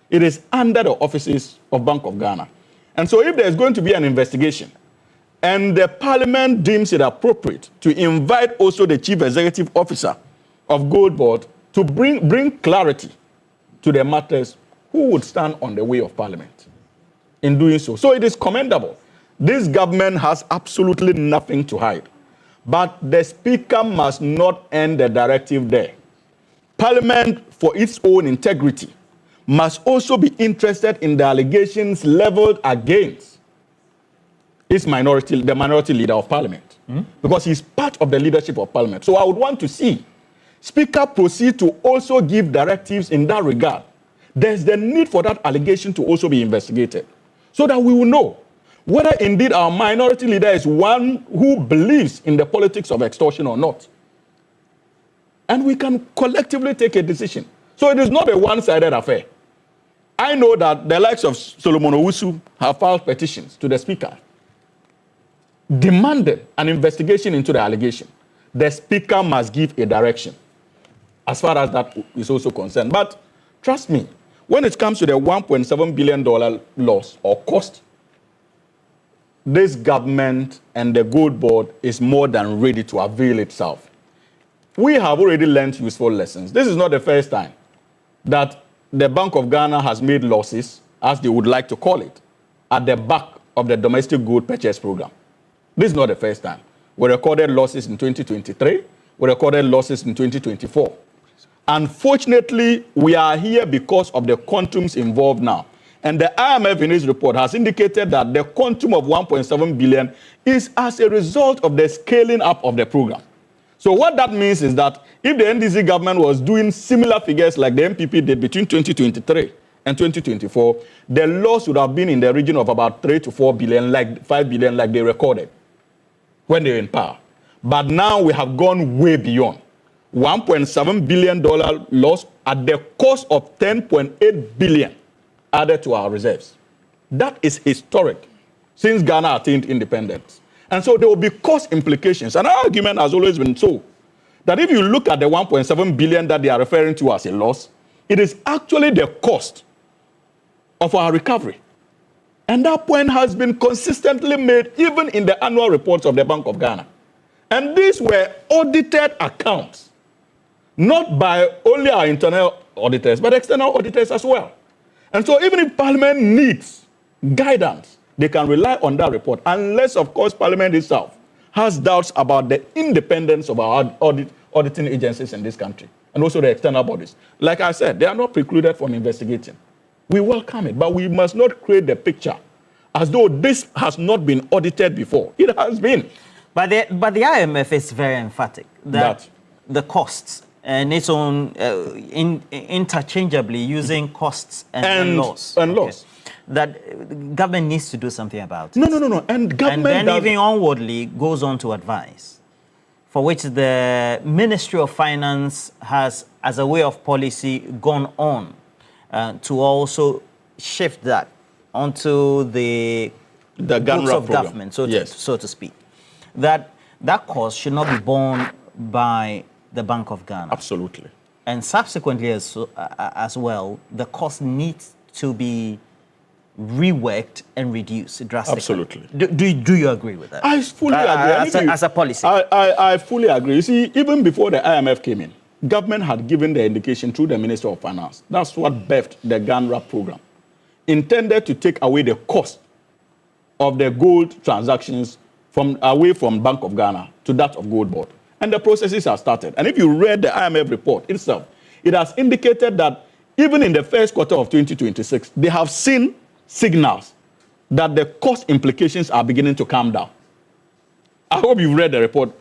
It is under the offices of Bank of Ghana. And so if there is going to be an investigation, and the Parliament deems it appropriate to invite also the Chief Executive Officer of Gold Board to bring clarity to the matters, who would stand on the way of Parliament in doing so? So it is commendable. This government has absolutely nothing to hide. But the Speaker must not end the directive there. Parliament, for its own integrity, must also be interested in the allegations leveled against the minority leader of Parliament, because he's part of the leadership of Parliament. So I would want to see Speaker proceed to also give directives in that regard. There's the need for that allegation to also be investigated so that we will know whether indeed our minority leader is one who believes in the politics of extortion or not. And we can collectively take a decision. So it is not a one-sided affair. I know that the likes of Solomon Owusu have filed petitions to the Speaker demanding an investigation into the allegation. The Speaker must give a direction as far as that is also concerned. But trust me, when it comes to the $1.7 billion loss or cost, this government and the Gold Board is more than ready to avail itself. We have already learned useful lessons. This is not the first time that the Bank of Ghana has made losses, as they would like to call it, at the back of the domestic gold purchase program. This is not the first time. We recorded losses in 2023. we recorded losses in 2024. Unfortunately, we are here because of the quantums involved now. And the IMF in its report has indicated that the quantum of 1.7 billion is as a result of the scaling up of the program. So what that means is that if the NDC government was doing similar figures like the MPP did between 2023 and 2024, the loss would have been in the region of about 3 to 4 billion, like 5 billion, like they recorded when they were in power. But now we have gone way beyond. $1.7 billion loss at the cost of 10.8 billion added to our reserves. That is historic since Ghana attained independence. And so there will be cost implications. And our argument has always been so that if you look at the 1.7 billion that they are referring to as a loss, it is actually the cost of our recovery. And that point has been consistently made even in the annual reports of the Bank of Ghana. And these were audited accounts, not by only our internal auditors, but external auditors as well. And so even if Parliament needs guidance, they can rely on that report, unless, of course, Parliament itself has doubts about the independence of our auditing agencies in this country, and also the external bodies. Like I said, they are not precluded from investigating. We welcome it, but we must not create the picture as though this has not been audited before. It has been. But the IMF is very emphatic that the costs and its own interchangeably using costs and loss. And loss. That government needs to do something about it. No. And government and then even onwardly goes on to advise, for which the Ministry of Finance has, as a way of policy, gone on to also shift that onto the books of government, so to speak. That cost should not be borne by the Bank of Ghana. Absolutely. And subsequently as well, the cost needs to be reworked and reduced drastically. Absolutely. Do you agree with that? I fully agree. As a policy. I fully agree. You see, even before the IMF came in, government had given the indication through the Minister of Finance. That's what birthed the Ghana program, intended to take away the cost of the gold transactions away from Bank of Ghana to that of Gold Board. And the processes have started. And if you read the IMF report itself, it has indicated that even in the first quarter of 2026, they have seen signals that the cost implications are beginning to come down. I hope you've read the report.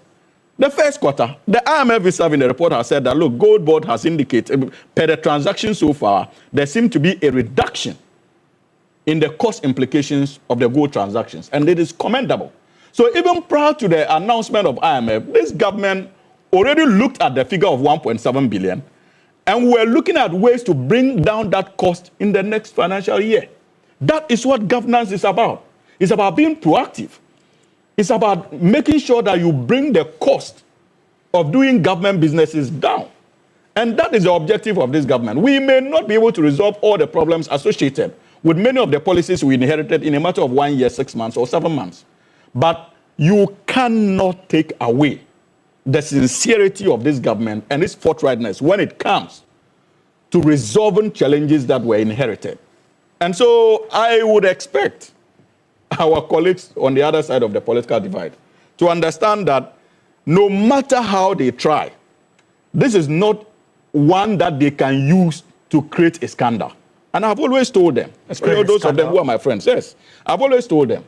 The first quarter, the IMF itself in the report has said that, look, Gold Board has indicated, per the transactions so far, there seemed to be a reduction in the cost implications of the gold transactions. And it is commendable. So even prior to the announcement of IMF, this government already looked at the figure of 1.7 billion, and we're looking at ways to bring down that cost in the next financial year. That is what governance is about. It's about being proactive. It's about making sure that you bring the cost of doing government businesses down. And that is the objective of this government. We may not be able to resolve all the problems associated with many of the policies we inherited in a matter of 1 year, 6 months, or 7 months. But you cannot take away the sincerity of this government and its forthrightness when it comes to resolving challenges that were inherited. And so I would expect our colleagues on the other side of the political divide to understand that no matter how they try, this is not one that they can use to create a scandal. And I've always told them, especially those of them who are my friends, yes, I've always told them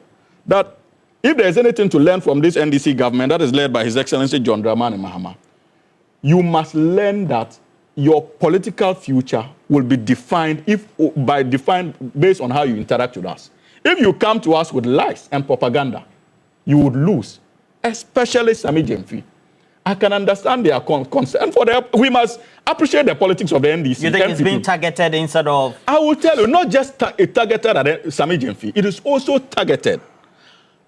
that if there's anything to learn from this NDC government that is led by His Excellency John Dramani Mahama, you must learn that your political future will be defined based on how you interact with us. If you come to us with lies and propaganda, you would lose, especially Sami Jemfi. I can understand their concern for them. We must appreciate the politics of the NDC. You think it's being targeted instead of... I will tell you, not just targeted at Sami Jemfi, it is also targeted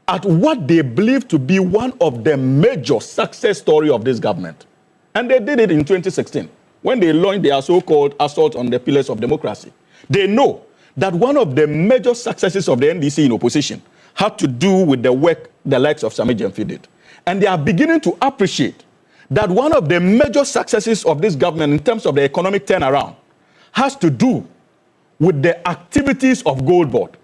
at what they believe to be one of the major success story of this government. And they did it in 2016, when they launched their so-called assault on the pillars of democracy. They know that one of the major successes of the NDC in opposition had to do with the work the likes of Sami Jemfi did. And they are beginning to appreciate that one of the major successes of this government in terms of the economic turnaround has to do with the activities of Gold Board.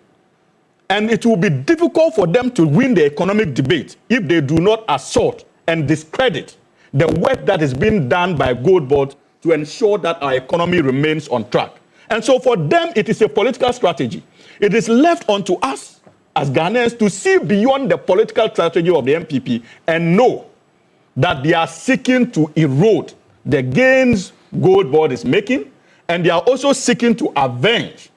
And it will be difficult for them to win the economic debate if they do not assault and discredit the work that is being done by Gold Board to ensure that our economy remains on track. And so for them, it is a political strategy. It is left unto us as Ghanaians to see beyond the political strategy of the MPP and know that they are seeking to erode the gains Gold Board is making, and they are also seeking to avenge,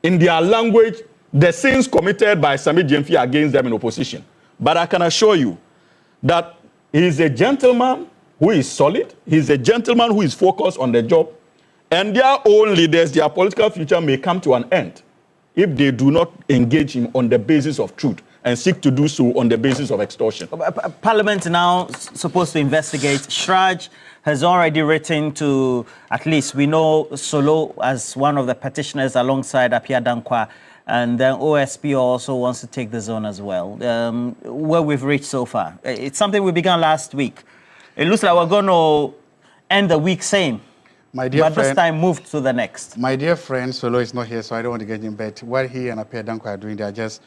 in their language, the sins committed by Sami Gyamfi against them in opposition. But I can assure you that he is a gentleman who is solid. He's a gentleman who is focused on the job. And their own leaders, their political future may come to an end if they do not engage him on the basis of truth and seek to do so on the basis of extortion. Parliament now supposed to investigate. Shraj has already written to, at least we know, Solo as one of the petitioners alongside Apia Dankwa, and then OSP also wants to take the zone as well. Where we've reached so far. It's something we began last week. It looks like we're going to end the week same. My dear but friend, this time move to the next. My dear friend, Solo is not here, so I don't want to get him. But what he and Apia Dankwa are doing, they are just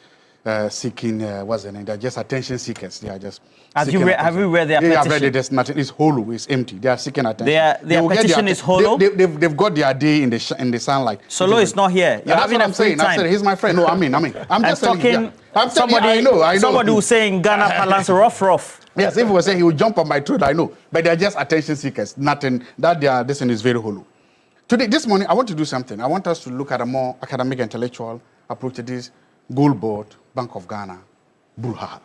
seeking, what's the name? They're just attention seekers. They are just. Have you read their petition? I've read it. There's nothing. It's hollow. It's empty. They are seeking attention. Their petition is hollow. They've got their day in the sunlight. Solo is not here. You're having a free time. I'm saying he's my friend. No, I mean, I'm just talking. Somebody, I know. Somebody who's saying Ghana balance rough. Yes, if he was saying he would jump on my throat, I know. But they're just attention seekers. Nothing. This one is very hollow. Today, this morning, I want to do something. I want us to look at a more academic, intellectual approach to this Gold Board, Bank of Ghana, brouhaha.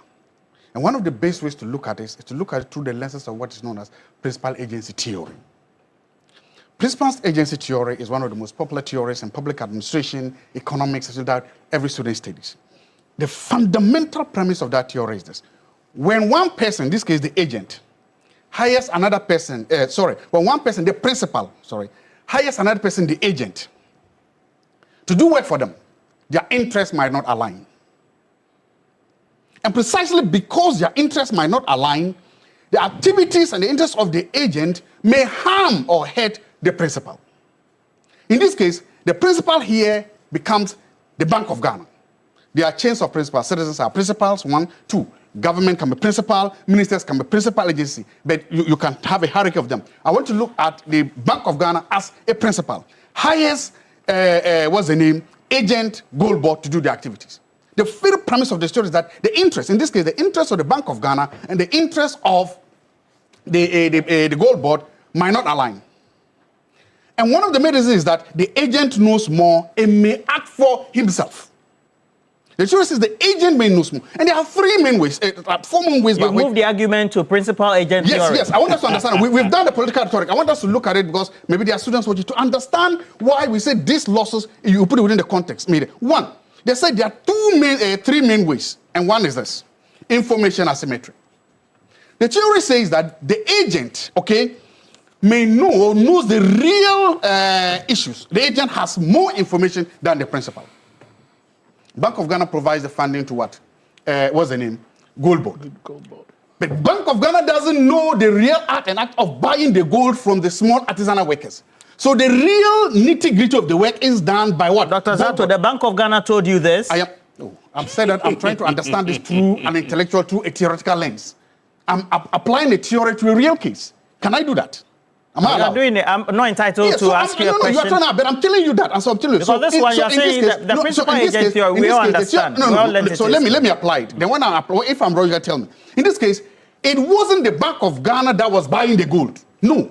And one of the best ways to look at this is to look at it through the lenses of what is known as principal agency theory. Principal agency theory is one of the most popular theories in public administration, economics, that every student studies. The fundamental premise of that theory is this. When one person, in this case the agent, hires another person, when one person, the principal, hires another person, the agent, to do work for them, their interests might not align. And precisely because their interests might not align, the activities and the interests of the agent may harm or hurt the principal. In this case, the principal here becomes the Bank of Ghana. There are chains of principals. Citizens are principals, 1, 2. Government can be principal, ministers can be principal agency, but you can have a hierarchy of them. I want to look at the Bank of Ghana as a principal. Hires, agent, Gold Board to do the activities. The very premise of the story is that the interest, in this case, the interest of the Bank of Ghana and the interest of the Gold Board might not align. And one of the main reasons is that the agent knows more and may act for himself. The truth is the agent may know more. And there are 4 main ways. You move the argument to principal agent theory. Yes. I want us to understand. We've done the political rhetoric. I want us to look at it because maybe there are students watching to understand why we say these losses, you put it within the context. One, they said there are 3 main ways. And one is this, information asymmetry. The theory says that the agent, may knows the real issues. The agent has more information than the principal. Bank of Ghana provides the funding to what? Gold Board. But Bank of Ghana doesn't know the real art and act of buying the gold from the small artisanal workers. So the real nitty-gritty of the work is done by what? Dr. Zato, the Bank of Ghana told you this? I'm saying that I'm trying to understand this through an intellectual, through a theoretical lens. I'm applying the theory to a real case. Can I do that? I'm doing it. I'm not entitled to ask you a question. You're trying to, but I'm telling you that, and so I'm telling you. Because this one, you're saying that the principal agent theory, we all understand. So let me apply it. Then when I apply, if I'm wrong, you can tell me. In this case, it wasn't the Bank of Ghana that was buying the gold. No.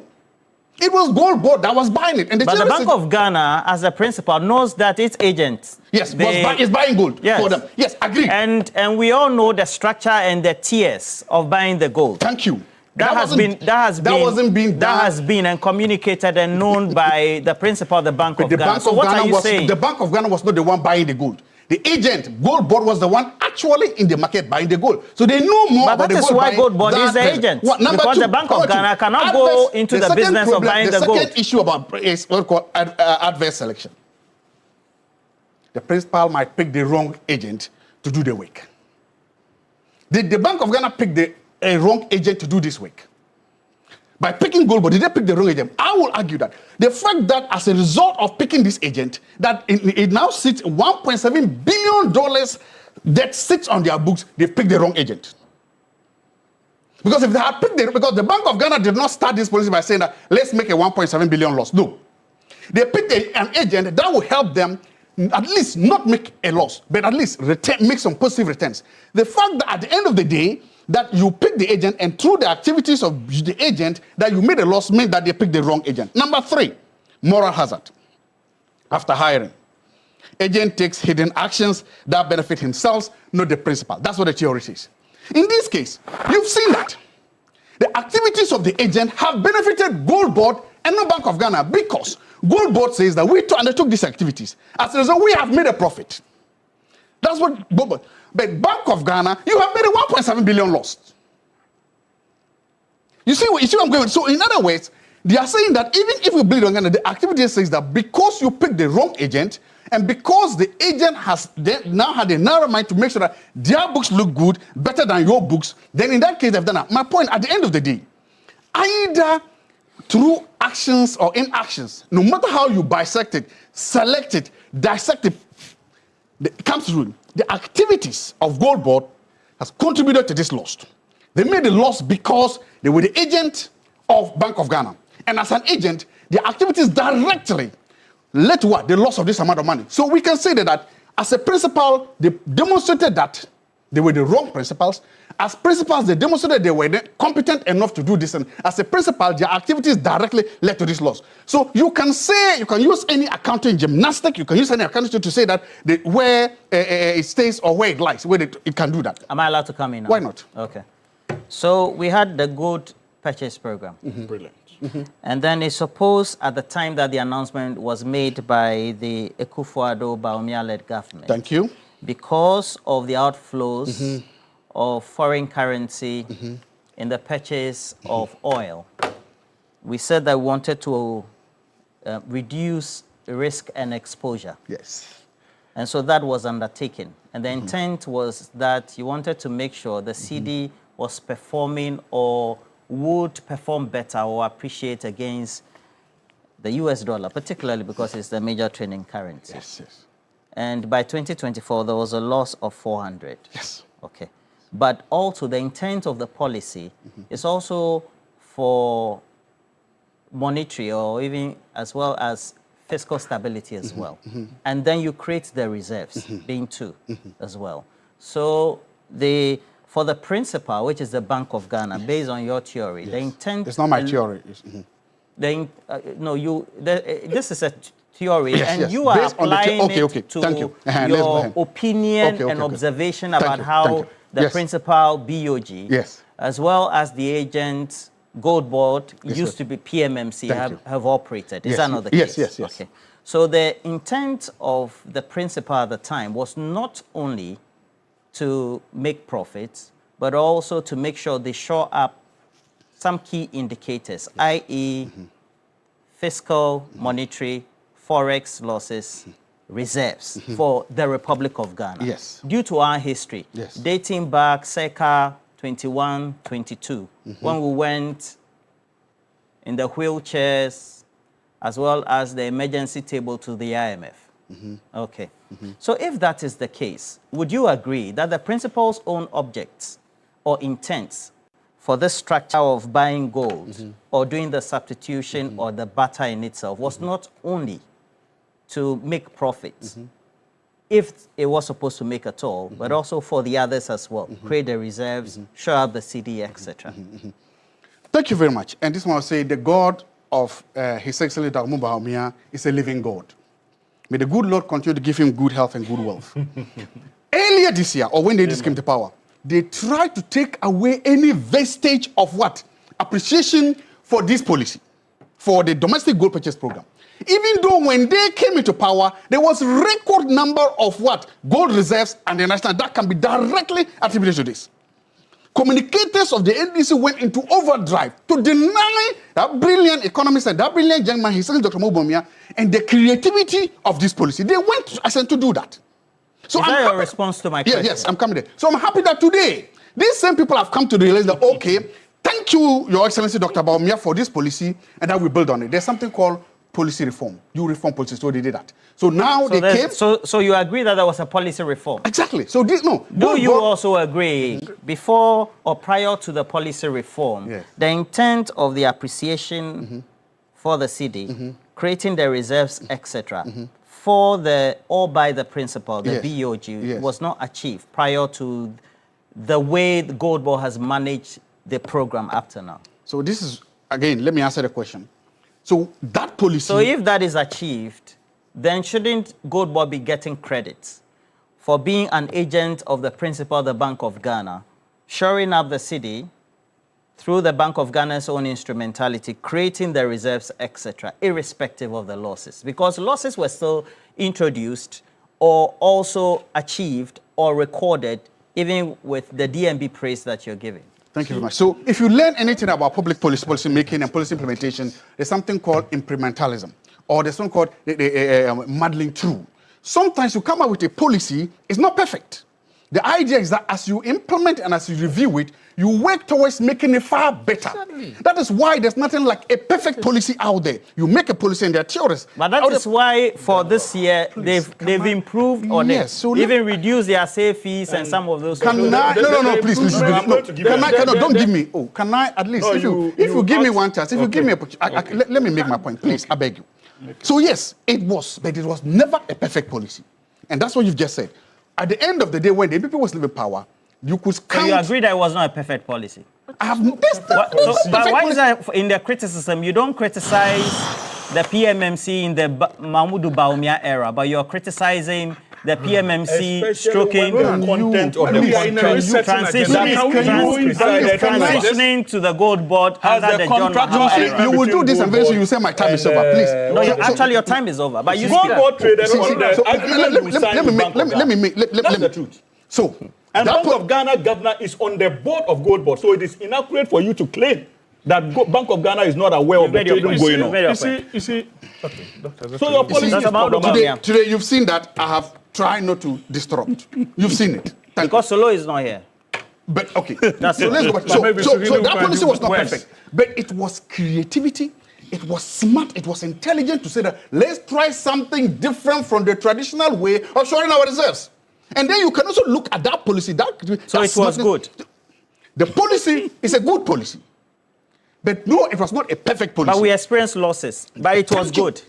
It was Gold Board that was buying it. And but the Bank of Ghana, as a principal, knows that its agents... Yes, is buying gold for them. Yes, agree. And we all know the structure and the tiers of buying the gold. Thank you. That has been and communicated and known by the principal of the Bank of Ghana. So what are you saying? The Bank of Ghana was not the one buying the gold. The agent, Gold Board, was the one actually in the market buying the gold. So they know more about the gold. But that is why Gold Board is the agent. Because the Bank of Ghana cannot go into the business of buying the gold. The second issue is what we call adverse selection. The principal might pick the wrong agent to do the work. Did the Bank of Ghana pick a wrong agent to do this work? By picking Gold Board, did they pick the wrong agent? I will argue that the fact that as a result of picking this agent, that it now sits $1.7 billion that sits on their books, they've picked the wrong agent. Because if they had picked because the Bank of Ghana did not start this policy by saying that let's make a 1.7 billion loss. No. They picked an agent that will help them at least not make a loss, but at least make some positive returns. The fact that at the end of the day, that you pick the agent and through the activities of the agent that you made a loss means that they picked the wrong agent. Number 3, moral hazard. After hiring, agent takes hidden actions that benefit himself, not the principal. That's what the theory says. In this case, you've seen that the activities of the agent have benefited Gold Board and not Bank of Ghana because Gold Board says that we undertook these activities. As a result, we have made a profit. That's what Gold Board. But Bank of Ghana, you have made a 1.7 billion loss. You see what I'm going with? So in other words, they are saying that even if you bleed on Ghana, the activity says that because you picked the wrong agent and because the agent has now had a narrow mind to make sure that their books look good, better than your books, then in that case they've done that. My point, at the end of the day, either through actions or inactions, no matter how you bisect it, select it, dissect it, it comes through. The activities of Gold Board has contributed to this loss. They made the loss because they were the agent of Bank of Ghana. And as an agent, their activities directly led to what? The loss of this amount of money. So we can say that as a principal, they demonstrated that they were the wrong principals. As principals, they demonstrated they were competent enough to do this. And as a principal, their activities directly led to this loss. So you can say, you can use any accounting gymnastic, you can use any accounting to say that where it stays or where it lies, where it can do that. Am I allowed to come in now? Why not? Okay. So we had the gold purchase program. Brilliant. And then it's supposed at the time that the announcement was made by the Akufo-Addo Bawumia-led government. Thank you. Because of the outflows of foreign currency in the purchase of oil, we said that we wanted to reduce risk and exposure. Yes. And so that was undertaken. And the intent was that you wanted to make sure the CD was performing or would perform better or appreciate against the US dollar, particularly because it's the major trading currency. Yes, yes. And by 2024, there was a loss of 400. Yes. Okay. But also the intent of the policy is also for monetary or even as well as fiscal stability as well. And then you create the reserves, being 2 as well. So for the principal, which is the Bank of Ghana, based on your theory, the intent... It's not my theory. This is a theory, and you are based applying it to Thank you. your opinion and observation about how the principal BOG, as well as the agent Gold Board, used to be PMMC, have operated. Is that not the case? Yes. Okay. So the intent of the principal at the time was not only to make profits, but also to make sure they shore up some key indicators, i.e. fiscal, monetary, forex losses, reserves for the Republic of Ghana. Yes. Due to our history, dating back circa 21, 22, when we went in the wheelchairs as well as the emergency table to the IMF. Okay. So if that is the case, would you agree that the principal's own objects or intents for this structure of buying gold or doing the substitution or the barter in itself was not only to make profits, if it was supposed to make at all, but also for the others as well, create the reserves, shore up the CD, etc. Thank you very much. And this one will say the God of His Excellency Dr. Bawumia is a living God. May the good Lord continue to give him good health and good wealth. Earlier this year, or when they just came to power, they tried to take away any vestige of what? Appreciation for this policy, for the domestic gold purchase program. Even though when they came into power, there was record number of what? Gold reserves and the national that can be directly attributed to this. Communicators of the NDC went into overdrive to deny that brilliant economist and that brilliant young man, his name is Dr. Bawumia, and the creativity of this policy. They went to do that. So is that your response to my question? Yes, I'm coming there. So I'm happy that today, these same people have come to realize that, okay, thank you, Your Excellency Dr. Bawumia, for this policy, and that we build on it. There's something called policy reform. You reform policy, so they did that. So now they came. So you agree that there was a policy reform? Exactly. So this, no. Do you also agree, before or prior to the policy reform, the intent of the appreciation for the city, creating the reserves, etc., for the all by the principle, the BOG, was not achieved prior to the way the Gold Board has managed the program up to now? So this is, again, let me answer the question. So that policy... So if that is achieved, then shouldn't Gold Board be getting credit for being an agent of the principal of the Bank of Ghana, shoring up the city through the Bank of Ghana's own instrumentality, creating the reserves, etc., irrespective of the losses? Because losses were still introduced or also achieved or recorded, even with the DMB praise that you're giving. Thank you very much. So if you learn anything about public policy making and policy implementation, there's something called incrementalism, or there's something called muddling through. Sometimes you come up with a policy, it's not perfect. The idea is that as you implement and as you review it, you work towards making it far better. Exactly. That is why there's nothing like a perfect policy out there. You make a policy and there are theories. But that is why for this year, they've improved on it. So even reduced their safe fees and some of those. Please. Don't give me. Oh, can I at least, if you give me one chance, if you give me let me make my point, please, I beg you. So yes, it was, but it was never a perfect policy. And that's what you've just said. At the end of the day, when the people was leaving power, you could count... So you agree that it was not a perfect policy? I have... But why is that in the criticism, you don't criticize the PMMC in the Mahmoud Bawumia era, but you're criticizing the PMMC stroking content of the transitioning to the Gold Board under the John Mahama era. You will do this and very soon you say my time is over, please. No, actually your time is over, but you Gold Board traded on let me make the truth. So, and Bank of Ghana governor is on the board of Gold Board, so it is inaccurate for you to claim that Bank of Ghana is not aware of the trading going on. You see, okay, so your policy is today you've seen that I have tried not to disrupt. You've seen it. Because Solo is not here. But okay, so let's go back. So that policy was not perfect, but it was creativity. It was smart. It was intelligent to say that let's try something different from the traditional way of shoring our reserves. And then you can also look at that policy. So it was good. The policy is a good policy. But no, it was not a perfect policy. But we experienced losses. But it was good.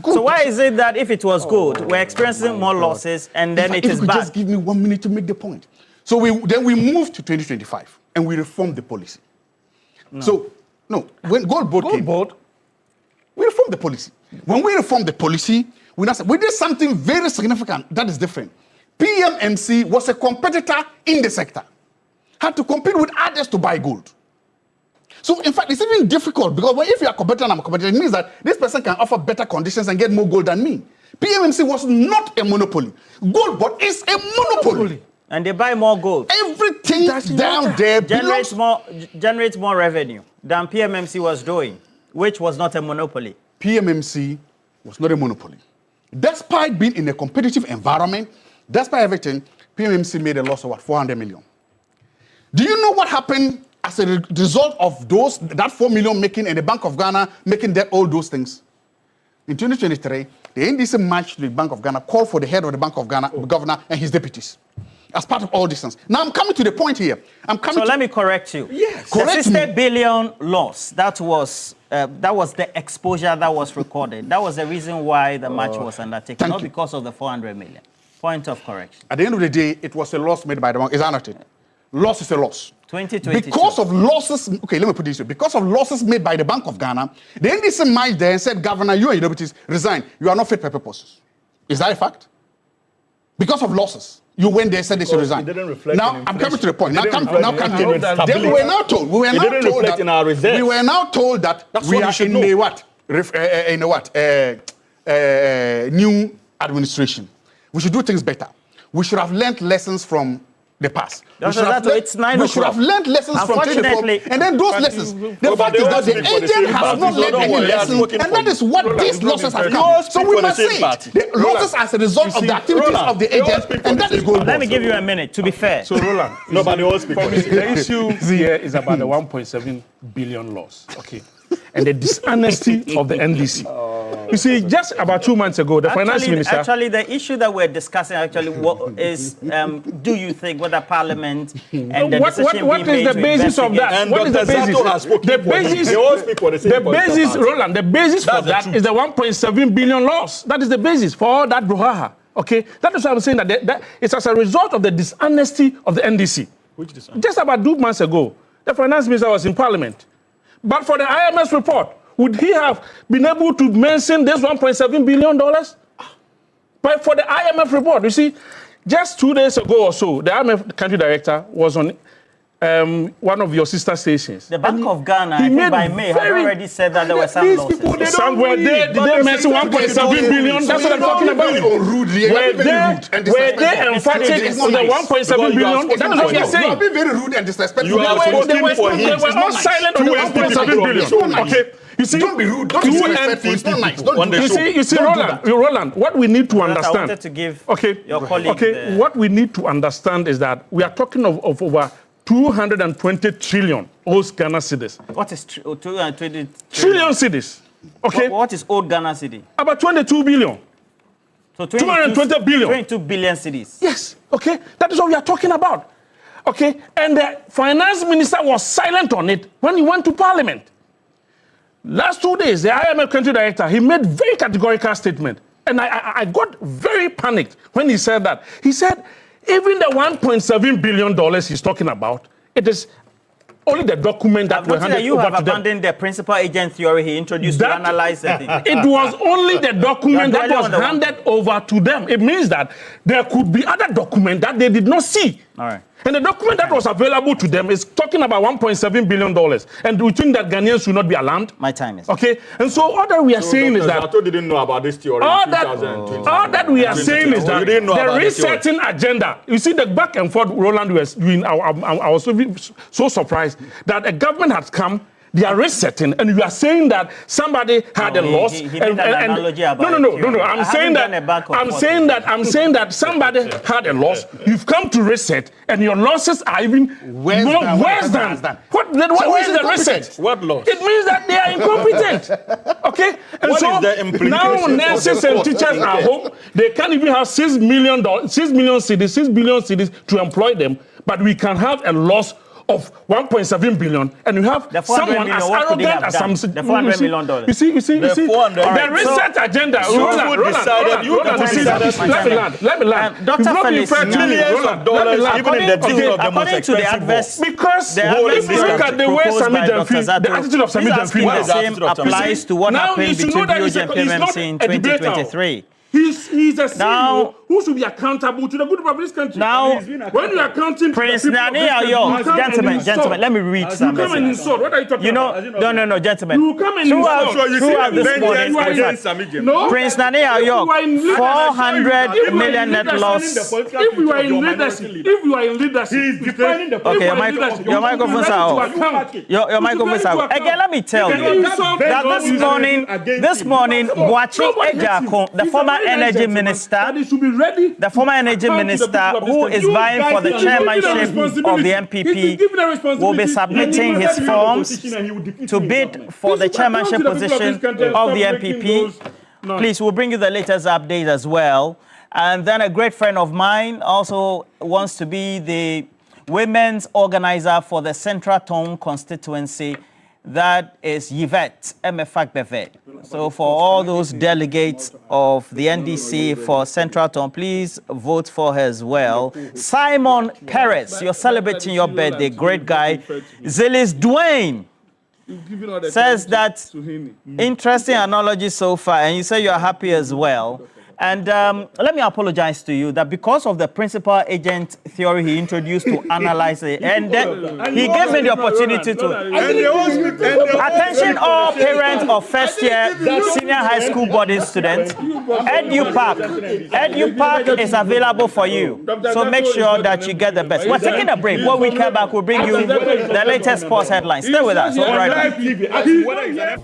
So why is it that if it was good, we're experiencing more losses and then it is bad? Just give me 1 minute to make the point. So then we moved to 2025 and we reformed the policy. When Gold Board came, we reformed the policy. When we reformed the policy, we did something very significant that is different. PMMC was a competitor in the sector, had to compete with others to buy gold. So, in fact, it's even difficult because if you are a competitor and I'm a competitor, it means that this person can offer better conditions and get more gold than me. PMMC was not a monopoly. Gold Board is a monopoly. And they buy more gold. Everything down there generates more revenue than PMMC was doing, which was not a monopoly. PMMC was not a monopoly. Despite being in a competitive environment, despite everything, PMMC made a loss of what, 400 million. Do you know what happened as a result of that 4 million making and the Bank of Ghana making all those things? In 2023, the NDC marched to the Bank of Ghana, called for the head of the Bank of Ghana, the governor, and his deputies, as part of all these things. Now I'm coming to the point here. Let me correct you. Yes. The 60 billion loss, that was the exposure that was recorded. That was the reason why the march was undertaken, not because of the 400 million. Point of correction. At the end of the day, it was a loss made by the bank. Is that not it? Loss is a loss. 2022. Because of losses, okay, let me put this way. Because of losses made by the Bank of Ghana, the NDC marched there and said, Governor, you and your deputies resign. You are not fit for purposes. Is that a fact? Because of losses, you went there and said they should resign. Now, I'm coming to the point. We were now told that we are in a new administration. We should do things better. We should have learned lessons from the past. We should have learned lessons from 2024. And then those lessons, the fact is that the agent has not learned any lessons, and that is what these losses have come. So we must say the losses as a result of the activities of the agent, and that is good. Let me give you a minute, to be fair. So Roland, nobody else speaks. The issue here is about the 1.7 billion loss. Okay. And the dishonesty of the NDC. You see, just about 2 months ago, the finance minister... Actually, the issue that we're discussing is, do you think whether Parliament and the decision what is the basis of that? What is the basis? Roland, the basis for that is the 1.7 billion loss. That is the basis for all that brouhaha. Okay? That is why I'm saying that it's as a result of the dishonesty of the NDC. Just about 2 months ago, the finance minister was in Parliament. But for the IMF report, would he have been able to mention this $1.7 billion? But for the IMF report, you see, just 2 days ago or so, the IMF country director was on one of your sister stations. The Bank of Ghana, I think by May, had already said that there were some losses. Somewhere did they mention 1.7 billion? That's what I'm talking about. Were they emphatic on the 1.7 billion? That is what you're saying. You are being very rude and disrespectful. They were all silent on the 1.7 billion. Okay. You see, don't be rude. Don't be disrespectful. It's not nice. Don't do that. You see, Roland, what we need to understand. I wanted to give your colleague what we need to understand is that we are talking of over 220 trillion old Ghana cedis. What is 220 trillion cedis? Okay. What is old Ghana cedi? About 22 billion. So 220 billion. 22 billion cedis. Yes. Okay. That is what we are talking about. Okay. And the finance minister was silent on it when he went to Parliament. Last 2 days, the IMF country director, he made very categorical statement. And I got very panicked when he said that. He said, even the $1.7 billion he's talking about, it is only the document that will hand it over to them. You have abandoned the principal agent theory he introduced to analyze the thing. It was only the document that was handed over to them. It means that there could be other documents that they did not see. All right. And the document that was available to them is talking about $1.7 billion. And we think that Ghanaians should not be alarmed. My time is. Okay? And so all that we are saying is that... Zato didn't know about this theory all that we are saying is that the resetting agenda... You see, the back and forth Roland was doing, I was so surprised that a government has come, they are resetting, and you are saying that somebody had a loss. He made an analogy about No. I'm saying that somebody had a loss. You've come to reset, and your losses are even worse than. What is the reset? What loss? It means that they are incompetent. Okay, and what so is the implication now nurses and teachers are home. They can't even have $6 billion cedis to employ them, but we can have a loss of 1.7 billion, and you have someone as arrogant as some. The $400 million. You see. The research agenda. Let me land. Dr. Felix, millions of dollars, even in the deal of the most expensive war. Because look at the way Sami Jamfi, the attitude of Sami Jamfi now. The same applies to what happened between DOJ and PMMC in 2023. He's a CEO who should be accountable to the good of this country. Now, when you are counting Prince Nani Ayo, gentlemen, let me read some. You come and insult. What are you talking about? No, gentlemen. You come and insult. Throughout this morning, Prince Nani Ayo, 400 million net loss. If you are in leadership, he's defending the okay, your microphones are off. Your microphones are off. Again, let me tell you that this morning, Boachi Ejako, the former energy minister, who is vying for the chairmanship of the MPP, will be submitting his forms to bid for the chairmanship position of the MPP. Please, we'll bring you the latest update as well. And then a great friend of mine also wants to be the women's organizer for the Central Tone constituency. That is Yvette Emefakbeve. So for all those delegates of the NDC for Central Tone, please vote for her as well. Simon Perez, you're celebrating your birthday, great guy. Zelis Dwayne says that interesting analogy so far, and you say you're happy as well. And let me apologize to you that because of the principal agent theory he introduced to analyze it, and then he gave me the opportunity to... Attention all parents of first year senior high school boarding students. EduPark is available for you. So make sure that you get the best. We're taking a break. When we come back, we'll bring you the latest sports headlines. Stay with us. We'll be right back.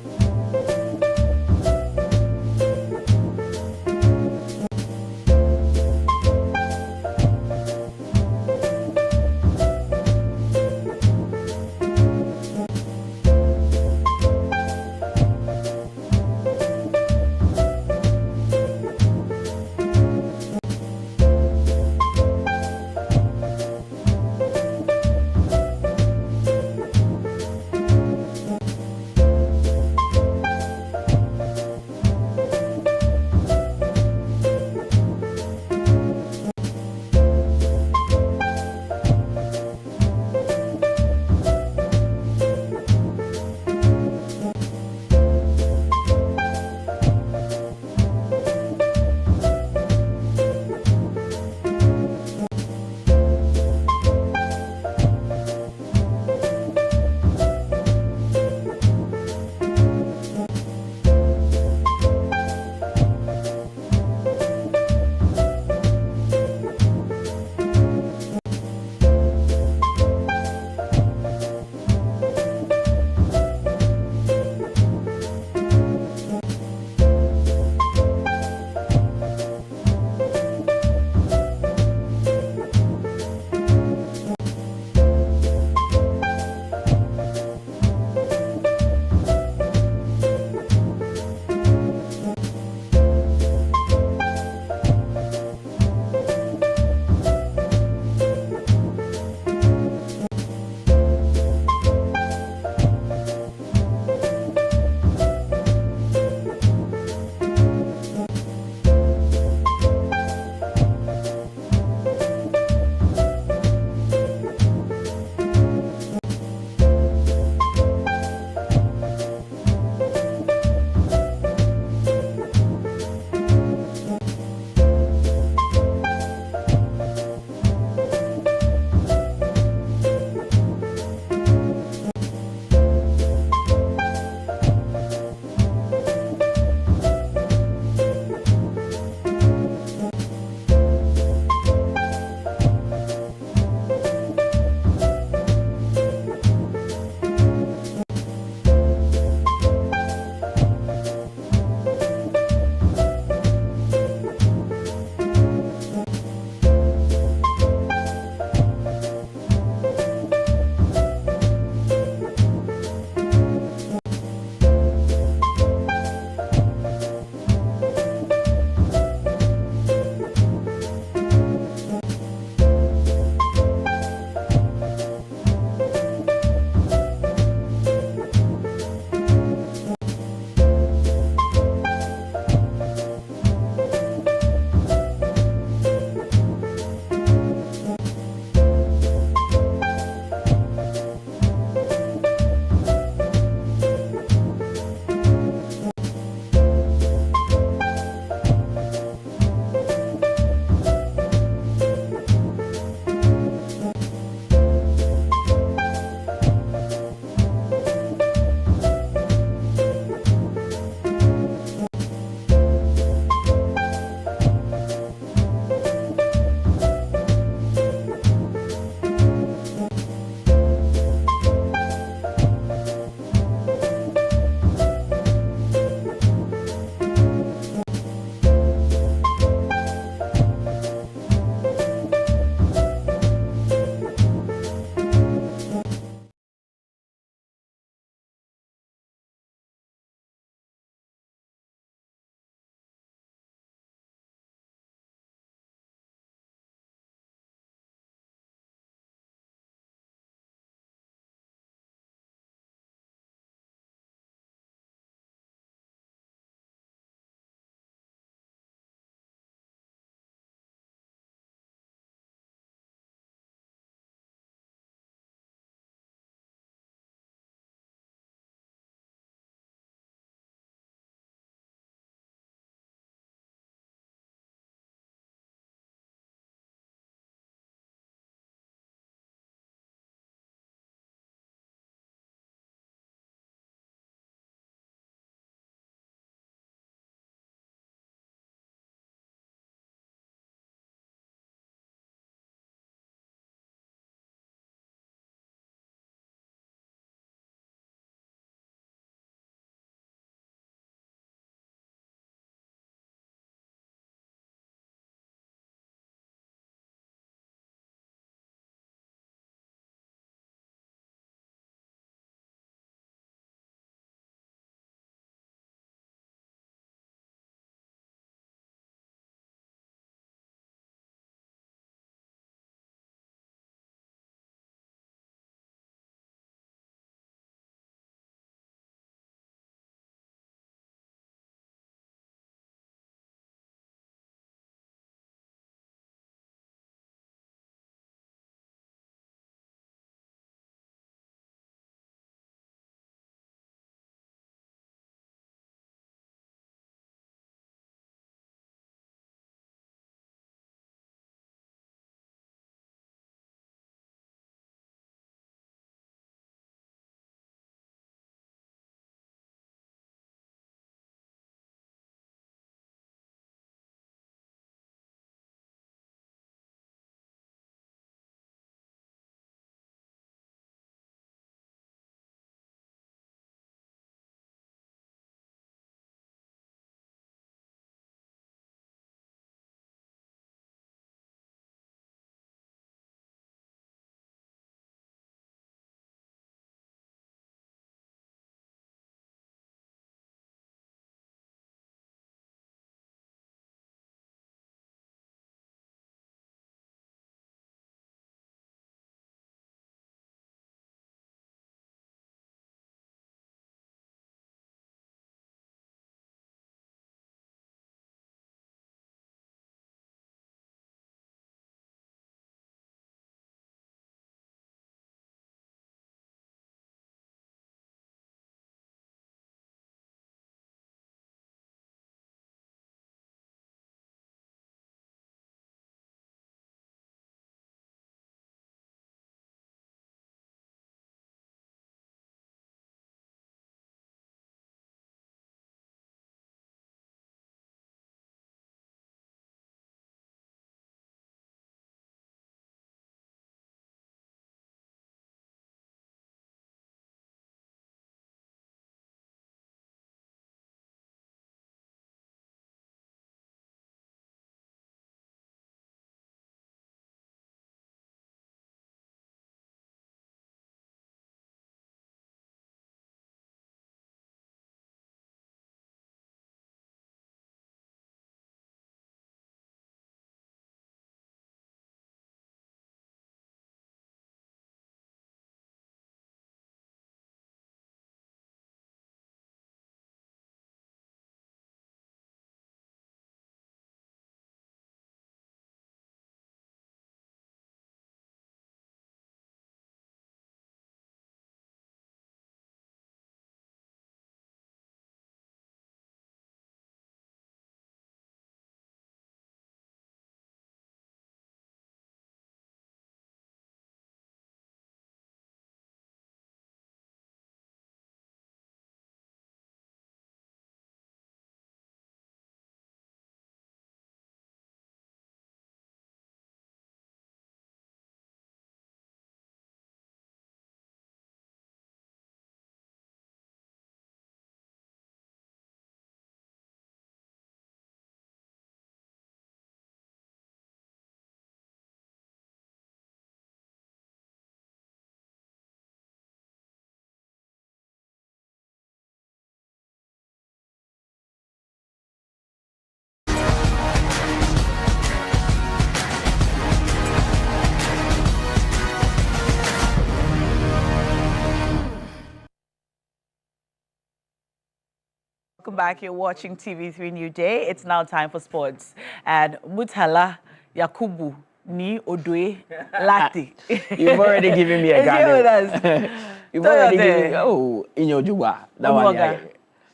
welcome back. You're watching TV3 Newday. It's now time for sports. And Mutala Yakubu Ni Odwe Lati. You've already given me a garden. Is here with us. You've already given me, in your juba. That one, yeah.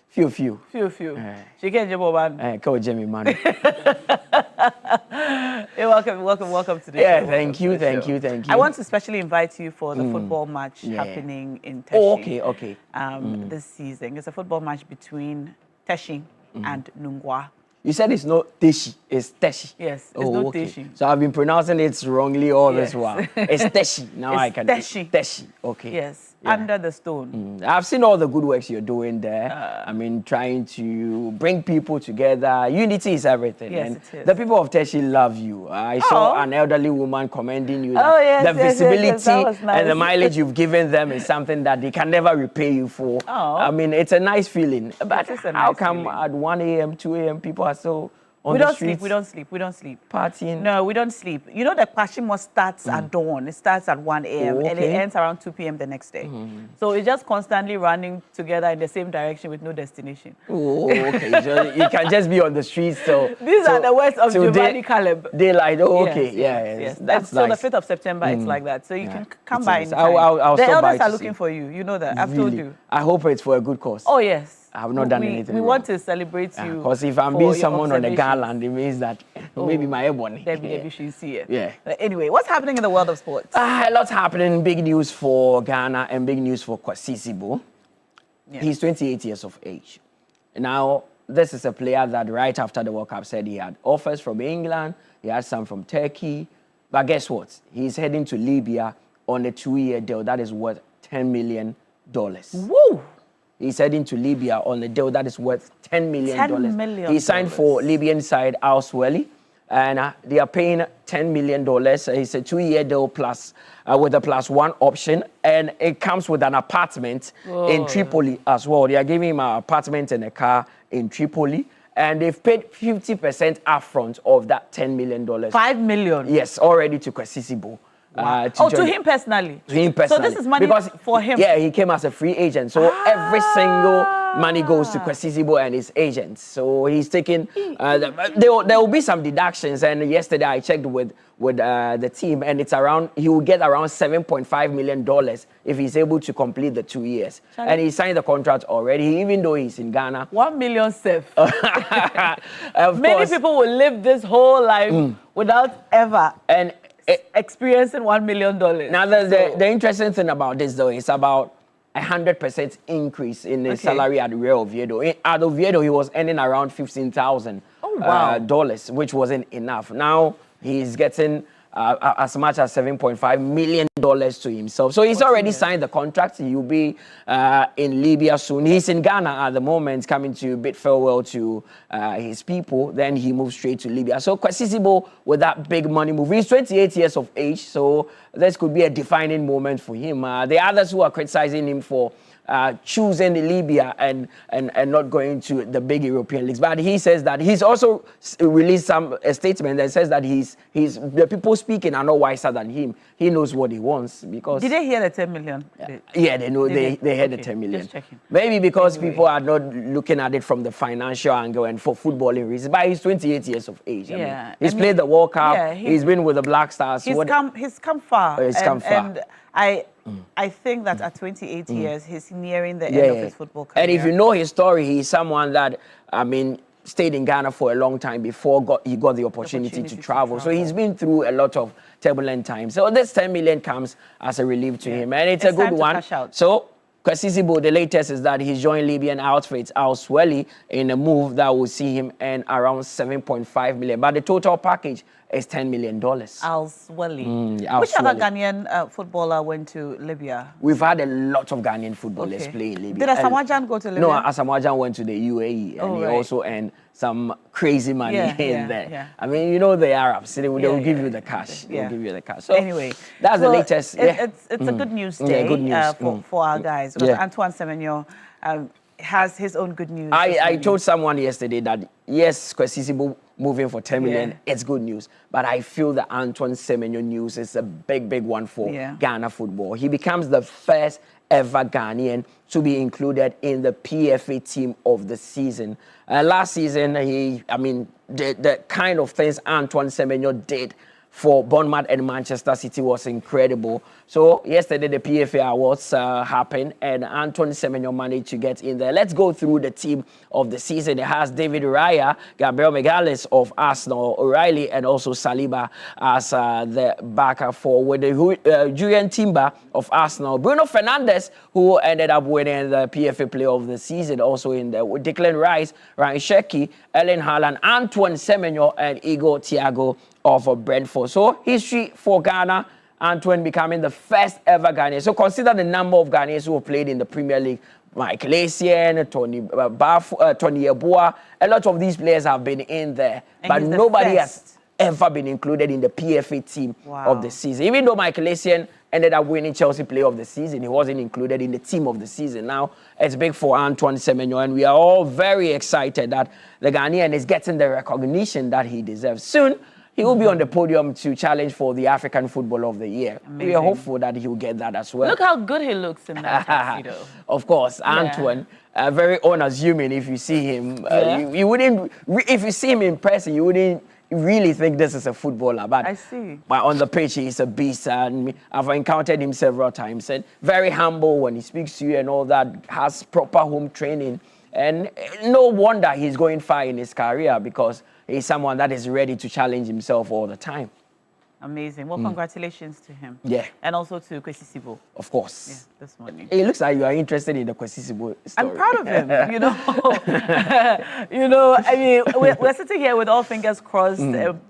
Few. She can't jump over. Call Jimmy, man. Hey, welcome to the show. Yeah, thank you. I want to especially invite you for the football match happening in Teshi. Oh, okay. This season. It's a football match between Teshi and Nungwa. You said it's not Teshi, it's Teshi. Yes, it's not Teshi. So I've been pronouncing it wrongly all this while. It's Teshi. Now I can. Teshi. Teshi. Okay. Yes, under the stone. I've seen all the good works you're doing there. I mean, trying to bring people together. Unity is everything. Yes, and it is. the people of Teshi love you. I saw an elderly woman commending you. That Yes, the visibility that was nice. and the mileage you've given them is something that they can never repay you for. I mean, it's a nice feeling. But how come at 1 a.m., 2 a.m., people are so on the streets? We don't sleep. Partying? No, we don't sleep. You know, the Pashimo starts at dawn. It starts at 1 a.m. and it ends around 2 p.m. the next day. So it's just constantly running together in the same direction with no destination. Oh, okay. So you can just be on the streets. So these are the words of Giovanni Caleb. Daylight. Oh, okay. Yes. That's so nice. the 5th of September, it's like that. So you can come It's by nice. anytime. I'll the stop by elders are to looking see. for you. You know that. I've told you. I hope it's for a good cause. Oh, yes. I have not done anything We wrong. want to celebrate you. Because if I'm being someone on the garland, it means that maybe my ebony. Debbie should see it. Yeah. But anyway, what's happening in the world of sports? A lot's happening. Big news for Ghana and big news for Kwasi Sibo. He's 28 years of age. Now, this is a player that right after the World Cup said he had offers from England, he had some from Turkey. But guess what? He's heading to Libya on a 2-year deal that is worth $10 million. Woo! He's heading to Libya on a deal that is worth $10 million. $10 million. He signed for Libyan side Al Swelly, and they are paying $10 million. It's a 2-year deal plus with a +1 option, and it comes with an apartment in Tripoli as well. They are giving him an apartment and a car in Tripoli, and they've paid 50% upfront of that $10 million. $5 million? Yes, already to Kwasi Sibo. Wow. To him personally? To him personally. So this is money for him? Yeah, he came as a free agent. So every single money goes to Kwasi Sibo and his agents. So he's taking, there will be some deductions. And yesterday I checked with the team, and he will get around $7.5 million if he's able to complete the 2 years. And he signed the contract already, even though he's in Ghana. 1 million safe. Many people will live this whole life without ever experiencing $1 million. Now, the interesting thing about this, though, is about 100% increase in his salary at Real Oviedo. At Oviedo, he was earning around $15,000 dollars, which wasn't enough. Now, he's getting as much as $7.5 million to himself. So he's already signed the contract. He'll be in Libya soon. He's in Ghana at the moment, coming to bid farewell to his people. Then he moves straight to Libya. So Kwasi Sibo with that big money move. He's 28 years of age, so this could be a defining moment for him. The others who are criticizing him for choosing Libya and not going to the big European leagues. But he says that he's also released a statement that says that the people speaking are not wiser than him. He knows what he wants because... Did they hear the 10 million? Yeah, they know. They heard the 10 million. Just checking. Maybe because people are not looking at it from the financial angle and for footballing reasons. But he's 28 years of age. Yeah. He's played the World Cup. He's been with the Black Stars. He's come far. He's come far. And I think that at 28 years, he's nearing the end of his football career. And if you know his story, he's someone that, stayed in Ghana for a long time before he got the opportunity to travel. So he's been through a lot of turbulent times. So this 10 million comes as a relief to him. And it's a good one. So Kwasi Sibo, the latest is that he's joined Libyan outfits Al Swelly in a move that will see him earn around $7.5 million. But the total package is $10 million. Al Swelly. Al Which Swelly. other Ghanaian footballer went to Libya? We've had a lot of Ghanaian footballers play in Libya. Did Asamoah Gyan go to Libya? No, Asamoah Gyan went to the UAE, and he also earned some crazy money in there. Yeah. I mean, you know the Arabs, they'll give you the cash. They'll give you the cash. So anyway, that's the latest. It's a good news day good news. For our guys. Because Antoine Semenyo has his own good news. I told someone yesterday that, yes, Kwasi Sibo moving for 10 million, it's good news. But I feel the Antoine Semenyo news is a big one for Ghana football. He becomes the first ever Ghanaian to be included in the PFA team of the season. Last season, the kind of things Antoine Semenyo did for Bournemouth and Manchester City was incredible. So yesterday the PFA Awards happened and Antoine Semenyo managed to get in there. Let's go through the team of the season. It has David Raya, Gabriel Magalhaes of Arsenal, O'Reilly and also Saliba as the backup forward. Julian Timber of Arsenal, Bruno Fernandes, who ended up winning the PFA Player of the Season, also in there with Declan Rice, Ryan Sheki, Erling Haaland, Antoine Semenyo and Igor Thiago of Brentford. So history for Ghana, Antoine becoming the first ever Ghanaian. So consider the number of Ghanaians who have played in the Premier League. Michael Essien, Tony Yeboah, a lot of these players have been in there. And but nobody has ever been included in the PFA team of the season. Even though Michael Essien ended up winning Chelsea Player of the Season, he wasn't included in the team of the season. Now, it's big for Antoine Semenyo, and we are all very excited that the Ghanaian is getting the recognition that he deserves. Soon, he will be on the podium to challenge for the African Football of the Year. Amazing. We are hopeful that he will get that as well. Look how good he looks in that tuxedo. Of course, Antoine, very unassuming if you see him. You wouldn't, if you see him in person, you wouldn't really think this is a footballer. But I see. But on the pitch, he's a beast. And I've encountered him several times. And very humble when he speaks to you and all that, has proper home training. And no wonder he's going far in his career because he's someone that is ready to challenge himself all the time. Amazing. Well, congratulations to him. Yeah. And also to Kwesi Sibo. Of course. Yeah, this morning. It looks like you are interested in the Kwesi Sibo story. I'm proud of him, you know. I mean, we're sitting here with all fingers crossed,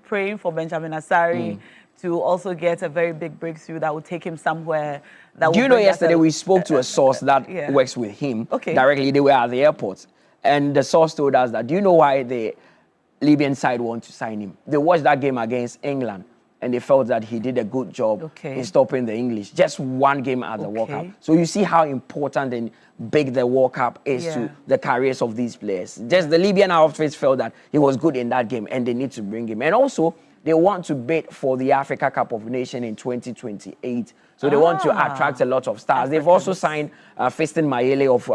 praying for Benjamin Asari to also get a very big breakthrough that will take him somewhere. Do you know yesterday we spoke to a source that works with him directly? They were at the airport. And the source told us that, do you know why the Libyan side want to sign him? They watched that game against England and they felt that he did a good job in stopping the English. Just one game at the World Cup. So you see how important and big the World Cup is to the careers of these players. Just the Libyan outfits felt that he was good in that game and they need to bring him. And also, they want to bid for the Africa Cup of Nations in 2028. So they want to attract a lot of stars. They've also signed Fiston Mayele of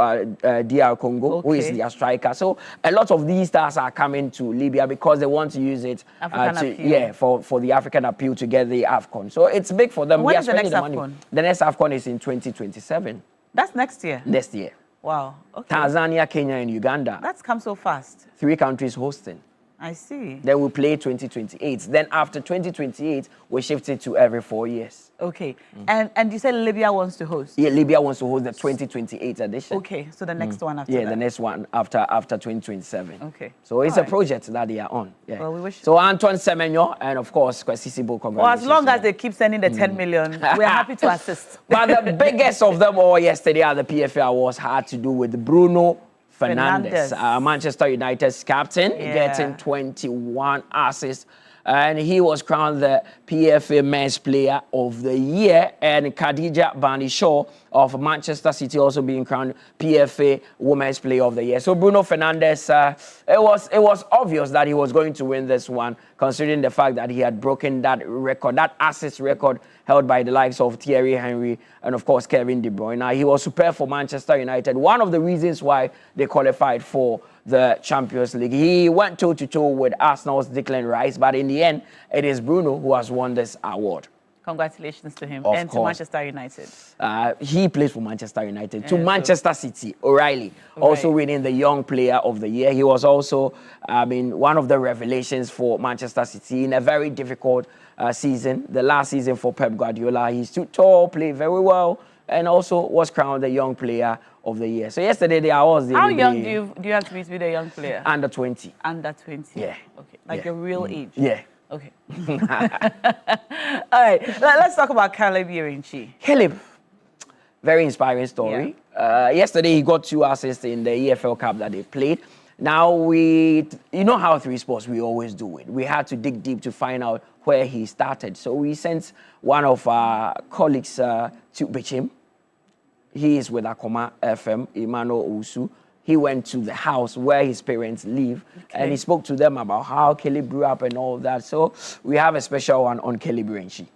DR Congo, who is their striker. So a lot of these stars are coming to Libya because they want to use it for the African appeal to get the AFCON. So it's big for them. When is the next AFCON? The next AFCON is in 2027. That's next year? Next year. Wow. Okay. Tanzania, Kenya, and Uganda. That's come so fast. 3 countries hosting. I see. Then we play 2028. Then after 2028, we shift it to every 4 years. Okay. And you said Libya wants to host? Yeah, Libya wants to host the 2028 edition. Okay, so the next one after that. Yeah, the next one after 2027. Okay. So it's a project that they are on. Yeah. Well, we wish. So Antoine Semenyo and of course Kwesi Sibo, congratulations. Well, as long as they keep sending the 10 million, we're happy to assist. But the biggest of them all yesterday at the PFA Awards had to do with Bruno Fernandes. Manchester United's captain, getting 21 assists. And he was crowned the PFA Men's Player of the Year. And Khadija Banishaw of Manchester City also being crowned PFA Women's Player of the Year. So Bruno Fernandes, it was obvious that he was going to win this one, considering the fact that he had broken that record, that assist record held by the likes of Thierry Henry and, of course, Kevin De Bruyne. Now, he was superb for Manchester United. One of the reasons why they qualified for the Champions League. He went toe-to-toe with Arsenal's Declan Rice, but in the end, it is Bruno who has won this award. Congratulations to him Of course. to Manchester United. He plays for Manchester United. To Manchester City, O'Reilly, also winning the Young Player of the Year. He was also, one of the revelations for Manchester City in a very difficult season. The last season for Pep Guardiola, he stood tall, played very well, and also was crowned the Young Player of the Year. So yesterday, the awards. How young do you have to be a young player? Under 20. Under 20. Yeah. Okay. Like your real age. Yeah. Okay. All right. Let's talk about Caleb Irinchi. Caleb, very inspiring story. Yeah. Yesterday, he got 2 assists in the EFL Cup that they played. Now, you know how 3 Sports, we always do it. We had to dig deep to find out where he started. So we sent one of our colleagues to Bichim. He is with Akoma FM, Emmanuel Usu. he went to the house where his parents live, and he spoke to them about how Caleb grew up and all of that. So we have a special one on Caleb Renchi.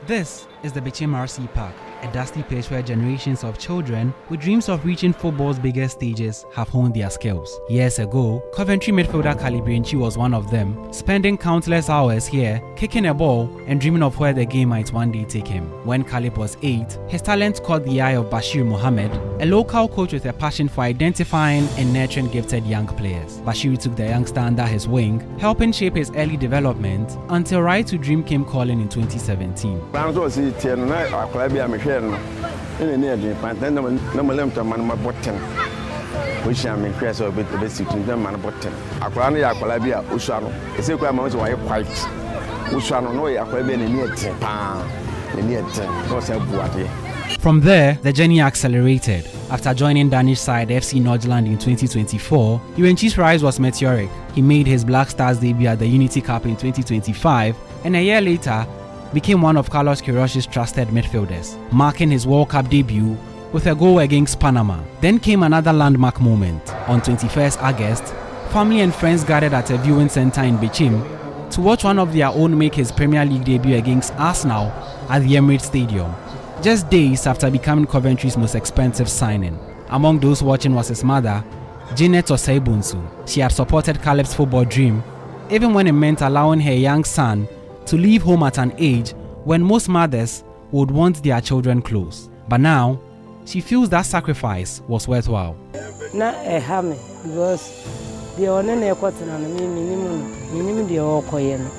This is the Bichim RC Park, a dusty place where generations of children with dreams of reaching football's biggest stages have honed their skills. Years ago, Coventry midfielder Caleb Renchi was one of them, spending countless hours here, kicking a ball and dreaming of where the game might one day take him. When Caleb was 8, his talent caught the eye of Bashir Mohammed, a local coach with a passion for identifying and nurturing gifted young players. Bashir took the youngster under his wing, helping shape his early development until Right to Dream came calling in 2017. In the near Pantan, no limit of man button, which I mean, Chris or bit of a sitting them man button. Aquania, Colabia, Usano, a secret amount of white, Usano, no, Aquabian near 10 pounds, near 10, no self water. From there, the journey accelerated. After joining Danish side FC Nordjylland in 2024, Renchi's rise was meteoric. He made his Black Stars debut at the Unity Cup in 2025, and a year later, became one of Carlos Queiroz's trusted midfielders, marking his World Cup debut with a goal against Panama. Then came another landmark moment. On 21st August, family and friends gathered at a viewing center in Bichim to watch one of their own make his Premier League debut against Arsenal at the Emirates Stadium, just days after becoming Coventry's most expensive signing. Among those watching was his mother, Janet Osaibunsu. She had supported Caleb's football dream, even when it meant allowing her young son to leave home at an age when most mothers would want their children close. But now, she feels that sacrifice was worthwhile. Na ehame because the one na ekwatena na minimum the okoye no.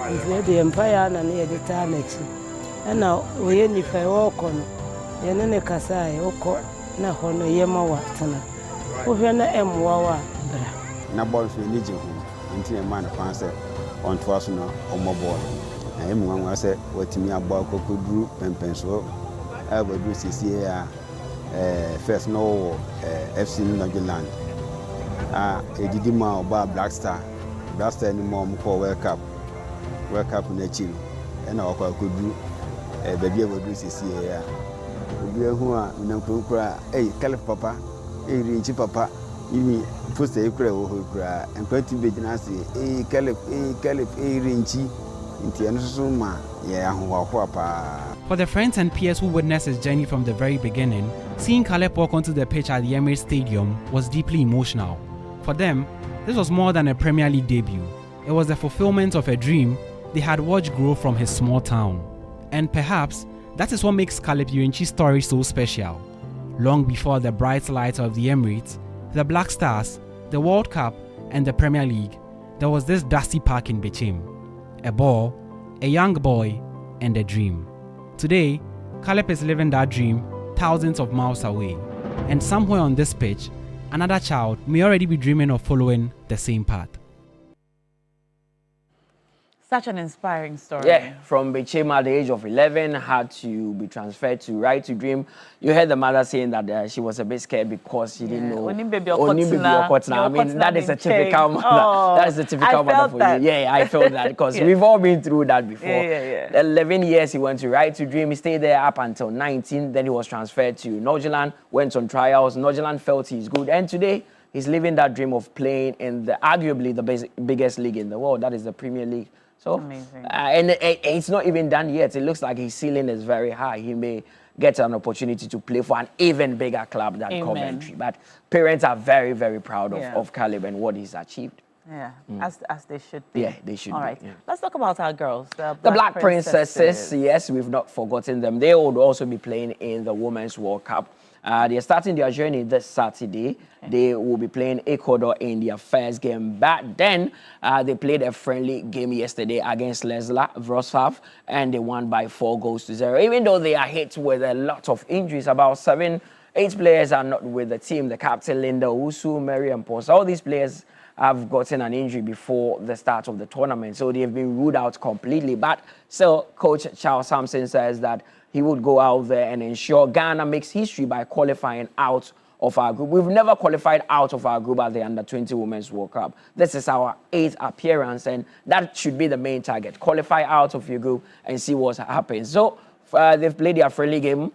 Nti the empire na na the tanechi. Na oye ni fa oko no. Ye ne kasa e oko na ho no ye ma watena. Wo hwe na emwa wa bra. Na ball fi ni je ho. Nti e man fa se on to us no omobol na emu nwa se watimi agba kokoduru pempenso abadu sisi ya first no FC Nordjylland edidi ma oba Black Star ni mom ko World Cup na chi na okwa koduru baby abadu sisi ya obi ehu a nankura Caleb papa Renchi papa Imi post a cry over cry and pretty big nasty, Caleb, Renchi, into Anusuma, For the friends and peers who witnessed his journey from the very beginning, seeing Caleb walk onto the pitch at the Emirates Stadium was deeply emotional. For them, this was more than a Premier League debut. It was the fulfillment of a dream they had watched grow from his small town. And perhaps that is what makes Caleb Renchi's story so special. Long before the bright lights of the Emirates, the Black Stars, the World Cup, and the Premier League, there was this dusty park in Bichim. A ball, a young boy, and a dream. Today, Caleb is living that dream thousands of miles away. And somewhere on this pitch, another child may already be dreaming of following the same path. Such an inspiring story. Yeah, from Bichim at the age of 11, had to be transferred to Right to Dream. You heard the mother saying that she was a bit scared because she didn't know. Only baby I mean, that is a typical mother. That is a typical mother for you. Yeah, I felt that because we've all been through that before. 11 years he went to Right to Dream. He stayed there up until 19. Then he was transferred to Nordjylland, went on trials. Nordjylland felt he's good. And today, he's living that dream of playing in arguably the biggest league in the world. That is the Premier League. So, amazing. And it's not even done yet. It looks like his ceiling is very high. He may get an opportunity to play for an even bigger club than Coventry. But parents are very, very proud of Caleb and what he's achieved. Yeah, as they should be. Yeah, they should All be. right, Yeah. let's talk about our girls. The Black Princesses, yes, we've not forgotten them. They would also be playing in the Women's World Cup. They're starting their journey this Saturday. They will be playing Ecuador in their first game. But then they played a friendly game yesterday against Lesla Wrocław, and they won by 4-0. Even though they are hit with a lot of injuries, about 7-8 players are not with the team. The captain Linda Usu, Mary and Posa, all these players have gotten an injury before the start of the tournament, so they've been ruled out completely. But still, Coach Charles Sampson says that he would go out there and ensure Ghana makes history by qualifying out of our group. We've never qualified out of our group at the Under-20 Women's World Cup. This is our 8th appearance, and that should be the main target. Qualify out of your group and see what happens. So they've played their friendly game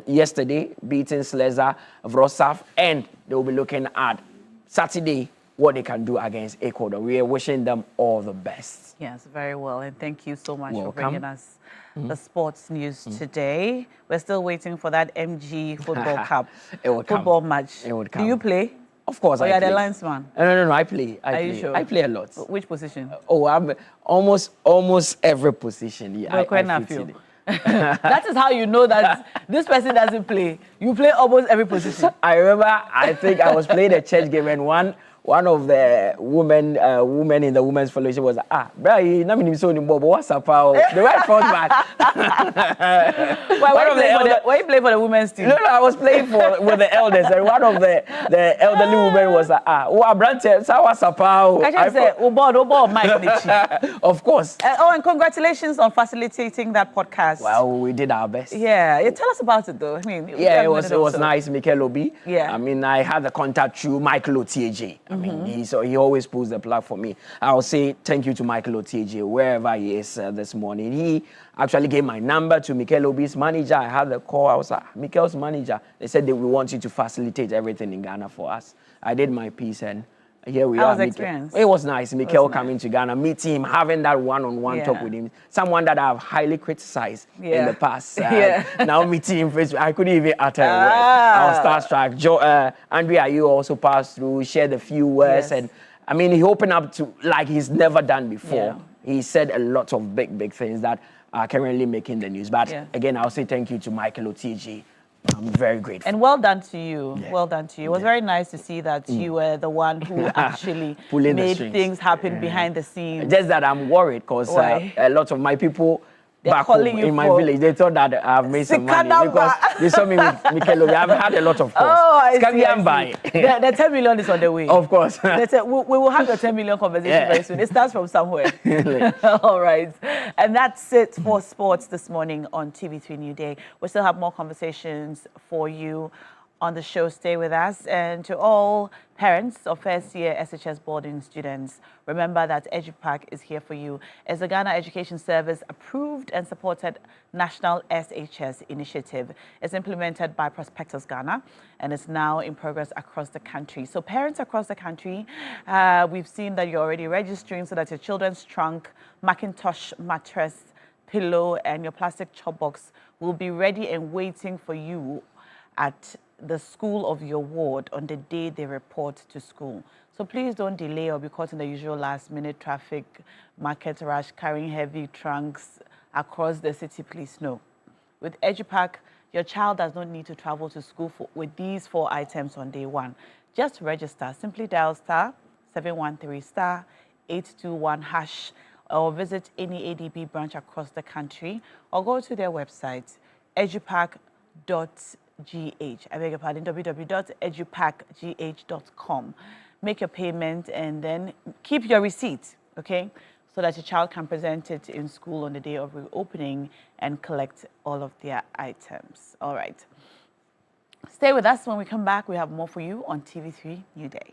yesterday, beating Sleza, Wrocław, and they will be looking at Saturday what they can do against Ecuador. We are wishing them all the best. Yes, very well, and thank you so much for Welcome. bringing us the sports news today. We're still waiting for that MG Football Cup football match. It would come. Do you play? Of course, I I play. play. You're the linesman? No, I play. Are you sure? I play a lot. Which position? Oh, I'm almost every position. Yeah, I fit in. That is how you know that this person doesn't play. You play almost every position. I remember, I think I was playing a church game and one of the women in the women's fellowship was, bro, you know me so anymore, but what's up, pal? The right front back. Why you play for the women's team? No, I was playing with the elders, and one of the elderly women was what's up, pal? I just said, Mike. Of course. And congratulations on facilitating that podcast. Well, we did our best. Yeah, tell us about it though. I mean, it was nice, Mikel Obi. Yeah. I mean, I had the contact through Michael Otieje. I mean, he always pulls the plug for me. I'll say thank you to Michael Otieje, wherever he is this morning. He actually gave my number to Mikel Obi's manager. I had the call. I was like, Mikel's manager. They said we want you to facilitate everything in Ghana for us. I did my piece, and here we are. How was the experience? It was nice. Mikel coming to Ghana, meeting him, having that one-on-one talk with him. Someone that I've highly criticized in the past. Now meeting him face, I couldn't even utter a word. I was starstruck. Andrea, you also passed through, shared a few words, and I mean, he opened up to like he's never done before. Yeah. He said a lot of big things that are currently making the news. But again, I'll say thank you to Michael Otieje. I'm very grateful. And well done to you. Yeah. Well done to you. It was very nice to see that you were the one who actually made things happen behind the scenes. Just that I'm worried because a lot of my people back home in my village, they thought that I've made some money because they saw me with Mikel Obi. I've had a lot of calls. Oh, I see. The the 10 million is on the way. Of course. We will have the 10 million conversation very soon. It starts from somewhere. All right. And that's it for sports this morning on TV3 Newday. We still have more conversations for you on the show. Stay with us. And to all parents of first-year SHS boarding students, remember that EduPack is here for you. As the Ghana Education Service approved and supported National SHS initiative is implemented by Prospectus Ghana and is now in progress across the country. So parents across the country, we've seen that you're already registering so that your children's trunk, Macintosh mattress, pillow, and your plastic chop box will be ready and waiting for you at the school of your ward on the day they report to school. So please don't delay or be caught in the usual last-minute traffic, market rush, carrying heavy trunks across the city. Please no. With EduPack, your child does not need to travel to school with these 4 items on day 1. Just register. Simply dial *713*821# or visit any ADB branch across the country or go to their website, edupack.gh. I beg your pardon, www.edupackgh.com. Make your payment and then keep your receipt, okay? So that your child can present it in school on the day of reopening and collect all of their items. All right. Stay with us. When we come back, we have more for you on TV3 Newday.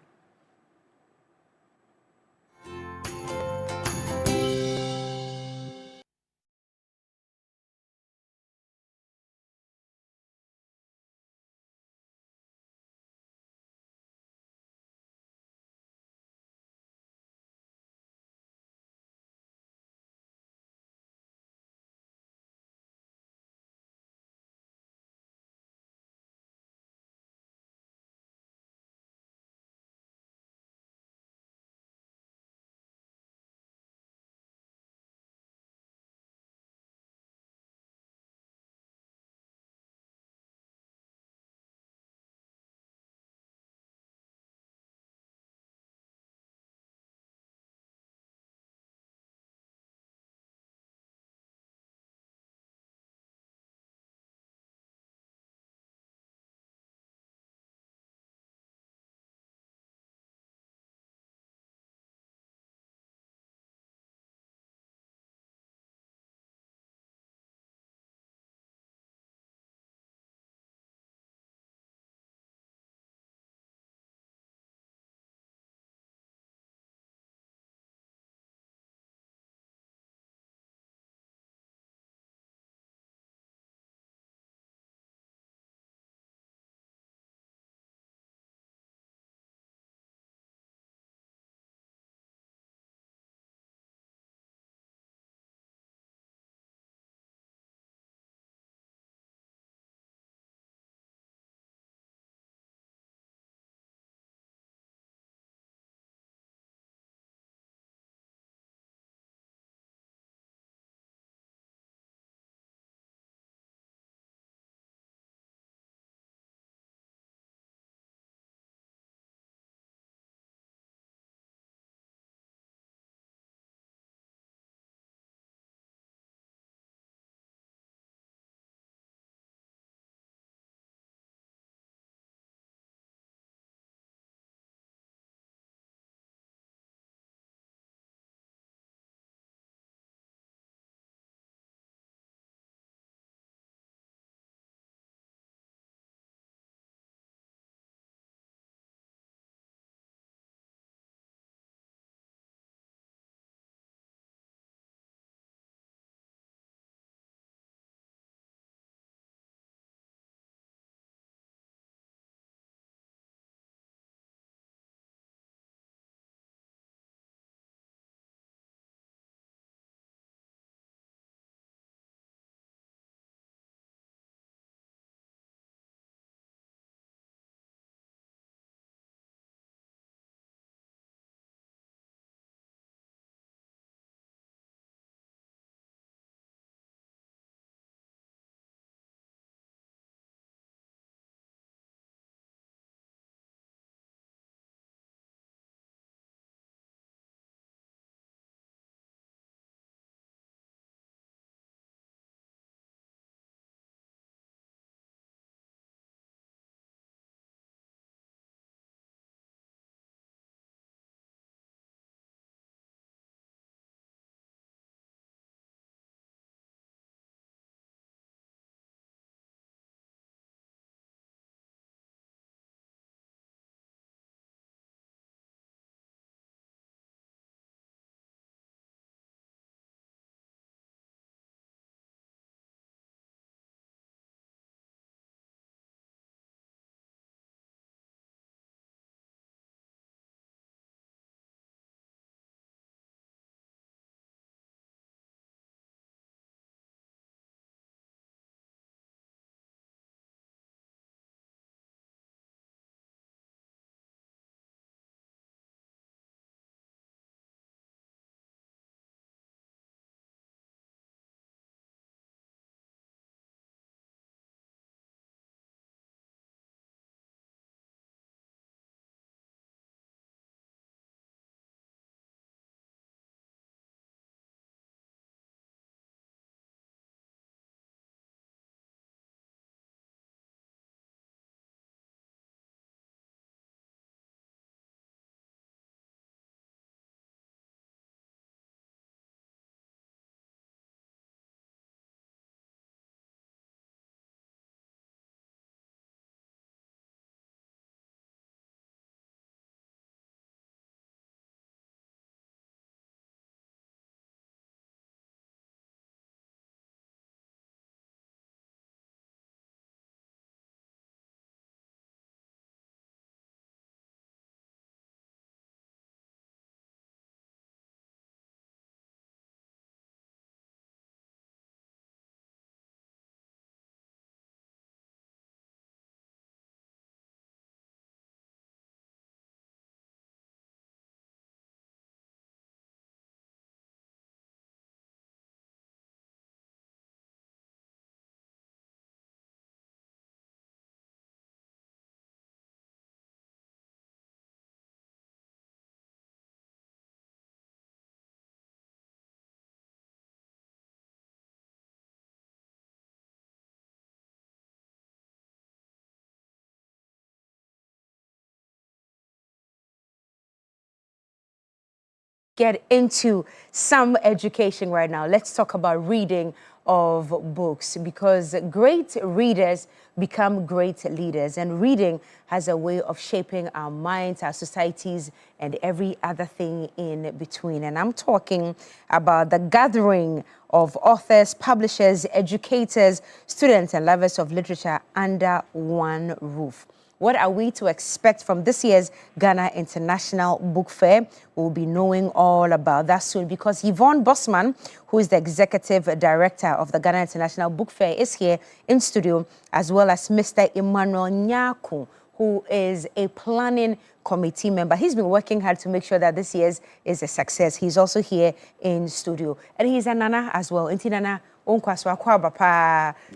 get into some education right now. Let's talk about reading of books, because great readers become great leaders, and reading has a way of shaping our minds, our societies, and every other thing in between. And I'm talking about the gathering of authors, publishers, educators, students, and lovers of literature under one roof. What are we to expect from this year's Ghana International Book Fair? We'll be knowing all about that soon, because Yvonne Bosman, who is the Executive Director of the Ghana International Book Fair, is here in studio, as well as Mr. Emmanuel Nyaku, who is a planning committee member. He's been working hard to make sure that this year's is a success. He's also here in studio. And he's a Nana as well. Inti Nana,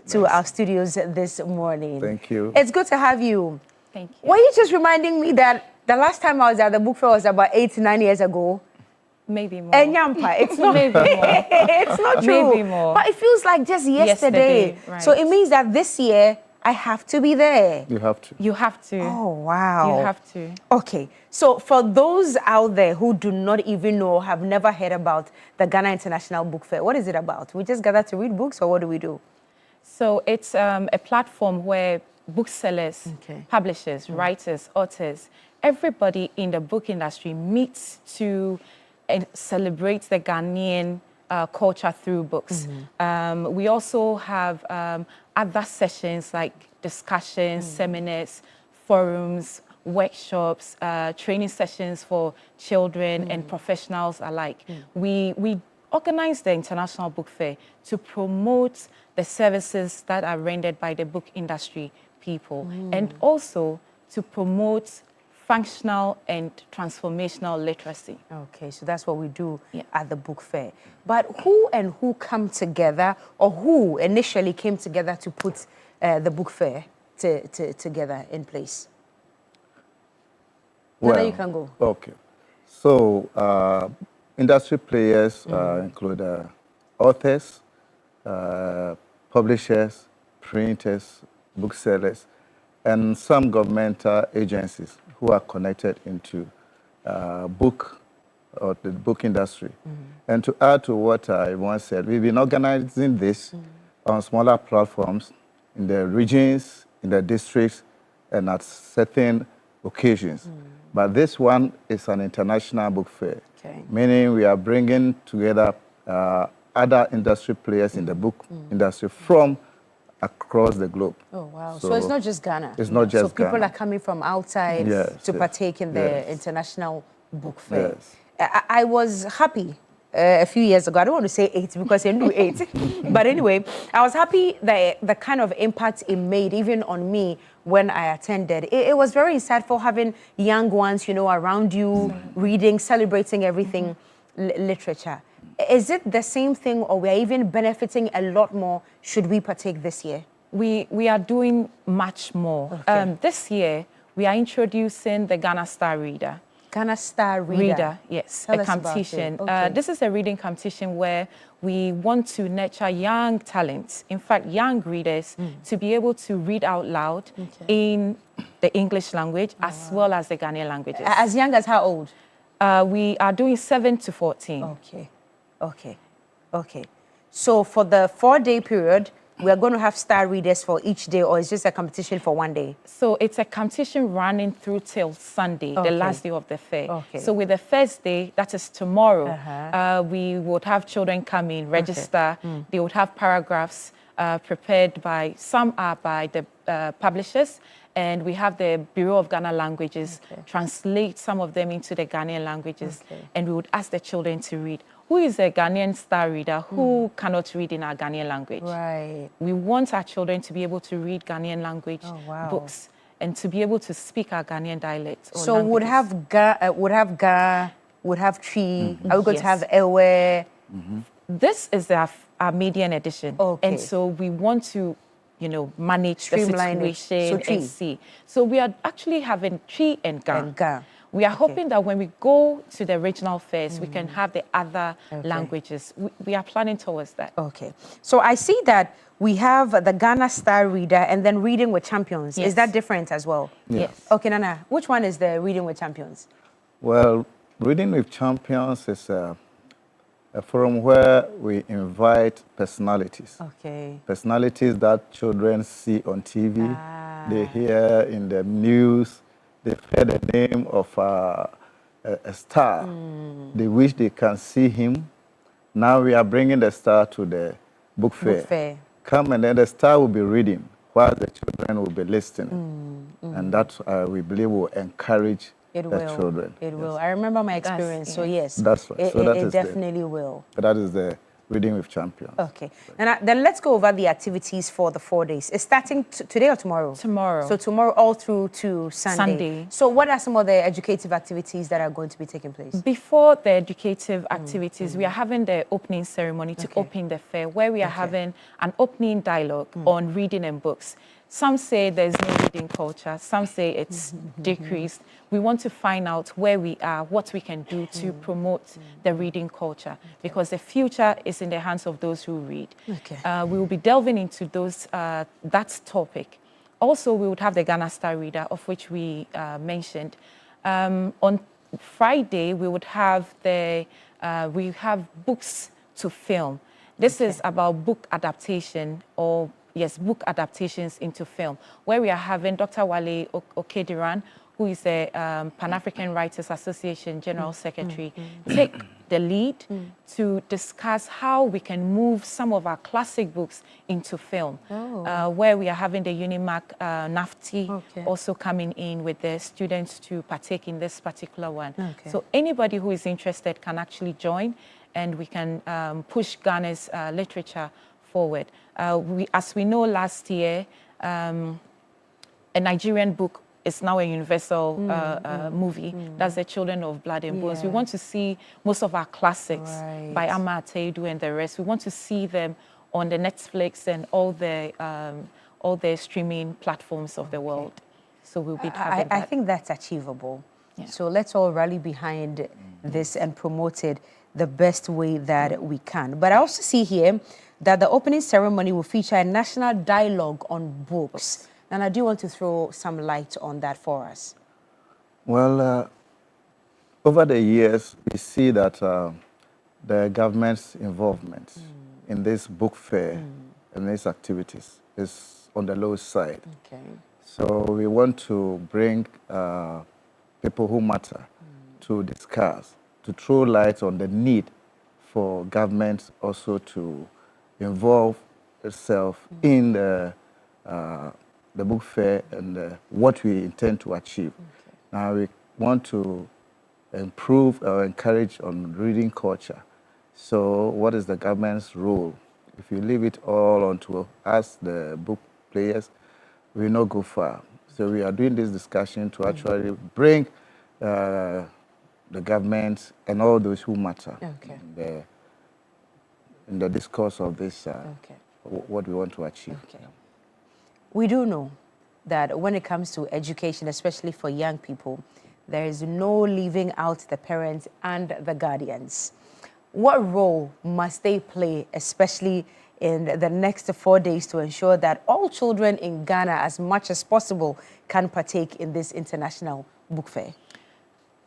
to our studios this morning. Thank you. It's good to have you. Thank you. Were you just reminding me that the last time I was at the book fair was about 8 to 9 years ago? Maybe more. Enyampa, it's not. Maybe more. It's not true. Maybe more. But it feels like just yesterday. Right. So it means that this year I have to be there. You have to. You have to. Oh, wow. You have to. Okay. So for those out there who do not even know, have never heard about the Ghana International Book Fair, what is it about? We just gather to read books, or what do we do? So it's a platform where booksellers, publishers, writers, authors, everybody in the book industry meets to celebrate the Ghanaian culture through books. We also have other sessions like discussions, seminars, forums, workshops, training sessions for children and professionals alike. We organize the International Book Fair to promote the services that are rendered by the book industry people, and also to promote functional and transformational literacy. Okay, so that's what we do at the book fair. But who come together, or who initially came together to put the book fair together in place? Well, Nana, you can go. Okay. So industry players include authors, publishers, printers, booksellers, and some governmental agencies who are connected into book or the book industry. And to add to what I once said, we've been organizing this on smaller platforms in the regions, in the districts, and at certain occasions. But this one is an international book fair, meaning we are bringing together other industry players in the book industry from across the globe. Oh, wow. So it's not just Ghana. It's not just Ghana. So people are coming from outside to partake in the International Book Fair. I was happy a few years ago. I don't want to say 8 because I knew 8. But anyway, I was happy that the kind of impact it made even on me when I attended. It was very insightful having young ones, you know, around you, reading, celebrating everything, literature. Is it the same thing, or we are even benefiting a lot more should we partake this year? We are doing much more. This year, we are introducing the Ghana Star Reader. Ghana Star Reader? Yes, Tell a us about competition. it. Okay. This is a reading competition where we want to nurture young talents, in fact, young readers, to be able to read out loud in the English language as well as the Ghanaian languages. As young as how old? We are doing 7 to 14. Okay. So for the 4-day period, we are going to have star readers for each day, or is just a competition for one day? So it's a competition running through till Sunday, the last day of the fair. Okay. So with the first day, that is tomorrow, we would have children come in, register. They would have paragraphs prepared by, some are by the publishers, and we have the Bureau of Ghana Languages translate some of them into the Ghanaian languages, and we would ask the children to read. Who is a Ghanaian star reader who cannot read in our Ghanaian language? Right. We want our children to be able to read Ghanaian language books and to be able to speak our Ghanaian dialect. Or so languages. would have Ga, would have Tree. Are we going to have Ewe? This is our median edition. And so we want to, you know, manage the situation and see. So we are actually having Tree and Ga. We are hoping that when we go to the regional fairs, we can have the other languages. We are planning towards that. Okay. So I see that we have the Ghana Star Reader and then Reading with Champions. Yes. Is that different as well? Yes. Okay, Nana, which one is the Reading with Champions? Well, Reading with Champions is a forum where we invite personalities. Okay. Personalities that children see on TV, they hear in the news, they hear the name of a star. They wish they can see him. Now we are bringing the star to the book fair. Come and then the star will be reading while the children will be listening. And that we believe will encourage the children. It will. I remember my experience, so yes. That's right. It definitely will. That is the Reading with Champions. Okay. And then let's go over the activities for the 4 days. It's starting today or tomorrow? Tomorrow. So tomorrow all through to Sunday. So what are some of the educative activities that are going to be taking place? Before the educative activities, we are having the opening ceremony to open the fair, where we are having an opening dialogue on reading and books. Some say there's no reading culture. Some say it's decreased. We want to find out where we are, what we can do to promote the reading culture, because the future is in the hands of those who read. We will be delving into that topic. Also, we would have the Ghana Star Reader, of which we mentioned. On Friday, we would have books to film. This is about book adaptation or book adaptations into film, where we are having Dr. Wale Okediran, who is the Pan-African Writers Association General Secretary, take the lead to discuss how we can move some of our classic books into film, where we are having the Unimac NAFTI also coming in with the students to partake in this particular one. So anybody who is interested can actually join, and we can push Ghana's literature forward. As we know, last year, a Nigerian book is now a universal movie. That's The Children of Blood and Bones. We want to see most of our classics by Ama Ateidu and the rest. We want to see them on the Netflix and all the streaming platforms of the world. So we'll be having that. I think that's achievable. So let's all rally behind this and promote it the best way that we can. But I also see here that the opening ceremony will feature a national dialogue on books. And I do want to throw some light on that for us. Well, over the years, we see that the government's involvement in this book fair and these activities is on the low side. So we want to bring people who matter to discuss, to throw light on the need for government also to involve itself in the book fair and what we intend to achieve. Now we want to improve or encourage on reading culture. So what is the government's role? If you leave it all onto us, the book players, we will not go far. So we are doing this discussion to actually bring the government and all those who matter in the discourse of this, what we want to achieve. We do know that when it comes to education, especially for young people, there is no leaving out the parents and the guardians. What role must they play, especially in the next 4 days, to ensure that all children in Ghana, as much as possible, can partake in this international book fair?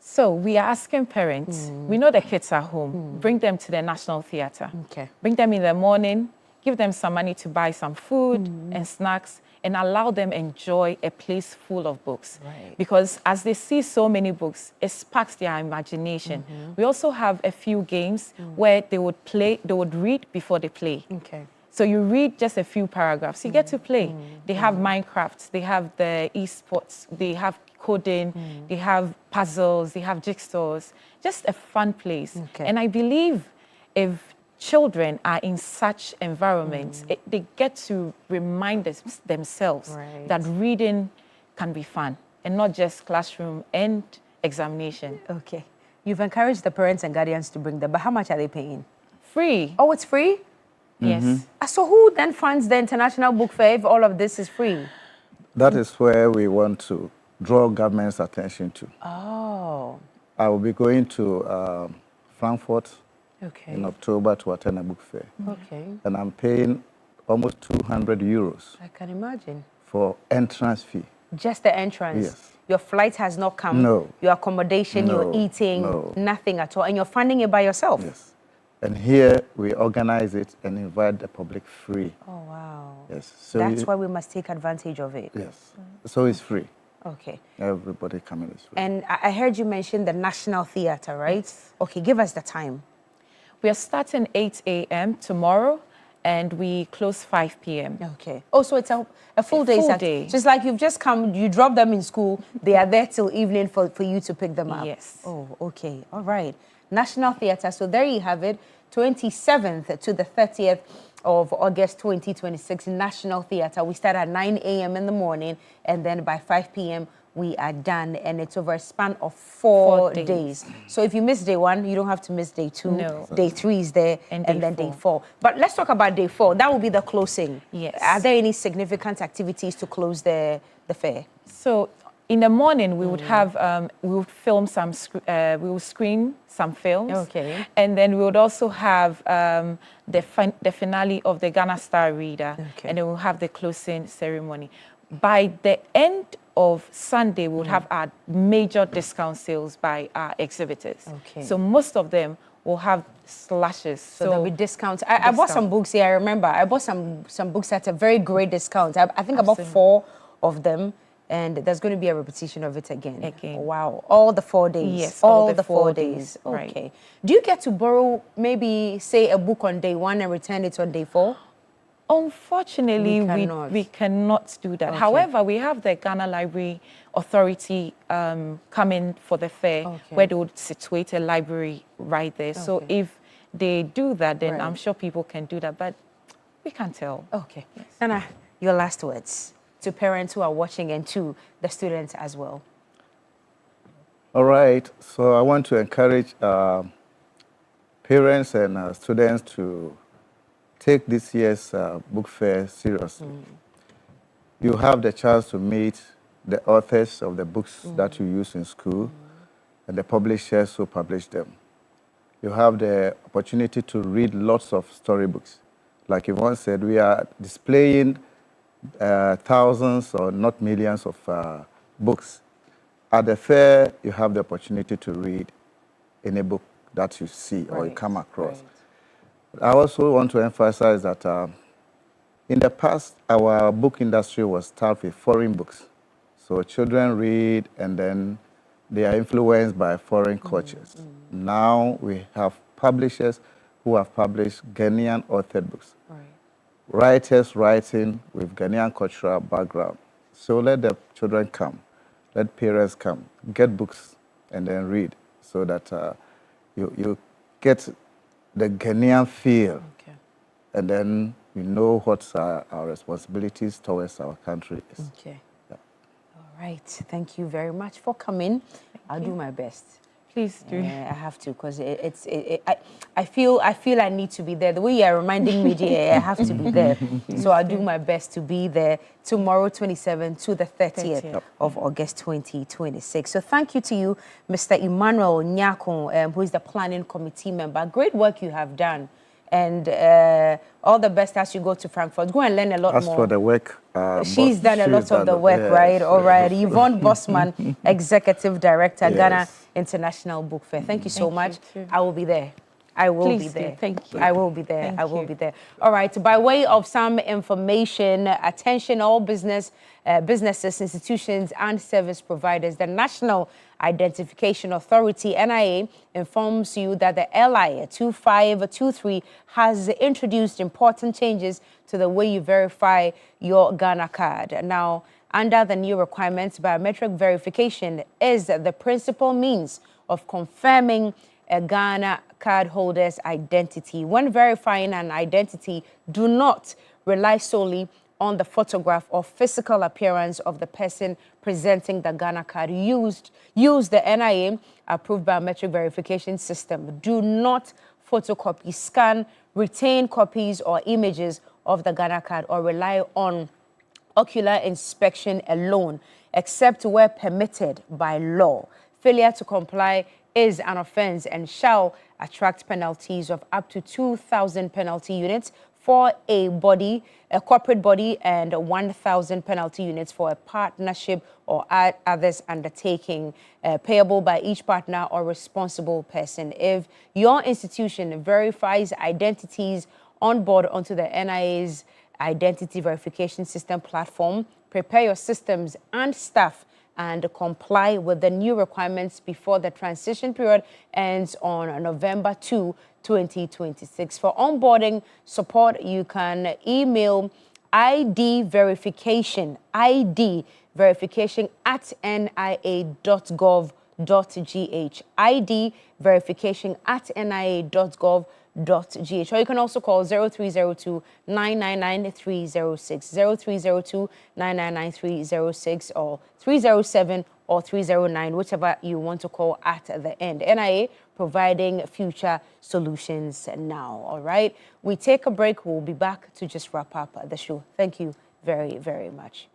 So we are asking parents, we know the kids are home, bring them to the National Theatre. Bring them in the morning, give them some money to buy some food and snacks, and allow them enjoy a place full of books. Because as they see so many books, it sparks their imagination. We also have a few games where they would read before they play. So you read just a few paragraphs, you get to play. They have Minecraft, they have the esports, they have coding, they have puzzles, they have jigsaws, just a fun place. And I believe if children are in such environments, they get to remind themselves that reading can be fun and not just classroom and examination. You've encouraged the parents and guardians to bring them, but how much are they paying? Free. Oh, it's free? Yes. So who then funds the International Book Fair if all of this is free? That is where we want to draw government's attention to. I will be going to Frankfurt in October to attend a book fair. And I'm paying almost 200 euros. I can imagine. For entrance fee. Just the entrance? Yes. Your flight has not come? No. Your accommodation, No. your eating? No. Nothing at all? And you're funding it by yourself? Yes. And here we organize it and invite the public free. Oh, wow. Yes. So that's why we must take advantage of it. Yes. So it's free. Okay. Everybody coming is free. And I heard you mention the National Theatre, right? Yes. Okay, give us the time. We are starting 8 a.m. tomorrow, and we close 5 p.m. Okay. Oh, so it's a full day. Full day. Just like you've just come, you drop them in school, they are there till evening for you to pick them up. Yes. Oh, okay. All right. National Theatre. So there you have it, 27th to the 30th of August 2026, National Theatre. We start at 9 a.m. in the morning, and then by 5 p.m. we are done, and it's over a span of 4 days. So if you miss day 1, you don't have to miss day 2. No. Day 3 is there, and then day 4. But let's talk about day 4. That will be the closing. Yes. Are there any significant activities to close the fair? So in the morning, we would have, we would film some, we will screen some films. Okay. And then we would also have the finale of the Ghana Star Reader. Okay. And then we'll have the closing ceremony. By the end of Sunday, we would have our major discount sales by our exhibitors. Okay. So most of them will have slashes. So there'll be discounts. I bought some books here. I remember I bought some books at a very great discount. I think about 4 of them. And there's going to be a repetition of it again. Wow. All the 4 days. Yes, all the 4 days. Right. Okay. Do you get to borrow maybe, say, a book on day 1 and return it on day 4? Unfortunately, we cannot do that. Okay. However, we have the Ghana Library Authority coming for the fair, where they would situate a library right there. So if they do that, then I'm sure people can do that, but we can't tell. Okay. Yes. Nana, your last words to parents who are watching and to the students as well. All right. So I want to encourage parents and students to take this year's book fair seriously. You have the chance to meet the authors of the books that you use in school and the publishers who publish them. You have the opportunity to read lots of storybooks. Like Yvonne said, we are displaying thousands or not millions of books. At the fair, you have the opportunity to read any book that you see or you come across. I also want to emphasize that in the past, our book industry was starved with foreign books. So children read and then they are influenced by foreign cultures. Now we have publishers who have published Ghanaian authored books. Writers writing with Ghanaian cultural background. So let the children come, let parents come, get books and then read so that you get the Ghanaian feel. And then you know what our responsibilities towards our country is. Okay. All right. Thank you very much for coming. I'll do my best. Please do. I have to, because I feel I need to be there. The way you're reminding me, dear, I have to be there. So I'll do my best to be there tomorrow, 27th to the 30th of August 2026. So thank you to you, Mr. Emmanuel Nyako, who is the planning committee member. Great work you have done. And all the best as you go to Frankfurt. Go and learn a lot more. As for the work, she's done a lot of the work, right? All right. Yvonne Bossman, Executive Director, Ghana International Book Fair. Thank you so much. I will be there. I will be there. Thank you. I will be there. I will be there. All right. By way of some information, attention all businesses, institutions, and service providers. The National Identification Authority, NIA, informs you that the LI 2523 has introduced important changes to the way you verify your Ghana card. Now, under the new requirements, biometric verification is the principal means of confirming a Ghana cardholder's identity. When verifying an identity, do not rely solely on the photograph or physical appearance of the person presenting the Ghana card. Use the NIA approved biometric verification system. Do not photocopy, scan, retain copies or images of the Ghana card or rely on ocular inspection alone, except where permitted by law. Failure to comply is an offense and shall attract penalties of up to 2,000 penalty units for a corporate body, and 1,000 penalty units for a partnership or others undertaking, payable by each partner or responsible person. If your institution verifies identities on board onto the NIA's identity verification system platform, prepare your systems and staff and comply with the new requirements before the transition period ends on November 2, 2026. For onboarding support, you can email ID verification at nia.gov.gh, ID verification at nia.gov.gh, or you can also call 0302 999 306, 0302 999 306, or 307 or 309, whichever you want to call at the end. NIA providing future solutions now. All right, we take a break. We'll be back to just wrap up the show. Thank you very, very much.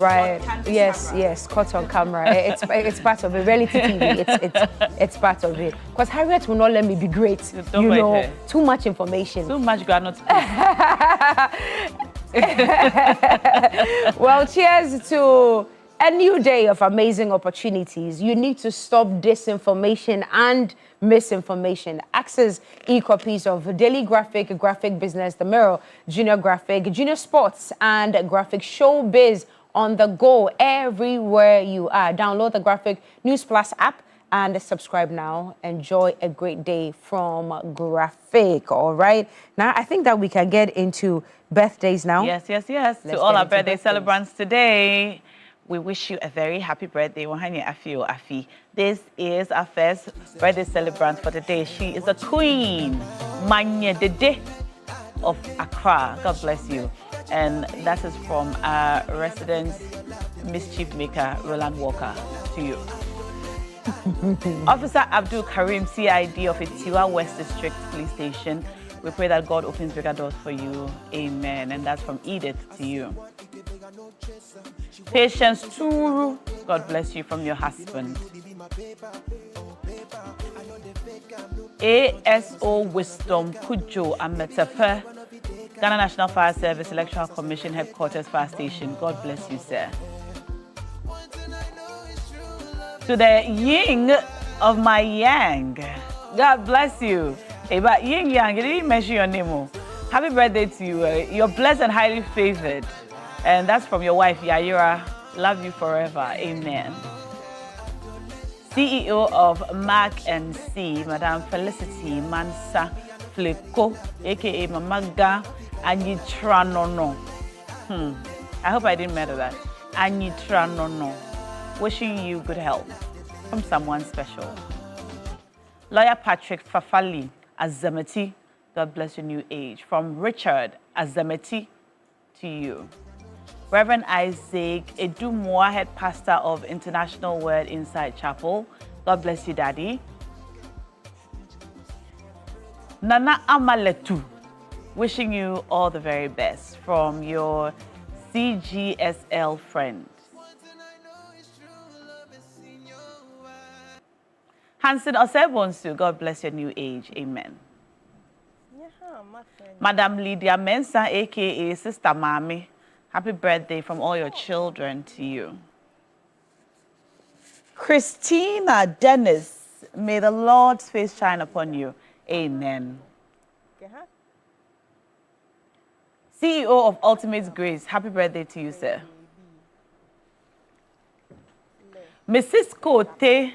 Right. Yes, yes. Caught on camera. It's part of it. Reality TV. It's part of it. Because Harriet will not let me be great. Too much information. Too much granite. Well, cheers to a new day of amazing opportunities. You need to stop disinformation and misinformation. Access e-copies of Daily Graphic, Graphic Business, The Mirror, Junior Graphic, Junior Sports, and Graphic Showbiz on the go everywhere you are. Download the Graphic News Plus app and subscribe now. Enjoy a great day from Graphic. All right. Now, I think that we can get into birthdays now. Yes. To all our birthday celebrants today, we wish you a very happy birthday. Afi. This is our first birthday celebrant for the day. She is a queen, Manya Dede of Accra. God bless you. And that is from our resident mischief maker, Roland Walker, to you. Officer Abdul Karim, CID of Itiwa West District Police Station. We pray that God opens bigger doors for you. Amen. And that's from Edith to you. Patience Turu, God bless you, from your husband. ASO Wisdom Kujo Ametepe, Ghana National Fire Service Electoral Commission Headquarters Fire Station. God bless you, sir. To the yin of my yang, God bless you. Hey, but yin yang, you didn't mention your name. Happy birthday to you. You're blessed and highly favored. And that's from your wife, Yaira. Love you forever. Amen. CEO of Mac & C, Madam Felicity Mansa Fleko, a.k.a. Mamaga Anyitranono. I hope I didn't murder that. Anyitranono. wishing you good health from someone special. Lawyer Patrick Fafali Azameti, God bless your new age. From Richard Azameti to you. Reverend Isaac Edumwa, head pastor of International Word Inside Chapel. God bless you, Daddy. Nana Amaletu, wishing you all the very best from your CGSL friend. Hansen Osebonsu, God bless your new age. Amen. Madam Lydia Mensah, a.k.a. Sister Mami, happy birthday from all your children to you. Christina Dennis, may the Lord's face shine upon you. Amen. CEO of Ultimate Grace, happy birthday to you, sir. Mrs. Kote,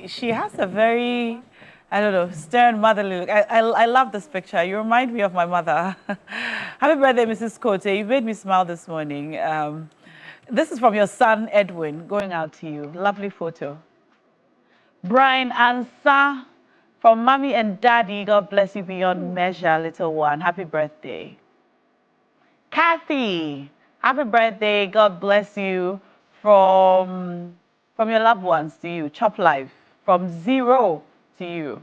she has a very, I don't know, stern motherly look. I love this picture. You remind me of my mother. Happy birthday, Mrs. Kote. You made me smile this morning. This is from your son, Edwin, going out to you. Lovely photo. Brian Ansa, from Mommy and Daddy, God bless you beyond measure, little one. Happy birthday. Kathy, happy birthday. God bless you from your loved ones to you. Chop Life, from 0 to you.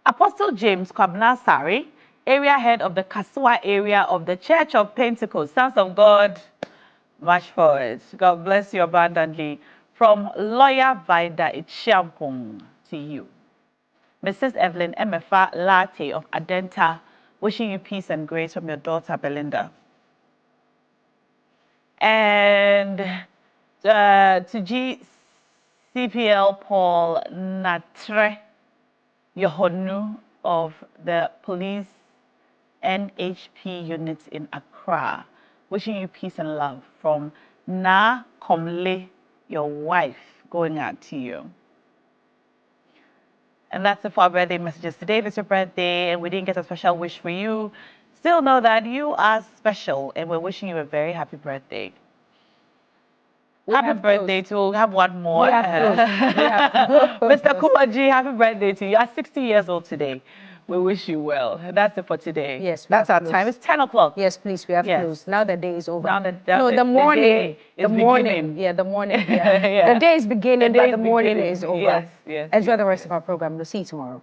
Apostle James Kwabnasari, area head of the Kasua area of the Church of Pentecost, Sons of God, march forward. God bless you abundantly. From Lawyer Vida Ichiampong to you. Mrs. Evelyn Emefa Latte of Adenta, wishing you peace and grace from your daughter Belinda. And to GCPL Paul Natre Yohonu of the police NHP units in Accra, wishing you peace and love from Na Komle, your wife, going out to you. And that's it for our birthday messages today. If it's your birthday and we didn't get a special wish for you, still know that you are special and we're wishing you a very happy birthday. Happy birthday to, we have one more. Mr. Kumaji, happy birthday to you. You're 60 years old today. We wish you well. That's it for today. Yes, that's our time. It's 10 o'clock. Yes, please, we have closed. Now the day is over. Now the morning. The morning. Yeah, the morning. Yeah. The day is beginning, but the morning is over. Yes. Enjoy the rest of our program. We'll see you tomorrow.